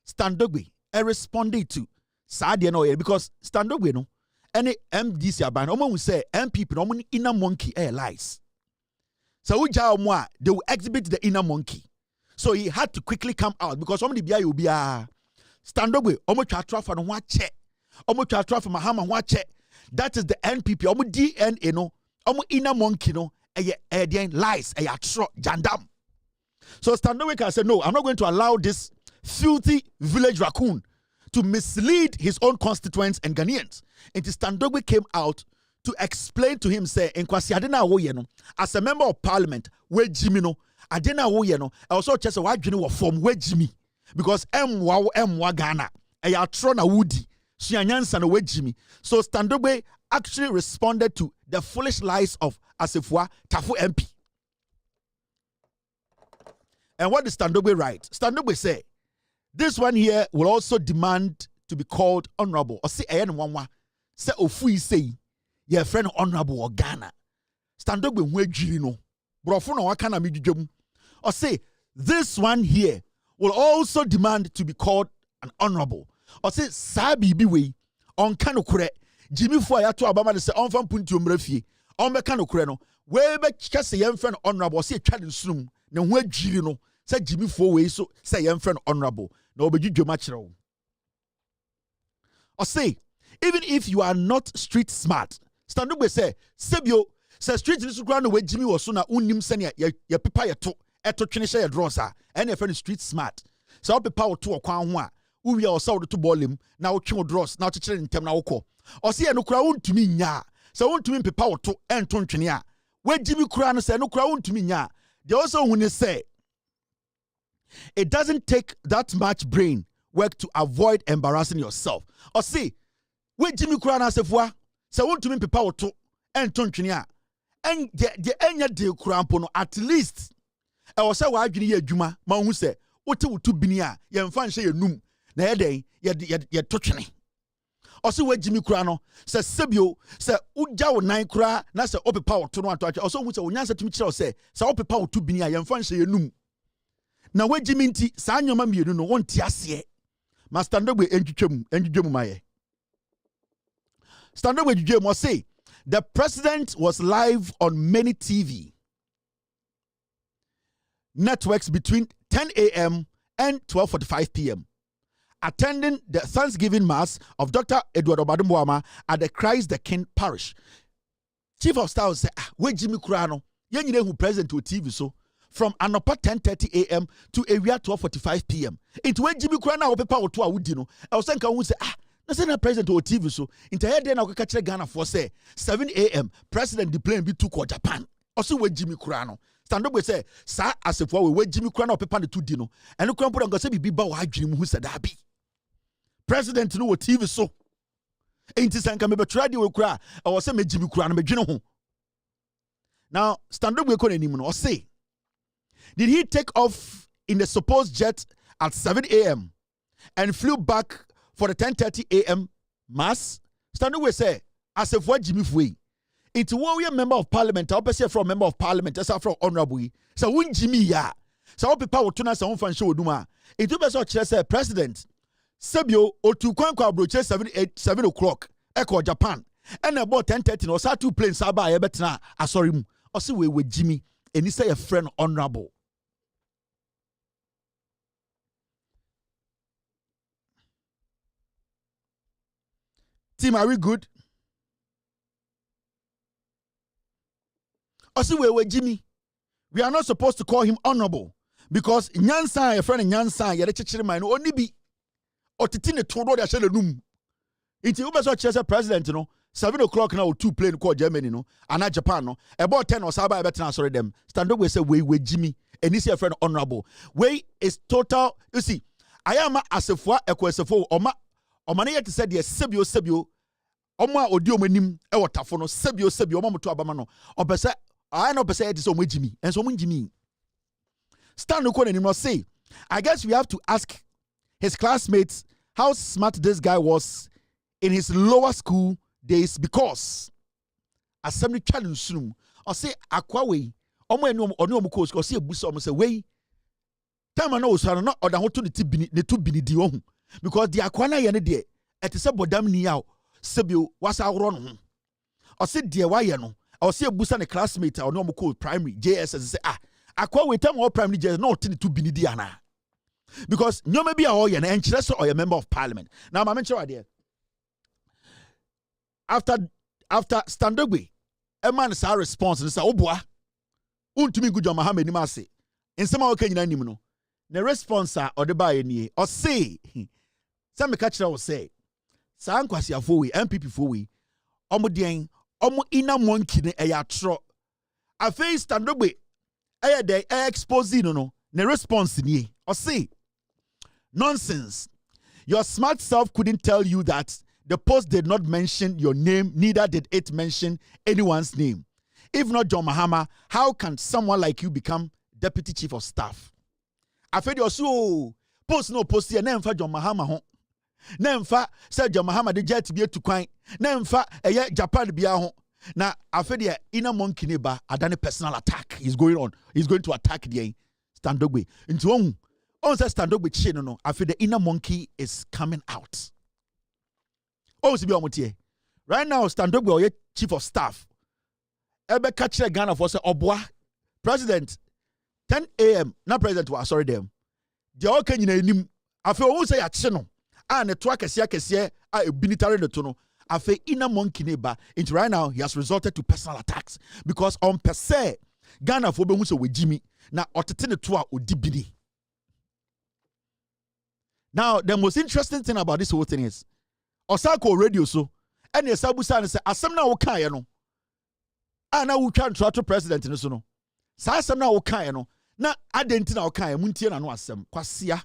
Standogwe responded to Sadia no because Standogwe no any MDC aban will say MPP no inner monkey lies. So they will exhibit the inner monkey. So he had to quickly come out because somebody will be Standogwe traffic and watch traffic Mahama watch. That is the NPP DNA no inner monkey no lies jandam. So Standogwe can say no, I'm not going to allow this filthy village raccoon to mislead his own constituents and Ghanaians. And Standogwe came out to explain to him say en kwasi adena wo ye no as a member of parliament we jimi no adena wo ye no also chese wa dwene wo form we jimi because emwa Ghana atro na wudi suanyansa na we jimi. So Standogwe actually responded to the foolish lies of Asifua Tafu MP. And what did Standogwe write? Standogwe say this one here will also demand to be called honorable or say ayen wanwa say ofui say your friend honorable or Ghana. Standogwe nwejiri no brofo na wakana midwedwam or say this one here will also demand to be called an honorable or say sabi bi we on kanokure Jimmy for ya to abama say on fam punti omrafie on be kanokure no we be kase your friend honorable say twa de sunum na ho adwiri no say Jimmy for we so say your friend honorable na obedwudwam akere wo or say even if you are not street smart Standogwe say sebio say street ni so ground we Jimmy wo so na unnim sene ya pepa ye to eto twene hye ye draws a and your friend street smart so pepa wo to okwan ho a uwi o saw to bolem na wo twe draws na wo kekere ntem na wo kọ o se ye no kura wontumi nya so wontumi pepa wo to ento ntwene a we Jimmy kura no say no kura wontumi nya they also who say it doesn't take that much brain work to avoid embarrassing yourself or see we Jimmy kura na sefua say wontumi pepa wo to ento ntwene a and the enya de kurampo no at least e wo se wa adwene ye adwuma ma hu se wote wotu bini a ye mfa nhye ye num na ye den ye totwene ose wa jimi kura no se sebio se uja wo nan kura na se opepa wo to no ato ose hu se onyansa tumi kire se opepa wo tu bini a ye mfa nhye ye num na wa jimi nti sa anyoma mienu no wonti ase ma standogbe enjudwem maye standogbe enjudwem mo say the president was live on many TV networks between 10 a.m. and 12:45 p.m. attending the Thanksgiving Mass of Dr. Edward Obadumboama at the Christ the King Parish. Chief of Staff said, "We Jimmy Kurano, yenye who present to TV so from anopa 10:30 a.m. to area 12:45 p.m. It when Jimmy Kurano or paper or two awudino. I was saying, "Can say na say na present to TV so entire day na ka kire Ghana for say 7 a.m. president the plane be to Japan." Also we Jimmy Kurano. Stand up we say sa asefo we Jimmy Kurano paper the two dino. And no krampo ngo say bibi ba wa adwene mu hu say da bi. President no TV so. Enti sanka me betra de we kura I was say me Jimmy Kurano me dwene ho. Now stand up we ko nanim no say did he take off in the supposed jet at 7 a.m. and flew back for the 10:30 a.m. mass? Stand we say as if what Jimmy Fui. It's one we member of parliament. I person from member of parliament. That's from honorable. So when Jimmy ya. So what people would turn us on fan show duma. It will be so say president. Sebio or to Kwanko broche 7 o'clock. Echo Japan. And about 10:30 or sa two planes saba ebetna. Sorry mu. Or see we with Jimmy. And he say a friend honorable. Team, are we good? Also, we Jimmy. We are not supposed to call him honorable because Nyansa, a friend Nyansa, you're the chichiri man only be or titine todo they share the room. It's the president, 7 o'clock now, 2 plane call Germany, and Japan, about 10 or Saba, I better sorry them. Stand up, we say, we Jimmy, and this your friend honorable. Way is total. You see, I am as a four, a quesefo, or many to say, yes, Sebio. Oma odio manim e wotafo no sebio oma moto abama no obese I no pese it is omo Jimmy and so omo Jimmy stand no no say I guess we have to ask his classmates how smart this guy was in his lower school days because assembly challenge sunum or say akwa we omo enu omo ko school say ebusa omo say we time na osara na oda ho to ne tu bini di ohun because the akwa na ye ne de ete se bodam ni yaw sebio wasa woro no ho o se de waye no o se ebusa ne classmate or no mo primary JS say akwa we time all primary JS no tin to bini di ana because nyoma bi a o ye na enkyere so o ye member of parliament now ma menkyere ade after Standogbe a man sa response and say oboa untumi gujo mahama ni ma se nsema o kanyina nim no the response or the buy ni or say some me catch o say sa nkwasi afo we MPP fo we omodien omo ina monkey ne eya tro afi Standogbe eya dey expose no the response ni or say nonsense your smart self couldn't tell you that the post did not mention your name, neither did it mention anyone's name. If not John Mahama, how can someone like you become deputy chief of staff? I feel you're so post no post here, nemfa John Mahama ho. Nemfa say John Mahama the jet be to kwan. Nemfa Japan be ho. Now I feel the inner monkey neighbor adane personal attack is going on. He's going to attack the Standogbe. Into on say Standogbe chin no. I feel the inner monkey is coming out. Oh, right now, Standogbe chief of staff. Ebe catch Ghana for say Obwa president 10 a.m. Not president was sorry them. The all can you nim. I feel who say a chino. And the twa kesia a binitary the tunnel. I feel inner monkey neighbor. Into right now he has resorted to personal attacks because on per se Ghana for be so with Jimmy na otetene toa odibini. Now the most interesting thing about this whole thing is Osako radio so and the Sabusan say asem na wo kan no ana wo twa ntrato president no so no sa asem na wo kan no na adenti na wo kan muntie na no asem kwasia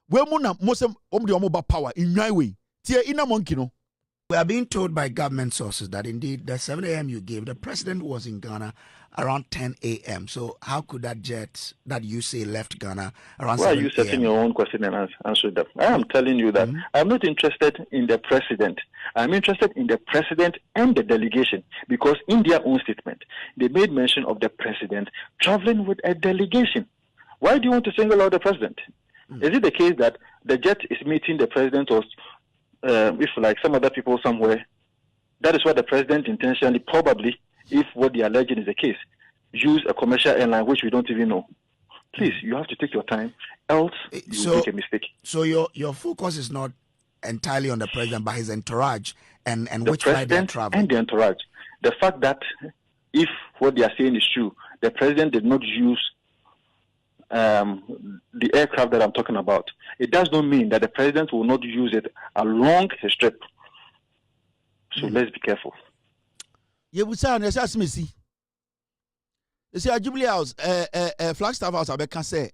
we mu na mosem omde omo ba power inwan we tie ina monkey no We are being told by government sources that indeed the 7 a.m. you gave, the president was in Ghana around 10 a.m. So how could that jet that you say left Ghana around 7 a.m.? Why are you setting your own question and answer them? I am telling you that I'm not interested in the president. I'm interested in the president and the delegation, because in their own statement, they made mention of the president traveling with a delegation. Why do you want to single out the president? Is it the case that the jet is meeting the president, or if like some other people somewhere, that is what the president intentionally, probably, if what they are alleging is the case, use a commercial airline which we don't even know? Please, you have to take your time, else you will make a mistake. So your focus is not entirely on the president, but his entourage and the which flight they are president traveling. And the entourage. The fact that if what they are saying is true, the president did not use the aircraft that I'm talking about, it does not mean that the president will not use it along his trip. So let's be careful. You would say, yes, Missy. You see, a Jubilee House, Flagstaff House, I can say,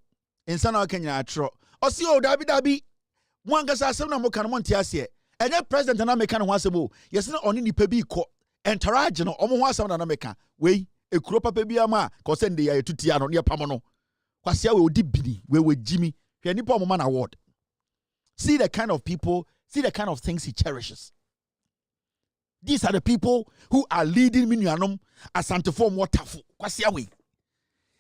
in Sana Kenya, Tro. Or see, oh, Dabi, one gets a 7 more can Montias here. And then President and American once a more. Yes, not only the Pebi co entourage, no, almost one American. Way, a cropa Pebiama, consent the air to Tiano near Pamano. Kwasia we odi bini we with Jimmy. He any poor man award. See the kind of people, see the kind of things he cherishes. These are the people who are leading Minuanum as Santiform waterful. Kwasia we.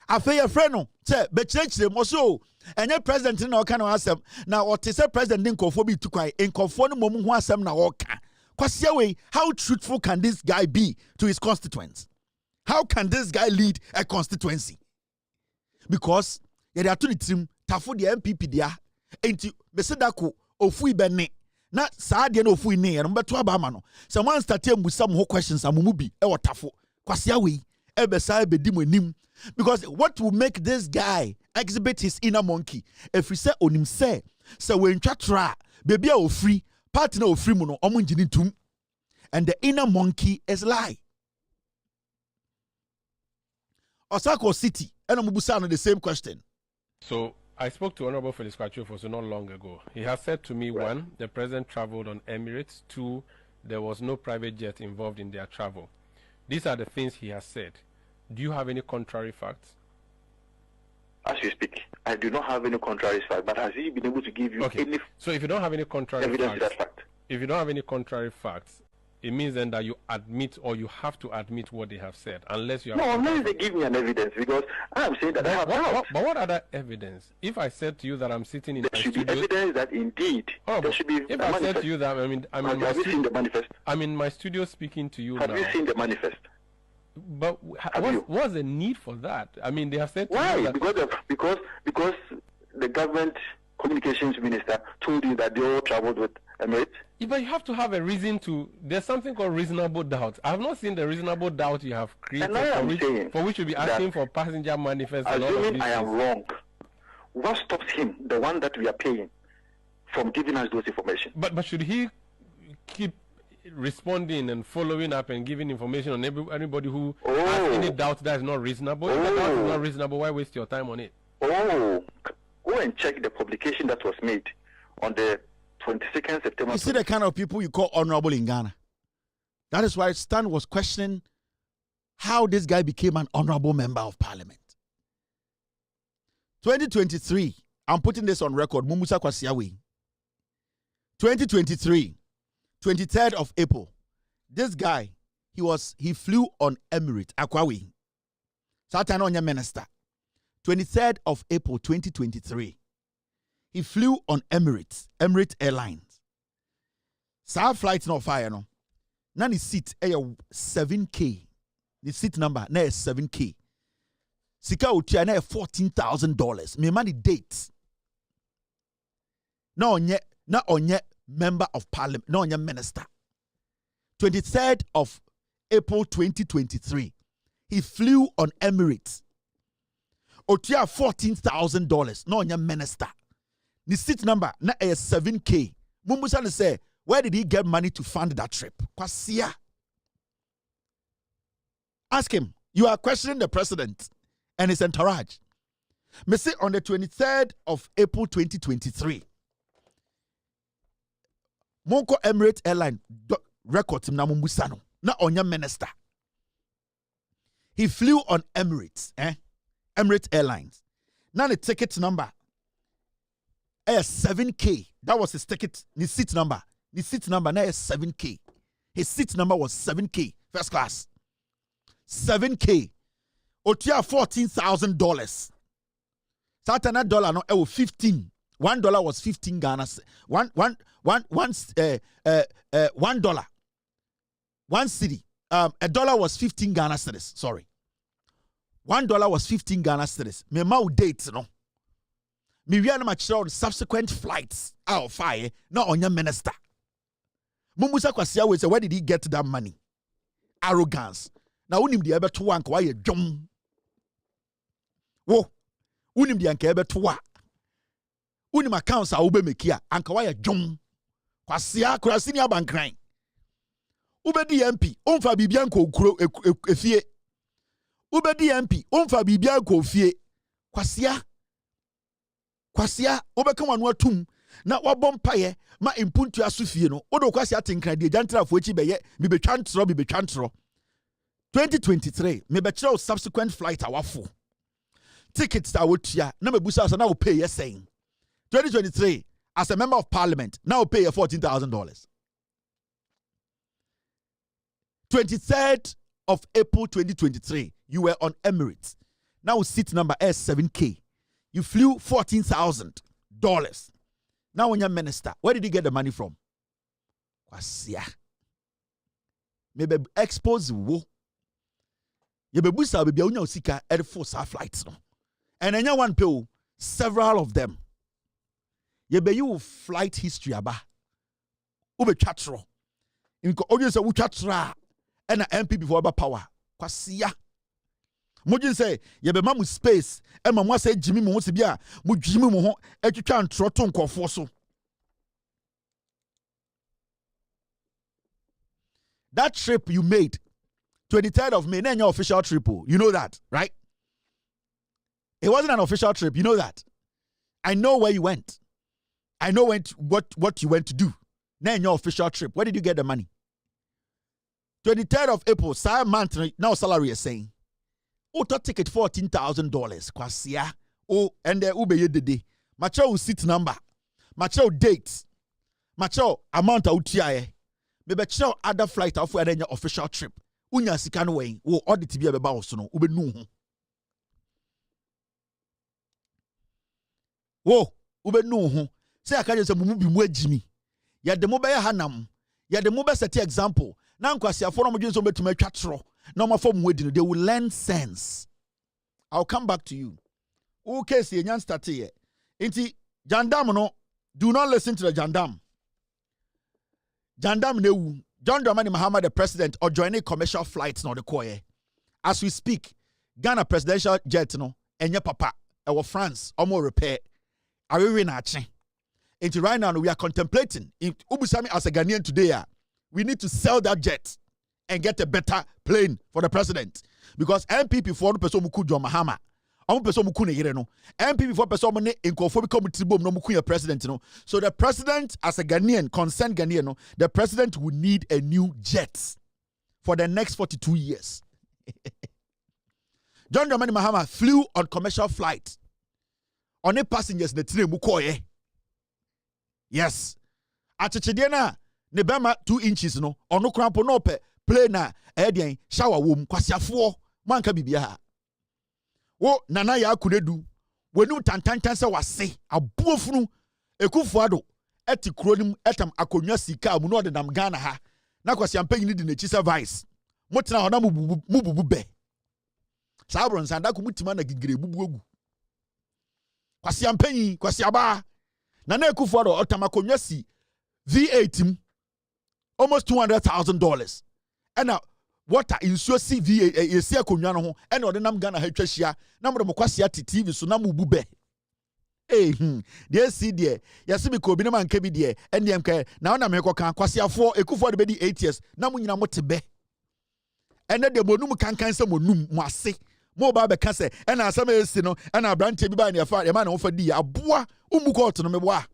Afei friend say be church mo so enye president na oka na asem na what say president nkofo bi tukwan nkofo no mom ho asem na oka. Kwasia we, how truthful can this guy be to his constituents? How can this guy lead a constituency? Because they are to the team tafo the MPP dia enti mesedako ofui bene na saa de na ofui ne no beto abama no someone start embusa mo questions amumu bi e wotafo kwasia we e be sai be di mo nim, because what will make this guy exhibit his inner monkey if we say onim say when twatra baby a ofri partner ofri mu no omo ngini tum, and the inner monkey is lie. Osako City and Mubusa the same question. So I spoke to Honorable Felix Kwachio not long ago. He has said to me, one, the president traveled on Emirates. Two, there was no private jet involved in their travel. These are the things he has said. Do you have any contrary facts? As you speak, I do not have any contrary facts, but has he been able to give you any? So if you don't have any contrary evidence facts, to that fact? If you don't have any contrary facts, it means then that you admit, or you have to admit what they have said, unless you have. No, unless they give me an evidence, because I am saying that I have doubts. But what other evidence? If I said to you that I'm sitting in there my should studio, be evidence that indeed there should be. If I said to you that have you seen the manifest? I'm in my studio speaking to you now. Have you seen the manifest? But what's the need for that? I mean, they have said. Why? Because the government communications minister told you that they all traveled with Emirates. Yeah, but you have to have a reason to. There's something called reasonable doubt. I have not seen the reasonable doubt you have created for which you'll be asking for passenger manifest. Assuming I am wrong, what stops him, the one that we are paying, from giving us those information? But should he keep responding and following up and giving information on anybody who has any doubt that is not reasonable? If the doubt is not reasonable, why waste your time on it? Go and check the publication that was made on the 22nd September. You see the kind of people you call honorable in Ghana. That is why Stan was questioning how this guy became an honorable member of parliament. 2023, I'm putting this on record, Mumusa Kwasiawe. 2023, 23rd of April, this guy, he flew on Emirates, Akwawi. Satan on your minister. 23rd of April, 2023. He flew on Emirates Airlines. Sa flight no fire no. Na ni seat 7K. The seat number na 7K. Sika utia na $14,000. Me money dates. Na onye member of parliament, na onye minister. 23rd of April 2023. He flew on Emirates. Otia $14,000. Na onye minister. The seat number na 7K. Mumbusa say, where did he get money to fund that trip? Kwasia. Ask him. You are questioning the president and his entourage. Me say on the 23rd of April 2023, Monko Emirates Airline, record him na mumbusa no na onya minister. He flew on Emirates, Emirates Airlines. Now the ticket number is 7K. That was his ticket, his seat number. His seat number now is 7K. His seat number was 7K, first class. 7K. Otia $14,000. Satana dollar no 15. $1 was 15 Ghana. $1. One city. $1 was 15 Ghana cedis. Sorry. $1 was 15 Ghana cedis. Me mau dates no. Me we are na subsequent flights out of fire. No on your minister. Mumusa kwasia we say where did he get that money? Arrogance. Now unim di ebe to wank why you jom. Wo. Unim di anke ebe to wa. Unim accounts a ube mekia anka why you jom. Kwasia kurasini abankran. Ube di MP onfa bibianko ukuro efie. Ube di MP onfa bibianko fie. Kwasia ube kama nwa tum na wabompaye ma impuntu asufie no odo kwasia tenkran de jantra fo echi beye bibetwantro 2023 mebekire subsequent flight awafo tickets awotua na mebusa so na wo pay saying 2023 as a member of parliament now pay $14,000. 23rd of April 2023 you were on Emirates. Now seat number S7K. You flew $14,000. Now when you're minister, where did you get the money from? Kwasia. Maybe expose wo. You be busa be unya usika air force flights no. And then you one pay several of them. You be you flight history aba. Ube chatro. Inko audience u chatra. And MP before aba power. Kwasia. Mojin say ye be mamu space e ma mo say jimi mo se bia mo jimi mo ho e twetwa ntro to nkofo so. That trip you made 23rd of May, your official trip, you know that, right? It wasn't an official trip, you know that. I know where you went. I know what you went to do. Your official trip. Where did you get the money? 23rd of April, sir month now salary is saying. Auto ticket $14,000. Kwasia. Oh, and the ube yedede. Macho seat number. Macho dates. Macho amount out here. Maybe chow other flight off where your official trip. Unya sikan way. Oh, audit be a boss no. Ube no. Whoa, ube no. Say I can't say mumu bi Jimmy. Ya the mobile hanam. Ya the mobile set example. Now kwasia for no so betu me twatro. No more form wedding, they will learn sense. I'll come back to you. Okay, see, yan start here. Inti Jandam no, do not listen to the Jandam. Jandam ne John Dramani Mahama, the president, or joining commercial flights no the koye. As we speak, Ghana presidential jet no, enye papa, our France, almost repair. Are we winning? Inti right now we are contemplating. If Ubusami as a Ghanaian today, we need to sell that jet and get a better plane for the president. Because MPP for the person who John Mahama. Person who MPP for person who become president. So the president, as a Ghanaian, concerned Ghanaian, the president will need a new jet for the next 42 years. John Dramani Mahama flew on commercial flight. On a passengers the train mukoye. Yes. Achechediana nebema 2 inches no. Ono krampo no pe. Play na edian shower wom kwasiafo manka bibia wo nana ya akunedu wenu tantantan se wase abuofunu ekufuado eti kronim etam akonwa sika mu no de nam Ghana ha na kwasiampanyi ni de na chisa vice mutena hona mububu be sabron sanda ko mutima na gigire bubu ogu kwasiampanyi kwasiaba nana ekufuado otam akonwa si V8 almost $200,000. And water in so CV a see a kunyano and or the nam Ghana Hachia, number of Mokwasi TV, so namu bube. Eh, dear see dear, Yasimi Kobinam and Kebi dear, and the MK, now Nameko can Kwasia for a coup for the baby 8 years, Namuna Motibe. And then the Bonum can cancel Monum, Mwase, Mobile Casse, and our summer sino, and our branch by your father, a man offered the Abua, Umuko to Mewa.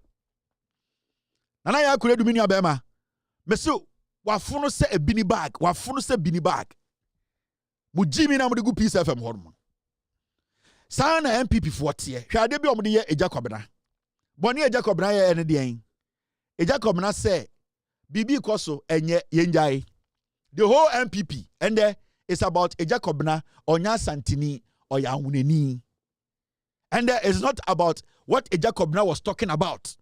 And I could do Minia Bema. Monsieur. wafono se a bini bag, wafono se bini bag. Mujimi na mudigu Peace FM hormon. Sana MPP 40. Hwade bi omde ye Ejakobna. Boni Ejakobna ye ene den. Ejakobna say bibi koso enye yenjai. The whole MPP and there is about Ejakobna onya santini oya huneni. And there is not about what Ejakobna was talking about.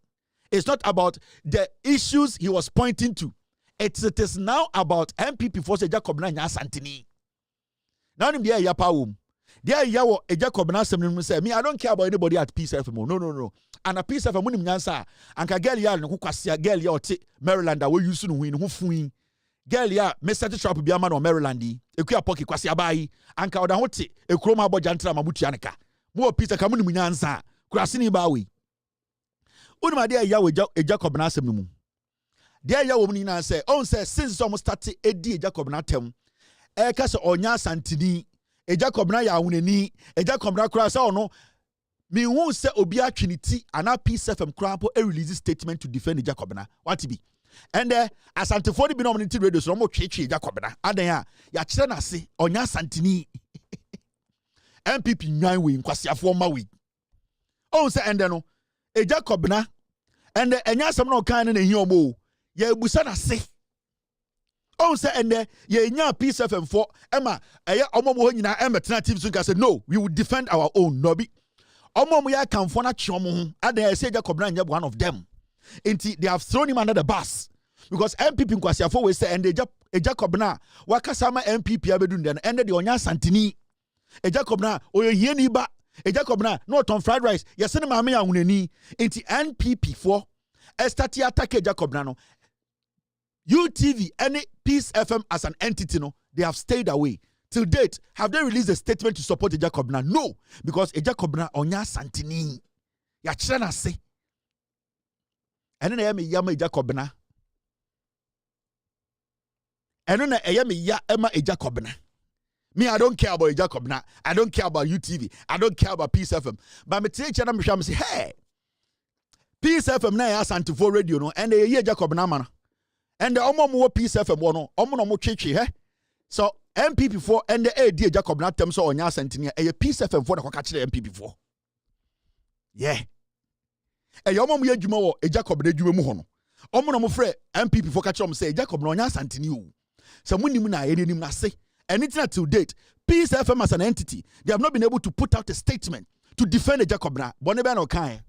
It's not about the issues he was pointing to. It is now about MPP for Ejakobna nya santini. Now him there yapawum. There yawo Ejakobna semnim say me I don't care about anybody at Peace FM. No. And a Peace FM munim nyansa anka girl ya no kwasia girl ya ote Maryland a we use no hu no fuin. Girl ya me set trap bi ama no Maryland ekua pocket kwasia bai anka oda hote ekroma abogya ntra mabutua neka. Mo Peter ka munim nyansa kurase ni ba we. Unima there yawo Ejakobna semnim. There yawo munim nyansa on say since almost start edi Ejakobna tem eka se onya santini Ejakobna ya huneni Ejakobna kura se ono me hu se obi atwiniti ana Peace FM kura po a release statement to defend Ejakobna what be and asante for the nominati radio so mo twetwe Ejakobna adan a ya kire na se onya santini MPP nwan we nkwasiafo ma we on se ende no Ejakobna ende enya asem na okan na hi omo ya ebusa na se on say ende ye nya Peace FM for Emma eye omomo nyina emetena team so say no we will defend our own no be omomo ya kamfo na chiomo ho adan say Ejakobna nya one of them enti they have thrown him under the bus because MPP nkwasiafo we say ende Ejakobna wakasa ma MPP abedu ndɛ no ende de onya santini Ejakobna oyehiani ba Ejakobna no ton fried rice yesene maame ya hunani enti NPP for start attack Ejakobna no UTV, any Peace FM as an entity, no, they have stayed away. Till date, have they released a statement to support Ejakobna? No, because Ejakobna onya santini. Ya chana se. Eno na yame yama Ejakobna. Eno na yame ya ema Ejakobna. Me, I don't care about Ejakobna. I don't care about UTV. I don't care about Peace FM. But me tell chana me say, hey, Peace FM na ya santifo radio no, and ye Ejakobna man. And the omo Peace FM no omo no twetwe he so MPP for and the AD Ejakobna tem so onya santini e Peace FM for the kwaka kire MPP for yeah e omo mo adwuma wo Ejakobna adwuma mu ho no omo no mo frɛ MPP for ka kire mo say Ejakobna onya santini o so munim na ye nim na say anything till date Peace FM as an entity they have not been able to put out a statement to defend Ejakobna bone be no kan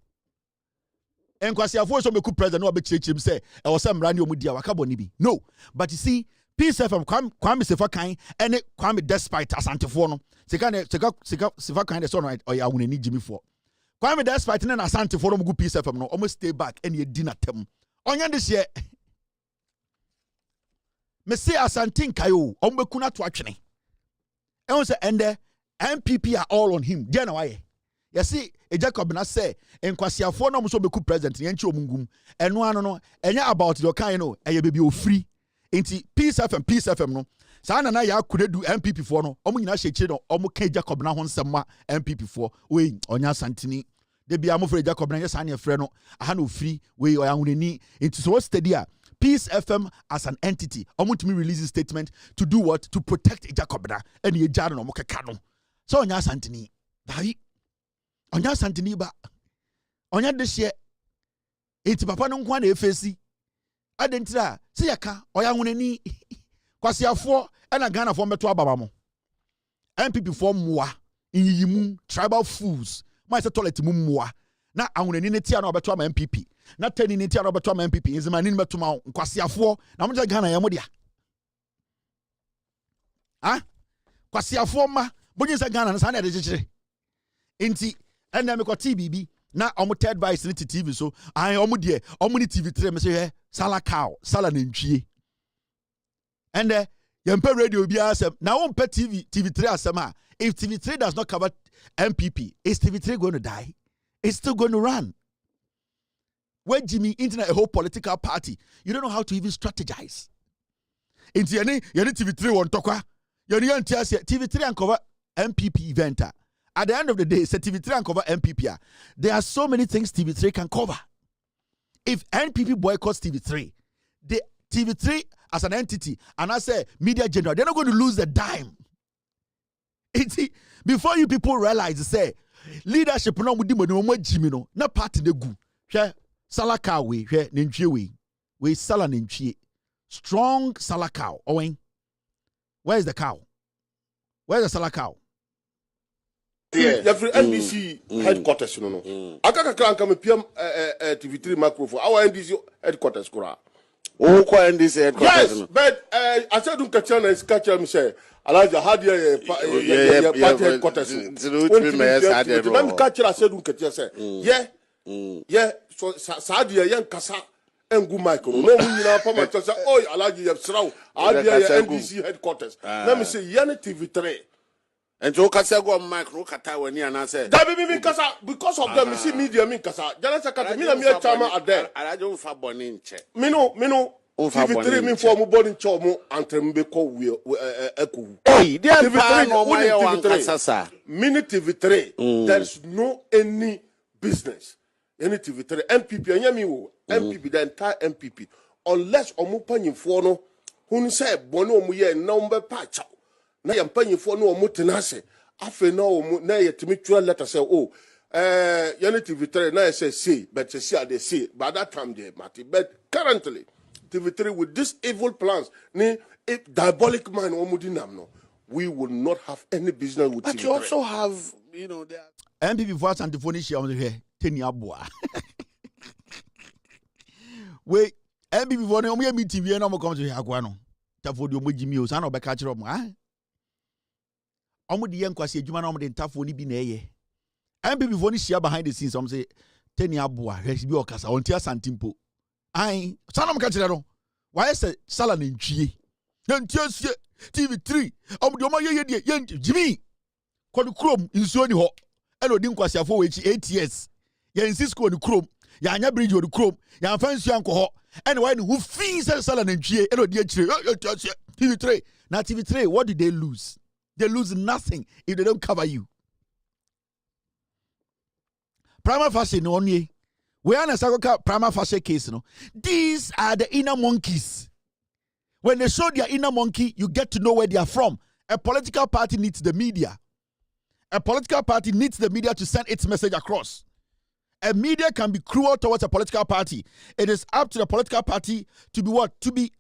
Enkwasiafo so meku president no obechirechim say e wo sam rani omudia wakaboni bi no but you see Peace FM kwame sefa kan ene kwame despite asantefo no sika sefa kan de so no oya wunani jimi fo kwame despite ne na asantefo no mugu Peace FM no almost stay back ene e di na tem onya de hye me say asantin kayo ombeku na to atwene e won say ende MPP are all on him dia na waye yesi Ejakobna say enkwasiafo no so beku president yenchi omungum eno ano no enya about the kind no eye bebi ofri enti Peace FM no sa na ya kuredu MPP for no omo nyina hyeche no omo ka Ejakobna ho nsema MPP for we onya santini de bia mo for Ejakobna yes ane frɛ no aha no ofri we oyahunani enti so steady a Peace FM as an entity omo to me release a statement to do what to protect Ejakobna and ye jaro no mo keka no so onya santini dai onya santini ba onya dehye enti papa no nkwa na efesi adentira se yaka oyahunani kwasiafo na Ghana fo meto ababa mo MPP fo moa inyimu tribal fools ma se toilet mu moa na ahunani ne tia na obeto ama MPP na tani ne tia na obeto ama MPP izimani ne meto ma kwasiafo na mo Ghana ya mo dia kwasiafo ma bonyin se Ghana na sa na de chechire enti ena me ko TBB na omo third vice ni TV so an omo de omo ni TV3 me say sala cow sala nantwie and yempe radio bi asem na won pe TV3 asem a if TV3 does not cover MPP is TV3 going to die? It's still going to run. When Jimmy internet a whole political party, you don't know how to even strategize. Into any TV3 won tokwa TV3 and cover MPP event. At the end of the day, say TV3 and cover MPP. There are so many things TV3 can cover. If NPP boycotts TV3, the TV3 as an entity, and I say media general, they're not going to lose a dime. Before you people realize, say leadership no mudi mo Jimmy no na party de gu. Hwe salaka we hwe nentwie we sala nentwie. Strong salakau. Owen. Where is the cow? Where's the salakau? Yeah, every NBC headquarters, no. Akaka kran come PM TV3 microphone. Our NBC headquarters kura. Who call NBC headquarters? Yes, but I said don't catch on and catch me say. Alaja had your party headquarters. Let me catch I said don't catch say. Yeah. So Sadia young kasa engu Michael. No me na pa ma say oh Alaja you sraw. Adia NBC headquarters. Let me say Yana TV3. And so Kasa go micro kata when you and say that be kasa because of them you see media me kasa. Janasa kata me na me chama ade. I don't fa boni nche. Me no TV3 me for mo boni nche mo antrembe ko we eku. Hey, TV3 no my one kasa. Mini TV3 there's no any business. Any TV3 MPP anyami wo MPP the entire MPP unless omo panyimfo no hu say boni omo ye number patch. Na yampanyifo no omo tenase afi na omo na yetimi twa letter say oh yani TV3 na say but say they say by that time they matter but currently TV3 with these evil plans ni diabolic mind omo dinam no we will not have any business with but TV3. You also have the MPP voice and telephone on here teni aboa we MPP voice omo me TV na omo come to here akwa no tafodi omo jimi o sa na obeka kire omo omo de yankwase adwuma na omo de ntafo ni bi na eye MPP fo ni share behind the scenes omo say teni aboa hwesi bi okasa onti asantimpo ai sanam ka kire no why say sala na ntwie ntie TV3 omo de omo ye de Jimmy kodu krom nsuo ni ho elo di nkwase afo we chi 8 years ya insist ni krom ya anya bridge odi krom ya fa nsuo anko ho anyway who fees sala na ntwie elo di akire TV3 na TV3 what did they lose? They lose nothing if they don't cover you. Prima facie no onye. We are na sagoka prima facie case no. These are the inner monkeys. When they show their inner monkey, you get to know where they are from. A political party needs the media. A political party needs the media to send its message across. A media can be cruel towards a political party. It is up to the political party to be what? To be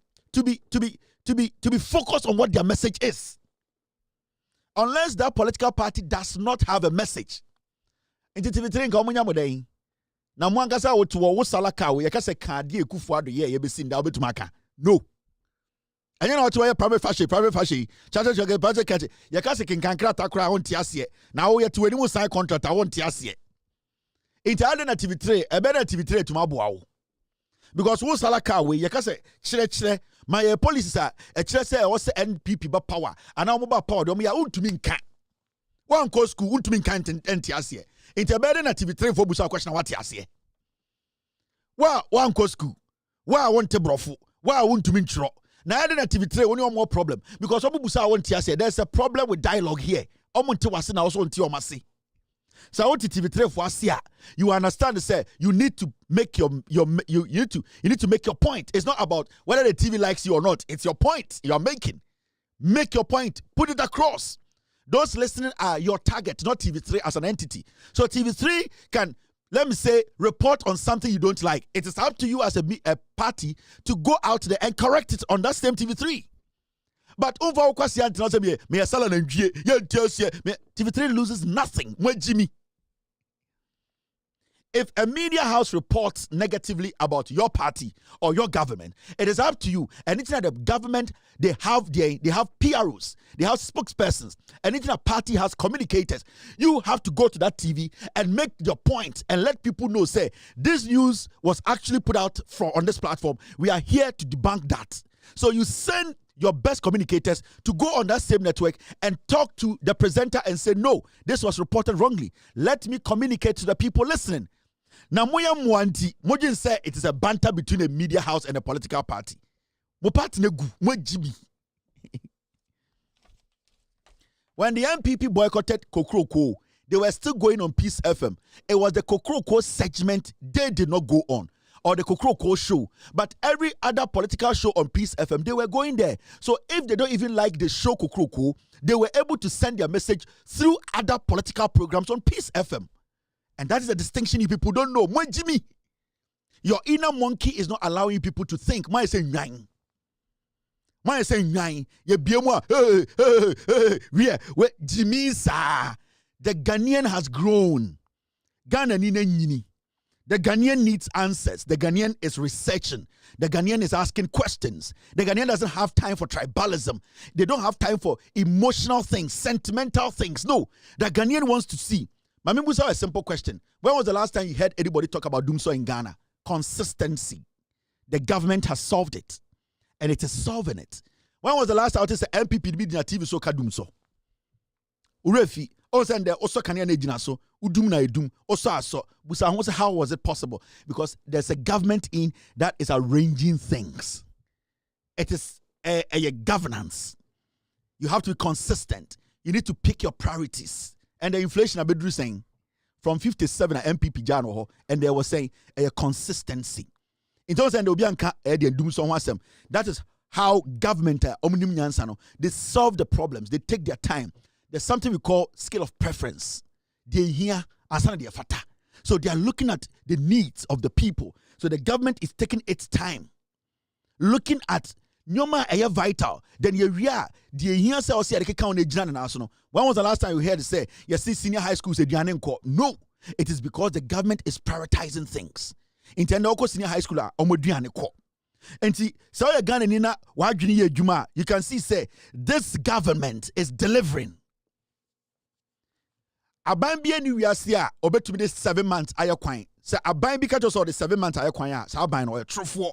focused on what their message is. Unless that political party does not have a message. Into TV3 nka omunya modai. Na mo ankasa wotu wo salaka we yakase kaade ekufu ado ye besin da obetum aka. No. Anya na wotu ye private fashion. Chacha choge budget cat. Yakase kinkankra takra wonti ase. Na wo yetu eni mu sign contract wonti ase. Into ade na TV3, ebe na TV3 tuma boa wo. Because wo salaka we yakase chire my policies are a church say also NPP ba power and now mobile power do me ya untumi nka one co school untumi nka enti ase into better na TV3 for busa question what ase wa one co school wa want to brofo wa untumi nchro na ade na TV3 only more problem because obu busa want ase there's a problem with dialogue here omonte wase na also onti omase. So what TV3 for Asia, you understand say you need to make you need to make your point. It's not about whether the TV likes you or not. It's your point you're making. Make your point. Put it across. Those listening are your target, not TV3 as an entity. So TV3 can, let me say, report on something you don't like. It is up to you as a party to go out there and correct it on that same TV3. But over TV3 loses nothing. Jimmy. If a media house reports negatively about your party or your government, it is up to you. Anything that the government, they have PROs, they have spokespersons. Anything a party has communicators. You have to go to that TV and make your point and let people know, say, this news was actually put out on this platform. We are here to debunk that. So you send your best communicators to go on that same network and talk to the presenter and say, no, this was reported wrongly. Let me communicate to the people listening. Now, Mojin say it is a banter between a media house and a political party. When the MPP boycotted Kokroko, they were still going on Peace FM. It was the Kokroko segment they did not go on. or the Kokroko show, but every other political show on Peace FM, they were going there. So if they don't even like the show Kokroko, they were able to send their message through other political programs on Peace FM. And that is a distinction you people don't know. Moi, Jimmy, your inner monkey is not allowing people to think. Moi, say nine. Moi, say nine. You be moi. Jimmy, sir. The Ghanaian has grown. Ghana nini. The Ghanaian needs answers. The Ghanaian is researching. The Ghanaian is asking questions. The Ghanaian doesn't have time for tribalism. They don't have time for emotional things, sentimental things. No, the Ghanaian wants to see. Mami Musa, a simple question. When was the last time you heard anybody talk about doomso in Ghana? Consistency. The government has solved it. And it is solving it. When was the last time I said MPP be in a TV so doomso? Urefi. Also, and also Canadian so udum na edum also aso. Busa how was it possible? Because there's a government in that is arranging things. It is a governance. You have to be consistent. You need to pick your priorities. And the inflation I've been saying from 57 at MPP Jano, and they were saying a consistency. In terms of the that is how government they solve the problems. They take their time. There's something we call scale of preference. They here fata. So they are looking at the needs of the people. So the government is taking its time, looking at nyoma aya vital. Then you hear the here say or say the count the when was the last time you heard say you see senior high school say no, it is because the government is prioritizing things. In Tendoko senior high school and see so you Ghana nina you can see say this government is delivering. Aban bi ani wiase a obetumi de 7 months ayekwan se aban bi ka cho so the 7 months ayekwan a sa aban no trofo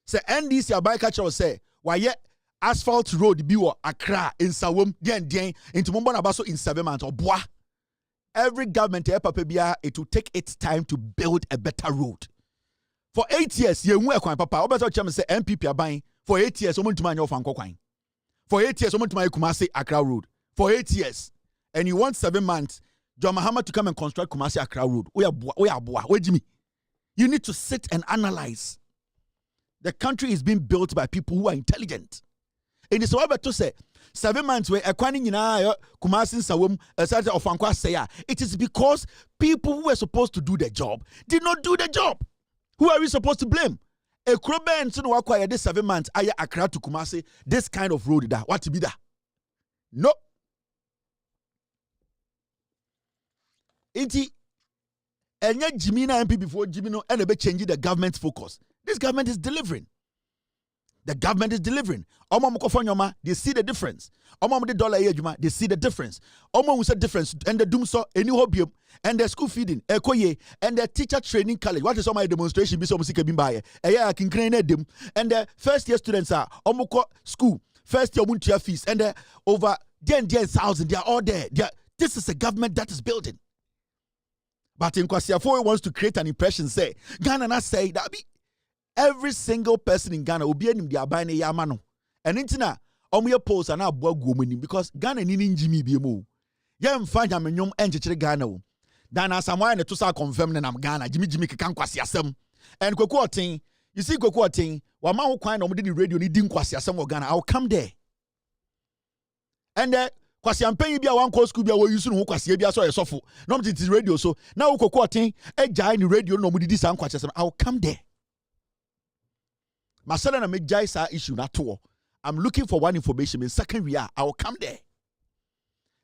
se NDC aban ka cho say waye asphalt road bi wo Accra in Sawom den into mombo na baso in 7 months oboa. Every government papa bia it will take its time to build a better road. For 8 years ye hu ekwan papa obeto chem say MPP aban for 8 years omontuma anya ofan kokwan. For 8 years omontuma Kumasi Accra road. For 8 years. And you want 7 months, John Mahama to come and construct Kumasi Accra Road. You need to sit and analyze. The country is being built by people who are intelligent. And it's what to say 7 months where Kumasi Sawum it is because people who were supposed to do the job did not do the job. Who are we supposed to blame? A Kroben to acquire this 7 months, Accra to Kumasi, this kind of road that what to be that? No. Inti enya Jimmy na MP before Jimmy no and be changing the government's focus. This government is delivering. The government is delivering. Omo mukofonyoma, they see the difference. Omo the dollar ejuma, they see the difference. Omo we say difference and the doomso any hobium and the school feeding ekoye and the teacher training college. What is some demonstration be so musika bimbaye? Eya kinkrene dem and the first year students are omo school first year muntia fees and the over 10,000 they are all there. This is a government that is building. But in Kwasiafo wants to create an impression, say, Ghana na say that be every single person in Ghana will be in the abine yamano. And intina, omuye polls are now because Ghana nini Jimmy BMO. Yam find yamenyom enjechere Ghana. Dana Samoa and Tusa confirm nam Ghana, Jimmy can Kwasiasem. And Kokoting, you see Kokoting, Wama who kind of the radio needing Kwasiasem or Ghana, I'll come there. And kwasi ampen bia wan call school bia wo use no kwasi bia so yesofo no mti ti radio so na wo kokoten ejai ni radio no mudi san kwasi sem I will come there. Masala na me jai sa issue na to I'm looking for one information in second year I will come there.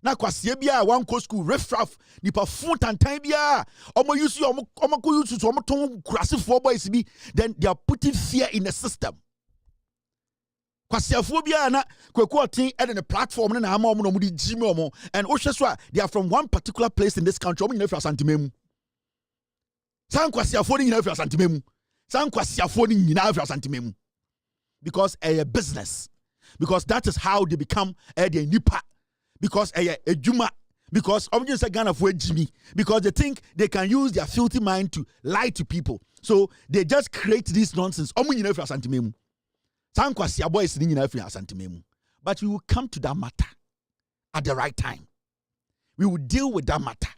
Na kwasi bia wan call school refraf nipa fun tantan bia omo use omo ko use so omo ton kurasefo boys bi then they are putting fear in the system. Kwasiafobia na kwekuotin and the platform na ama omo no mudi jimi omo and ohweswa they are from one particular place in this country omo nyina fi asantememu san kwasiafo ni nyina fi asantememu san kwasiafo ni nyina fi asantememu because a business because that is how they become a nipa because a ejuma because omo say Ghana for jimi because they think they can use their filthy mind to lie to people so they just create this nonsense omo nyina fi asantememu. But we will come to that matter at the right time. We will deal with that matter.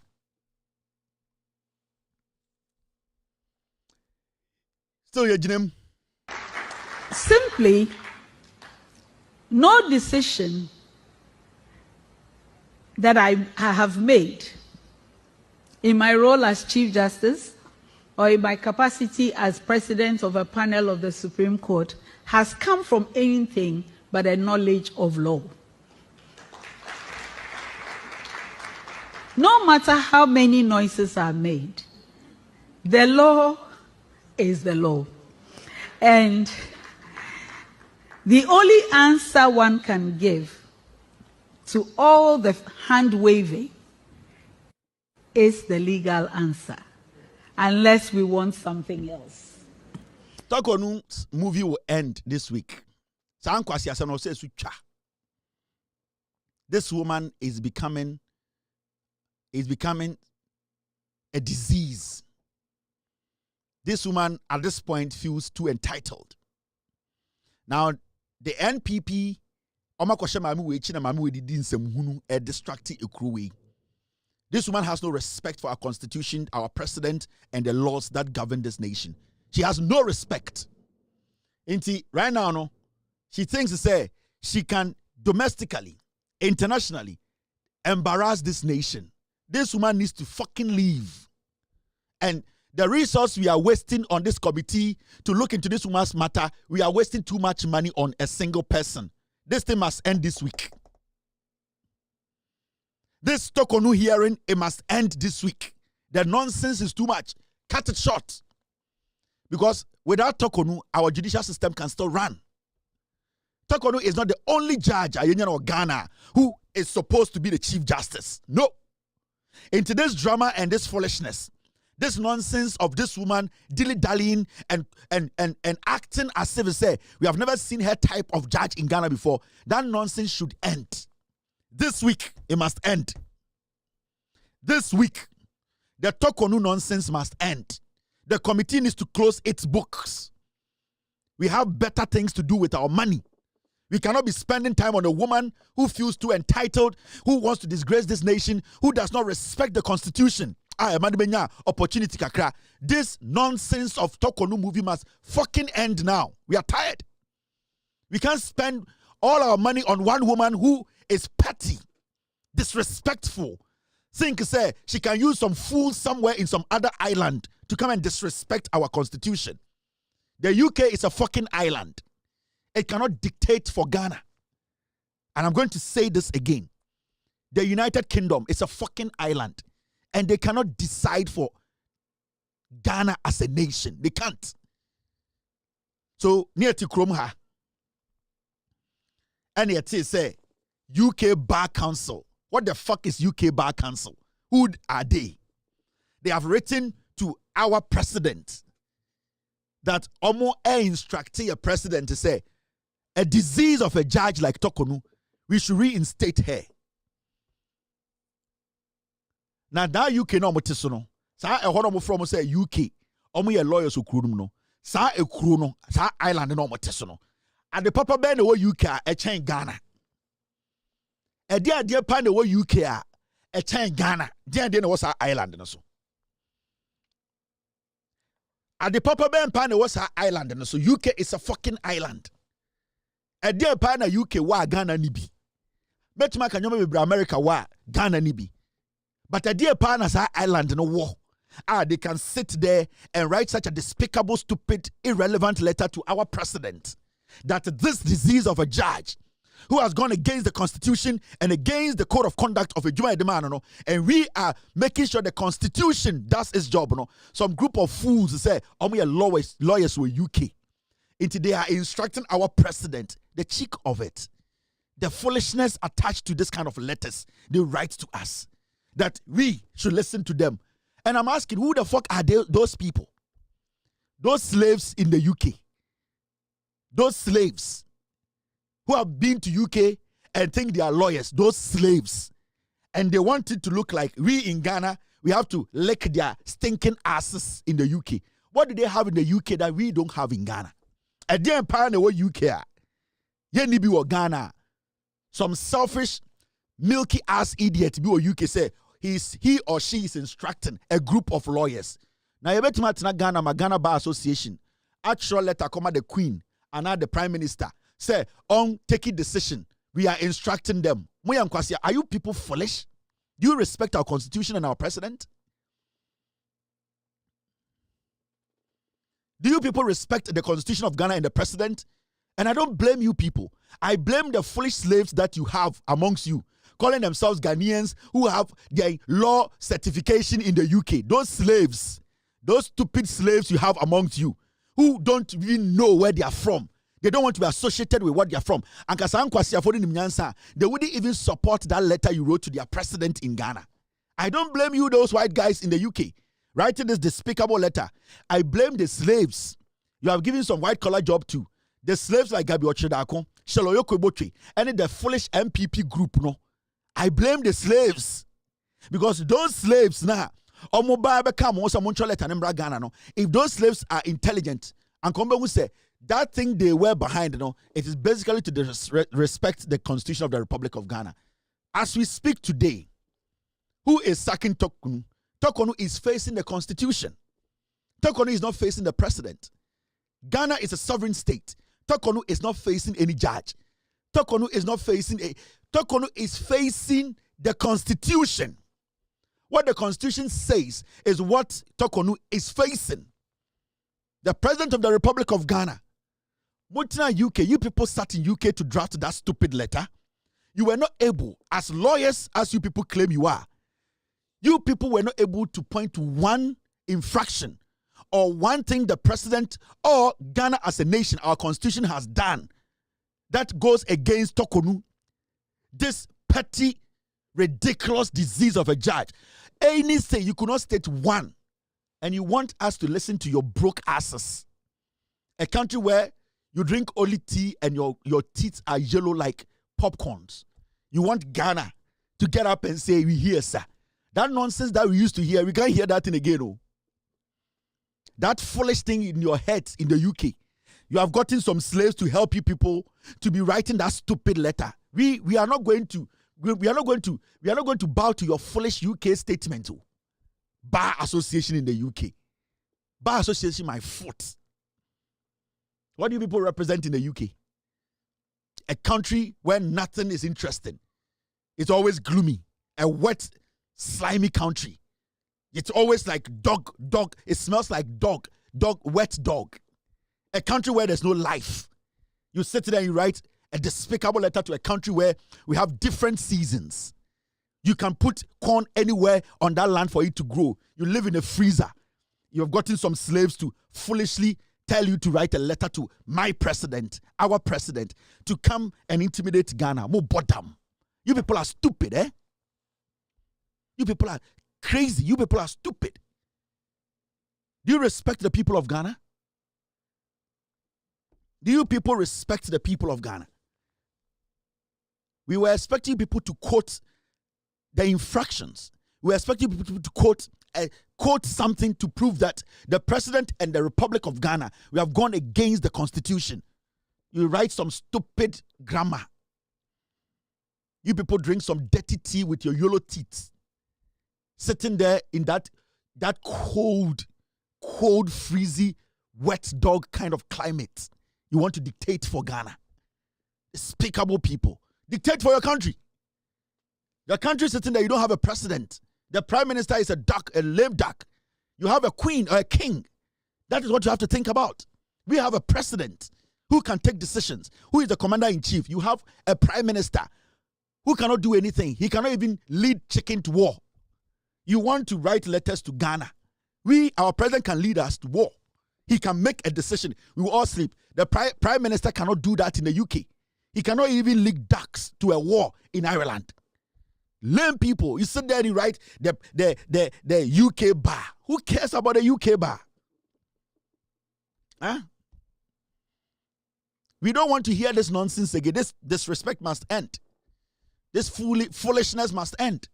Still your Jim. Simply, no decision that I have made in my role as Chief Justice or in my capacity as President of a panel of the Supreme Court has come from anything but a knowledge of law. No matter how many noises are made, the law is the law. And the only answer one can give to all the hand-waving is the legal answer, unless we want something else. Tokonu's movie will end this week. This woman is becoming a disease. This woman at this point feels too entitled. Now, the NPP, this woman has no respect for our constitution, our president, and the laws that govern this nation. She has no respect. Right now, no, she thinks to say she can domestically, internationally, embarrass this nation. This woman needs to fucking leave. And the resource we are wasting on this committee to look into this woman's matter, we are wasting too much money on a single person. This thing must end this week. This Tokonu hearing, it must end this week. The nonsense is too much. Cut it short. Because without Tokonu, our judicial system can still run. Tokonu is not the only judge in Ghana who is supposed to be the Chief Justice. No. Into this drama and this foolishness, this nonsense of this woman dilly-dallying and acting as if say we have never seen her type of judge in Ghana before, that nonsense should end. This week, it must end. This week, the Tokonu nonsense must end. The committee needs to close its books. We have better things to do with our money. We cannot be spending time on a woman who feels too entitled, who wants to disgrace this nation, who does not respect the constitution. Opportunity kakra. This nonsense of Tokonu movie must fucking end now. We are tired. We can't spend all our money on one woman who is petty, disrespectful. Think say she can use some fool somewhere in some other island to come and disrespect our constitution. The UK is a fucking island. It cannot dictate for Ghana. And I'm going to say this again. The United Kingdom is a fucking island. And they cannot decide for Ghana as a nation. They can't. So, near to Kromha. And yet say, UK Bar Council. What the fuck is UK Bar Council? Who are they? They have written to our president that Omo instructing a president to say, a disease of a judge like Tokonu, we should reinstate her. Now that UK no motisono. Sa e hono mo from say UK. Omo ye lawyers okuru no. Sa e kuru no, sa island no motisono. And the papa ben wo UK a chen Ghana. E dia pan wo UK a chen Ghana. Dia no was island no so. And the papa ben pan was island no so. UK is a fucking island. E dia pan UK wa Ghana ni bi. Betuma kan yoma be America wa Ghana ni bi. But a dear partners are island in a war. They can sit there and write such a despicable, stupid, irrelevant letter to our president that this disease of a judge who has gone against the constitution and against the code of conduct of a Juma Edemano, and we are making sure the constitution does its job. Some group of fools say, we are lawyers with UK. They are instructing our president, the cheek of it, the foolishness attached to this kind of letters they write to us, that we should listen to them. And I'm asking, who the fuck are those people? Those slaves in the UK. Those slaves who have been to UK and think they are lawyers. Those slaves. And they want it to look like we in Ghana, we have to lick their stinking asses in the UK. What do they have in the UK that we don't have in Ghana? A dear empire in the UK. Yenibi or Ghana. Some selfish, milky ass idiot be or UK say he or she is instructing a group of lawyers. Now you bet me Ghana, my Ghana Bar Association. actual letter come at the Queen and at the Prime Minister. Say, on taking decision, we are instructing them. Are you people foolish? Do you respect our constitution and our president? Do you people respect the constitution of Ghana and the president? And I don't blame you people. I blame the foolish slaves that you have amongst you, calling themselves Ghanaians who have their law certification in the UK. Those slaves, those stupid slaves you have amongst you, who don't even know where they are from. They don't want to be associated with what they are from. And they wouldn't even support that letter you wrote to their president in Ghana. I don't blame you, those white guys in the UK, writing this despicable letter. I blame the slaves you have given some white-collar job to. The slaves like Gabi Ochedako, Sheloyoko Boche, and the foolish MPP group, no. I blame the slaves. Because those slaves now, if those slaves are intelligent, and come back say that thing they were behind, it is basically to respect the Constitution of the Republic of Ghana. As we speak today, who is sacking Tokonu? Tokonu is facing the Constitution. Tokonu is not facing the president. Ghana is a sovereign state. Tokonu is not facing any judge. Tokonu is not facing Tokonu is facing the Constitution. What the Constitution says is what Tokonu is facing. The President of the Republic of Ghana. Mutina UK, you people sat in UK to draft that stupid letter. You were not able, as lawyers as you people claim you are, you people were not able to point to one infraction or one thing the president or Ghana as a nation, our constitution has done that goes against Tokonu. This petty, ridiculous disease of a judge. Any say you could not state one, and you want us to listen to your broke asses. A country where you drink only tea and your teeth are yellow like popcorns. You want Ghana to get up and say, we hear, sir. That nonsense that we used to hear, we can't hear that thing again. Oh. That foolish thing in your head in the UK. You have gotten some slaves to help you people to be writing that stupid letter. We are not going to bow to your foolish UK statement. Oh. Bar association in the UK. Bar association, my foot. What do you people represent in the UK? A country where nothing is interesting. It's always gloomy. A wet, slimy country. It's always like dog. It smells like wet dog. A country where there's no life. You sit there and you write a despicable letter to a country where we have different seasons. You can put corn anywhere on that land for it to grow. You live in a freezer. You have gotten some slaves to foolishly tell you to write a letter to my president, our president, to come and intimidate Ghana. More bottom. You people are stupid, eh? You people are crazy. You people are stupid. Do you respect the people of Ghana? Do you people respect the people of Ghana? We were expecting people to quote the infractions. We were expecting people to quote something to prove that the president and the Republic of Ghana, we have gone against the Constitution. You write some stupid grammar. You people drink some dirty tea with your yellow teeth. Sitting there in that cold, freezy, wet dog kind of climate. You want to dictate for Ghana. Despicable people. Dictate for your country. Your country sitting there, you don't have a president. The prime minister is a duck, a lame duck. You have a queen or a king. That is what you have to think about. We have a president who can take decisions, who is the commander-in-chief. You have a prime minister who cannot do anything. He cannot even lead chicken to war. You want to write letters to Ghana. Our president can lead us to war. He can make a decision. We will all sleep. The prime minister cannot do that in the UK. He cannot even lead ducks to a war in Ireland. Lame people. You sit there and you write the UK bar. Who cares about the UK bar? Huh? We don't want to hear this nonsense again. This disrespect must end. This foolishness must end.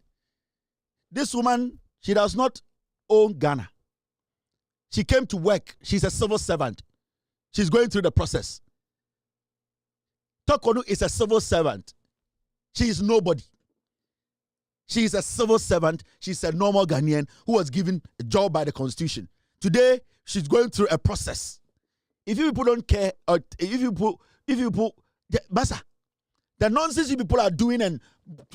This woman, she does not own Ghana. She came to work. She's a civil servant. She's going through the process. Tokonu is a civil servant. She is nobody. She is a civil servant. She's a normal Ghanaian who was given a job by the Constitution. Today, she's going through a process if you people don't care, or if you put, Basa, the nonsense you people are doing and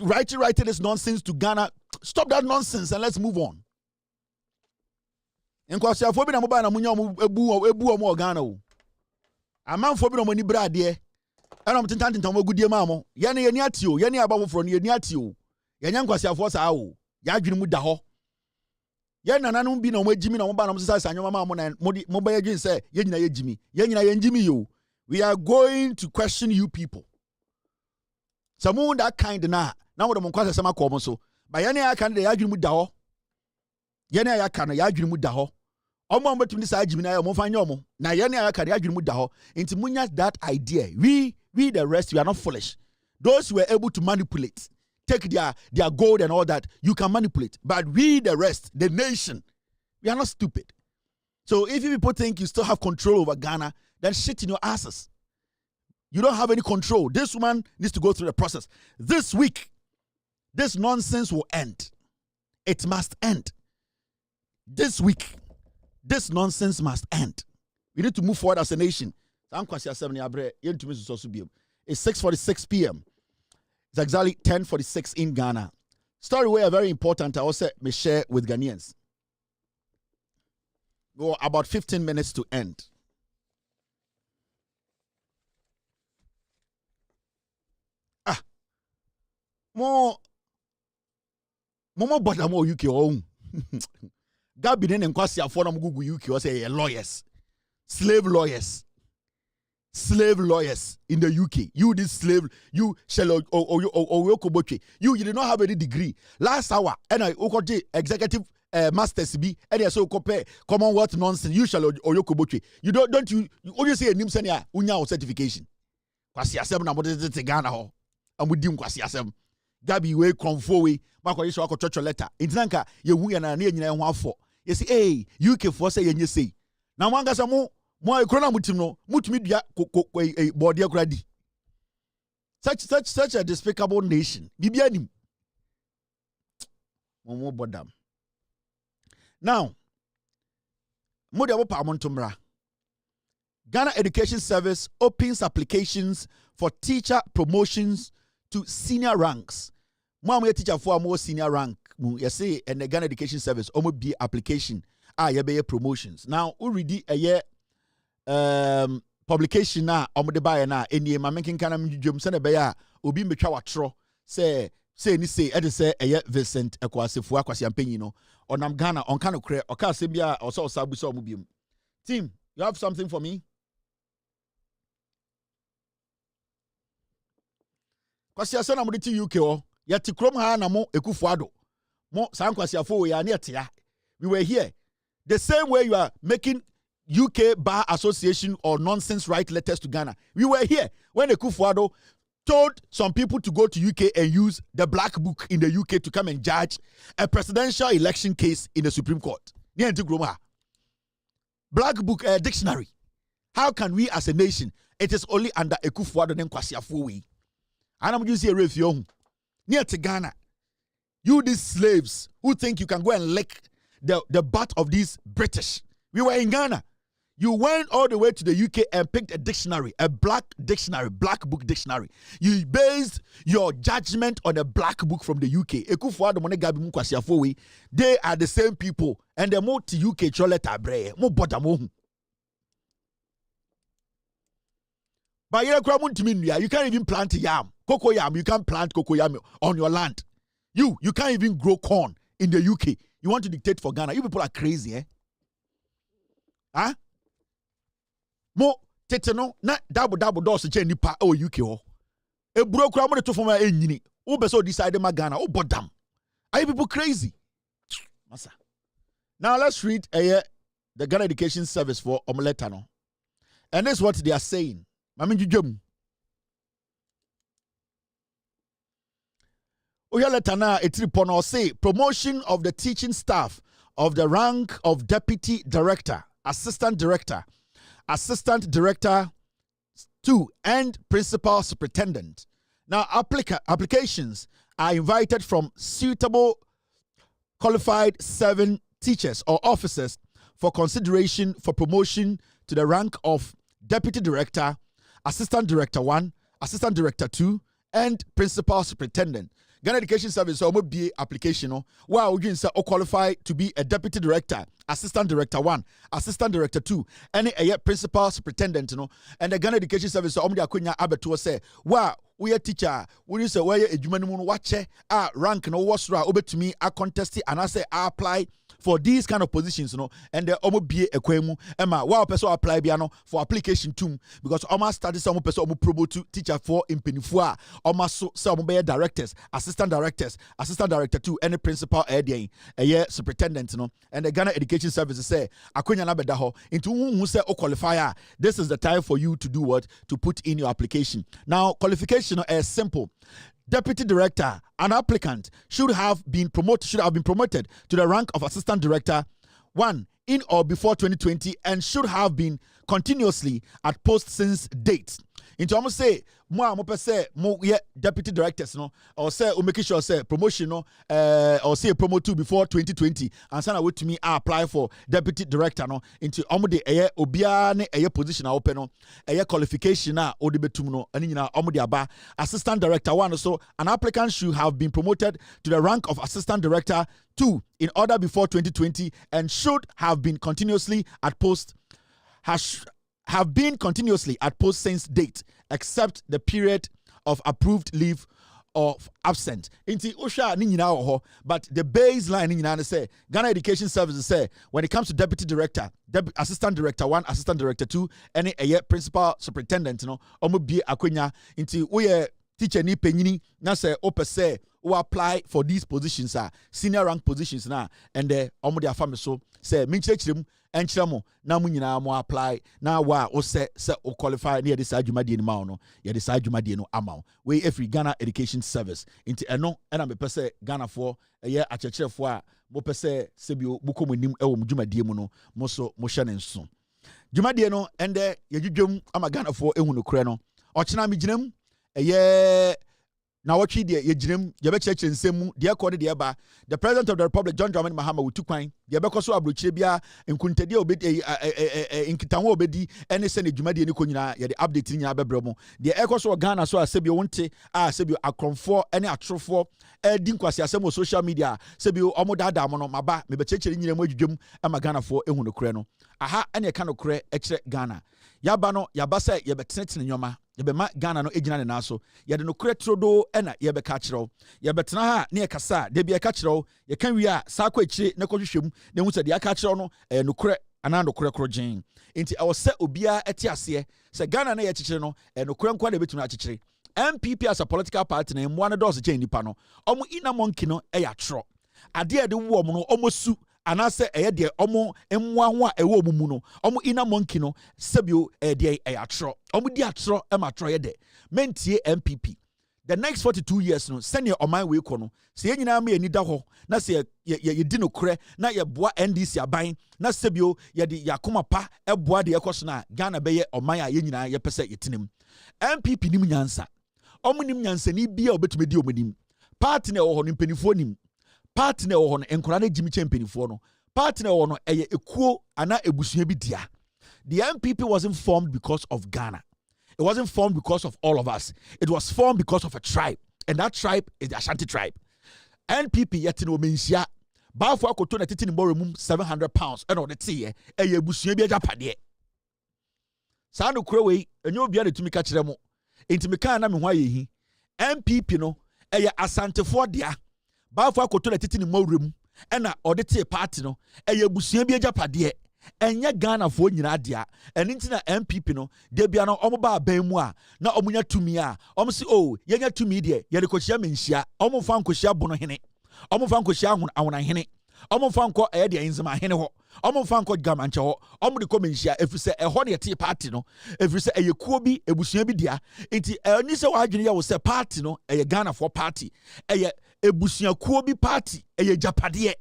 writing this nonsense to Ghana, stop that nonsense and let's move on. And because you're na mobile na munya ebu omo Ghana o. Amam fobi no moni bra de. And I'm tintan magudie mamo. Yene yeni atio, yene ababo fro no yeni atio. Yenya nkwasiafo sa o. Ya adwene mu da ho. Yen nananom bi na mo agimi na mo ba na mo sesa anyoma ma mo na mo ba yadwin say ye nyina ye gimi. Ye nyina ye ngimi yo. We are going to question you people. Samu that kind na wo de mo kwasa sama ko mo so. Ba yene ya kan de ya adwene mu da ho. Yene ya kan ya adwene mu da ho. Omo betumi sa agimi na mo fa nya omo. Na yene ya kan ya adwene mu da ho. Enti munya that idea. We the rest, we are not foolish. Those who were able to manipulate, take their gold and all that, you can manipulate. But we, the rest, the nation, we are not stupid. So if you people think you still have control over Ghana, then shit in your asses. You don't have any control. This woman needs to go through the process. This week, this nonsense will end. It must end. This week, this nonsense must end. We need to move forward as a nation. It's 6:46 p.m. It's exactly 10:46 in Ghana. Story where very important. I also may share with Ghanaians. Go about 15 minutes to end. More bother more UK own. Gabi and Kwasi Afonam Google UK or say lawyers, slave lawyers in the UK. You this slave, you shall you did not have any degree. Last hour, and I executive masters be and I so compare Commonwealth nonsense. You shall oyokoboche. You don't you only say a name senia unya certification. Kwasi asem na modete Ghana ho. Amudim kwasi asem. Gabi we konfo we makwa yisho akọ church letter. Intinanka ye hu ya na nyina ho afọ. You say hey UK for say ye say. Na mwanga sa mo ekrona mutim no mutumi dua body akradi. Such a despicable nation. Bibia nim. Mo bodam. Now, Modi Awopa Amontumra. Ghana Education Service opens applications for teacher promotions to senior ranks. Mo teacher for more senior rank. You say and the Ghana Education Service almost be application. Ye promotions. Now, we read a year publication na omode buy na eni ma making kana mdwum se na be ya obi metwa watro say ni say e de say eye Vincent Ekwasefo akwase ampanyi no onam Ghana on kind of kre o ka se bia o so sabu so mu biem. Team, you have something for me? Kwase ase na mo de UK o ya ti krom ha na mo Ekufuado mo san kwase afo ya na etia. We were here the same way you are making UK Bar Association or nonsense write letters to Ghana. We were here when Ekufuado told some people to go to UK and use the black book in the UK to come and judge a presidential election case in the Supreme Court. Black book dictionary. How can we as a nation? It is only under Ekufuado and Kwasi Afuwi. And I'm just here near to Ghana. You these slaves who think you can go and lick the butt of these British. We were in Ghana. You went all the way to the UK and picked a dictionary, a black book dictionary. You based your judgment on a black book from the UK. They are the same people, and they moved to UK. But you can't even plant yam, cocoa yam. You can't plant cocoa yam on your land. You can't even grow corn in the UK. You want to dictate for Ghana? You people are crazy, eh? Huh? Mo tete no na double doors che nipa o UK ho e buro kura mo to forma enyini wo be so decide ma Ghana wo bodam. Are you people crazy? Masa. Now let's read the Ghana Education Service for omelette no. And this is what they are saying. Mami jujum. Oya letter na etri say promotion of the teaching staff of the rank of deputy director, assistant director 2 and principal superintendent. Now applications are invited from suitable qualified 7 teachers or officers for consideration for promotion to the rank of deputy director, assistant director 1, assistant director 2, and principal superintendent. Ghana Education Service or BA application no wow you say qualify to be a deputy director, assistant director 1, assistant director 2, and a principal superintendent no, and the Ghana Education Service or the akwenya abeto say wow we a teacher we say where adwuma mu no wache rank no wasra obetumi a contest and I say I apply for these kind of positions, and the omo BA ekwemu ema wow person apply biano for application too, because almost started some person omo promote to teacher for impenifu almost so some be directors, assistant director 2, and the principal superintendent and the Ghana Education Service say akwenya na beda ho into who say o qualifier. This is the time for you to do what? To put in your application. Now qualification is simple. Deputy director, an applicant should have been promoted to the rank of assistant director 1 in or before 2020 and should have been continuously at post since date. Into almost say mo say mo deputy directors no or say o make sure say promotion no or say promote to before 2020 and sana wait to me apply for deputy director no into omo de obia ne position a open no qualification na o de betum no ani nyina omo de aba assistant director 1 so an applicant should have been promoted to the rank of assistant director 2 in order before 2020 and should have been continuously at post have been continuously at post since date, except the period of approved leave of absence. Inti Osha ni nyina ho, but the baseline ni nyina say Ghana Education Services say when it comes to deputy director, assistant director 1, assistant director 2, any principal superintendent no omo bie akwenya inti we teacher ni penyini na say ope say who apply for these positions senior rank positions na and the omo de afame so say minchirem enchiramo na mu nyina mo apply na wa o say o qualify na yede sa adwumade ni ma no yede sa adwumade no ama we every Ghana Education Service into eno na me pese Ghana for eye achechirefo a mo pese sebio bukomonim e wo dwumade mu no mo so mo hye ne nso dwumade no ende yedwudwom ama Ghana for ehu no kure no ochena me ginam eye now what she did, Yejim, Yabech and Semu, dear Cody Diaba, the President of the Republic, John Dramani Mahama, with 2 coin, Yabekoso Abruchebia, and Kuntedia obed in Kitamo Bedi, and send a Jumadi Nikonina, the updating Yabebromo, the Ecoso Ghana, so I Sebio Wonte, Sebio Acron 4, any Atro4, Dinquasia, some social media, Sebio Omoda Damono, Maba, maybe church in Yamujum, and Magana for Ehuno Creno. Aha, and a kind of cre extra Ghana. Yabano, Yabasa, Yabetet in Yoma. Yebema Ghana no ejina na so yede no kure trodo ena yebe ka kire yebetena ha ne kasa de bia ka kire ye kan wi a sa kwa ekire ne kohwehwem ne hu se de aka kire no no kure ana no kure krogen enti e wo se obia eti ase se Ghana na ye kire no no kure nkwa de betuna kire MPP as a political party na mo an do se nipa no omo ina monki no e ya tro ade de wo mo no omo su anase eye de omo emwa ho a ewo omumu no omo ina monkey no sebio de atro omo di atro e matro ye de mentie MPP the next 42 years no senior oman we ko no se ye nyina ma anida ho na se ye di no kure na ye boa NDC aban na sebio ye de yakoma pa e boa de ekoso na Ghana be ye oman a ye nyina ye pese yetinim MPP nim nyansa omo nim nyansa ni bia obetumi di omonim party na wo ho no mpanifo nim partner on enkora na Jimmy Champion no partner on eye ekuo ana ebusua bi dia. The MPP wasn't formed because of Ghana. It wasn't formed because of all of us. It was formed because of a tribe, and that tribe is the Ashanti tribe. NPP yet no mensia ba fo akoto na titi ni boromum £700 and on the tea eye ebusua bi ajapade. Sa no kure we enyo bia na tumi ka kire mo. Enti me kan na me ho ayehi. MPP no eye asantefo dia Bafo akoto na titi ni mawrem ena odete party no eye busuan bi agapade enye Ghana fo nyina dia eni ntina MPP no de bia no omo ba ban mu a na omunya tumi a omo si yenya tumi de ye de kochia menhia omo fa nkohia bono hene omo fa nkohia awona hene omo fa nko eye de enzema hene ho omo fa nko gamanche ho omo de ko menhia efise eho ne te party no efise eye kuo bi ebusuan bi dia enti eni se wa adwene ye wo se party no eye Ghana for party eye ebusia kuo bi party eye japade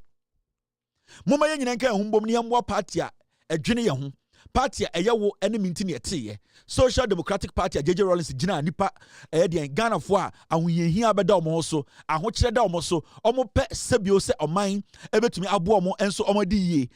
moma ye nyina nka ehumbom ne yamwa party a edwene ye ho party ɛyɛ wo ɛne minti ne ɛteyɛ Social Democratic Party a JJ Rawlings gyina nipa ɛyɛ deɛ Ghana fo a ahoyehia bɛda ɔmo so ahokyerɛ da ɔmo so ɔmo pɛ sebio sɛ ɔman ɛbɛtumi abo ɔmo ɛnso ɔmo di yie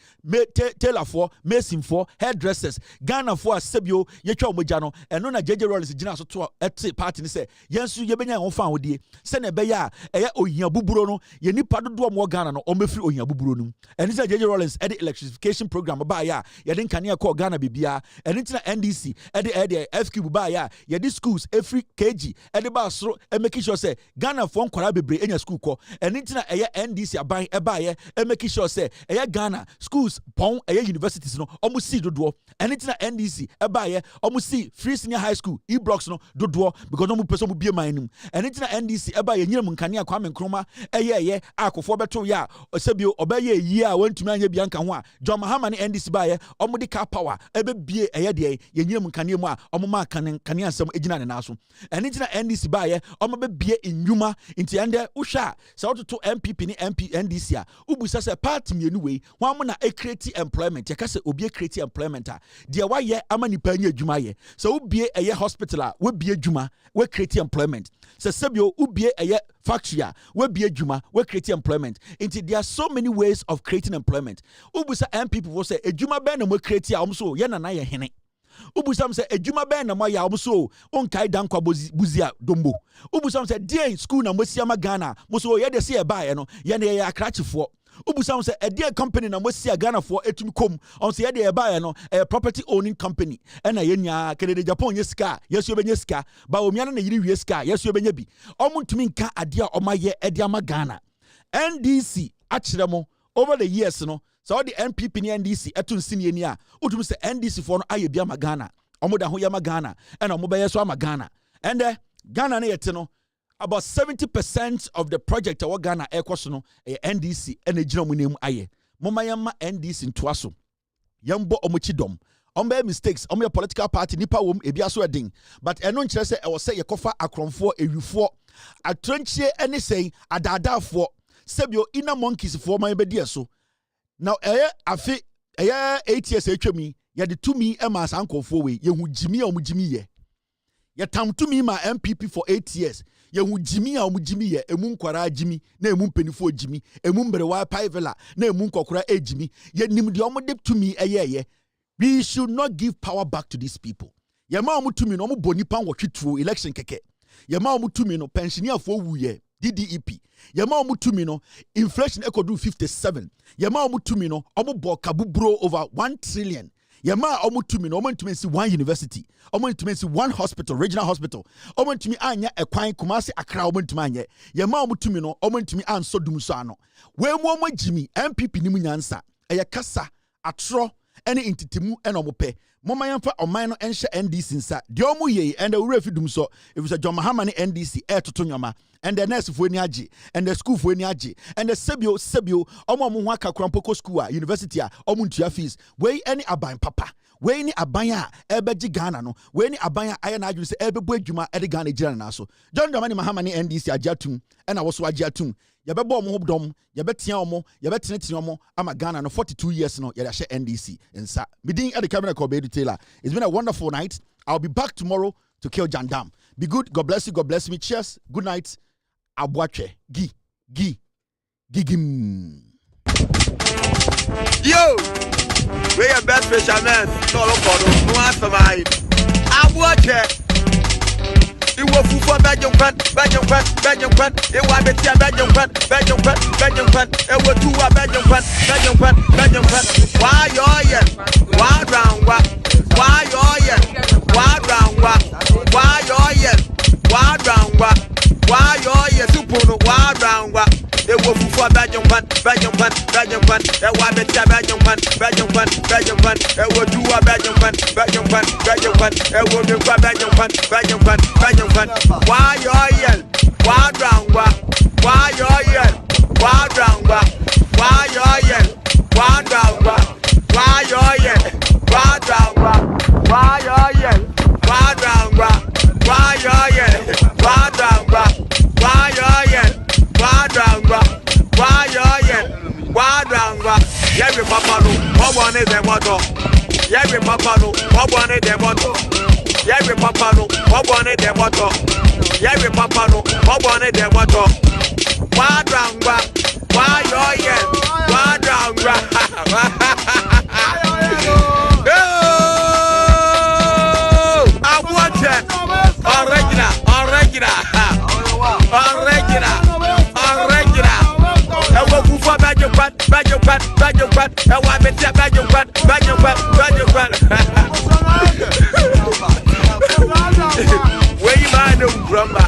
tailorfoɔ masonfoɔ hairdressers Ghana fo a sebio yɛtwa ɔmo gya no ɛno na JJ Rawlings gyina so to ɛte party ne sɛ yɛnso yɛbɛnya ho fa ahodie sɛ na ɛbɛyɛ a ɛyɛ ohia buburo no yɛ nipa dodo ɔmo Ghana no ɔmo firi ohia buburo no ɛne sɛ JJ Rawlings ɛde electrification program ba ya yɛde nkanea kɔ Ghana bibia ɛne ntina NDC ɛde FQ ba ya yɛde schools every KG ɛde ba soro make sure sɛ Ghana fo nkɔra bebre enya school kɔ ɛne ntina ɛyɛ NDC aban ɛba yɛ make sure sɛ ɛyɛ Ghana schools pon ɛyɛ universities no ɔmo si dodoɔ ɛne ntina NDC ɛba yɛ ɔmo si free senior high school blocks no dodoɔ because ɔmo pɛ sɛ ɔmo bie man nim ɛne ntina NDC ɛba yɛ nyinam nkanea Kwame Nkrumah ɛyɛ akofo bɛto yɛ a sɛbio ɔbɛyɛ yie a wɔntumi anya bianka ho a John Mahama ne NDC ba yɛ ɔmo de car power ɛbɛbie ɛyɛ deɛ yɛnyinam nkanea mu a ɔmo ma kanea nsɛm egyina ne naso ɛne ntina NDC ba yɛ ɔmo bɛbie nnwuma nti ɛndɛ wohwɛ a sɛ wototo MPP ne NDC a wobusa sɛ party mienu wei wɔn mo na create employment yɛka sɛ obi create employment a deɛ wayɛ ama nipa anya adwuma yɛ sɛ wobie ɛyɛ hospital a wobie adwuma we create employment sɛ sɛbio wobie ɛyɛ factory a wobie adwuma we create employment nti there are so many ways of creating employment wobusa MPP wo sɛ adwuma bɛn na mo create a ɔmo so yɛ nana yɛ hene ubusam sɛ adwuma bɛn na mo ya ɔmo so onkai dankwa buzia dombo ubusam sɛ deɛ school na mo siama Ghana mo so yɛ de se ɛba yɛ no yɛ ne yɛ akrachifoɔ ubusam sɛ ɛdeɛ company na mo sia Ghana for etumi kom ɔmo sɛ yɛ de ɛba yɛ no property owning company ɛna yɛ nya Kennedy Japan yɛ sika yɛso bɛnya sika ba omia na yiri wie sika yɛso bɛnya bi ɔmo ntumi nka adeɛ a ɔma yɛ ɛde ama Ghana NDC akyerɛ mo over the years no so the NPP ni NDC etun sini ni a utum se NDC for no aye bia ma Ghana omo da ho ya ma Ghana and omo beye so ama Ghana and Ghana na yete no about 70% of the project our Ghana ekoso no NDC and ejina mu nem aye moma yema NDC ntoaso yembo omo chidom omo mistakes omo political party nipa wom ebia so edin but eno nkyere se e wo se yekofa akromfo ewifo atrenchie ene sei adadafo sebio ina monkeys for man be die so now afi 8 years atwami ya de tumi e ma sankofo we yehu jimi a omujimi ye ya tam tumi ma MPP for 8 years yehu jimi a omujimi ye emu nkwara jimi na emu mpenifo jimi emu mbrewa paivela na emu nkokora ejimi ye nim de omode tumi ye we should not give power back to these people ye ma omutumi no omuboni pan wotwetro election keke ye ma omutumi no pensioner fo wuye DDEP yema omutumi no inflation ekodu 57 yema omutumi no omubo kabubro over 1 trillion yema omutumi no omutumi si one university omutumi si one hospital regional hospital omutumi anya ekwan Kumasi Accra omutumi anya yema omutumi no omutumi anso dum so ano we mu omagimi MPP ni munyansa eye kasa atro ene intitimu ene omope moma yamfa oman no enhye NDC nsa de omu ye and we refidum so if say John Mahama ne NDC toto nyoma and the nurse fo ni agi and the school fo ni agi and the sebio omo ho aka krampoko school a university a omo ntua fees we any aban papa we ni aban a ebeji Ghana no we ni aban a aye na adwene se ebebo adwuma ede Ghana gira na so John Dramani Mahama ne NDC agiatum and wo so agiatum yɛbɛbɔ ɔmo dɔm yɛbɛtia ɔmo yɛbɛtenetene ɔmo ama Ghana no 42 years no yɛde ahyɛ NDC nsa midin at the camera called Bedu Taylor. It's been a wonderful night. I'll be back tomorrow to kill Jandam. Be good. God bless you. God bless me. Cheers. Good night. Abuache. Gigim. Yo, we are best fishermen. No, no answer my Abuache. It was for Belgium, it was Belgium, it was two Belgium, why round, it was for Belgium, it was two why round, Yari papa no, what one of them moto. Yari papa no, what one of them moto. Yari papa no, what one of them moto. Wadranga, why yo yes, wadranga. I want it. Original. I want to for bad. I want to tell bad. Where you mind, don't crumba.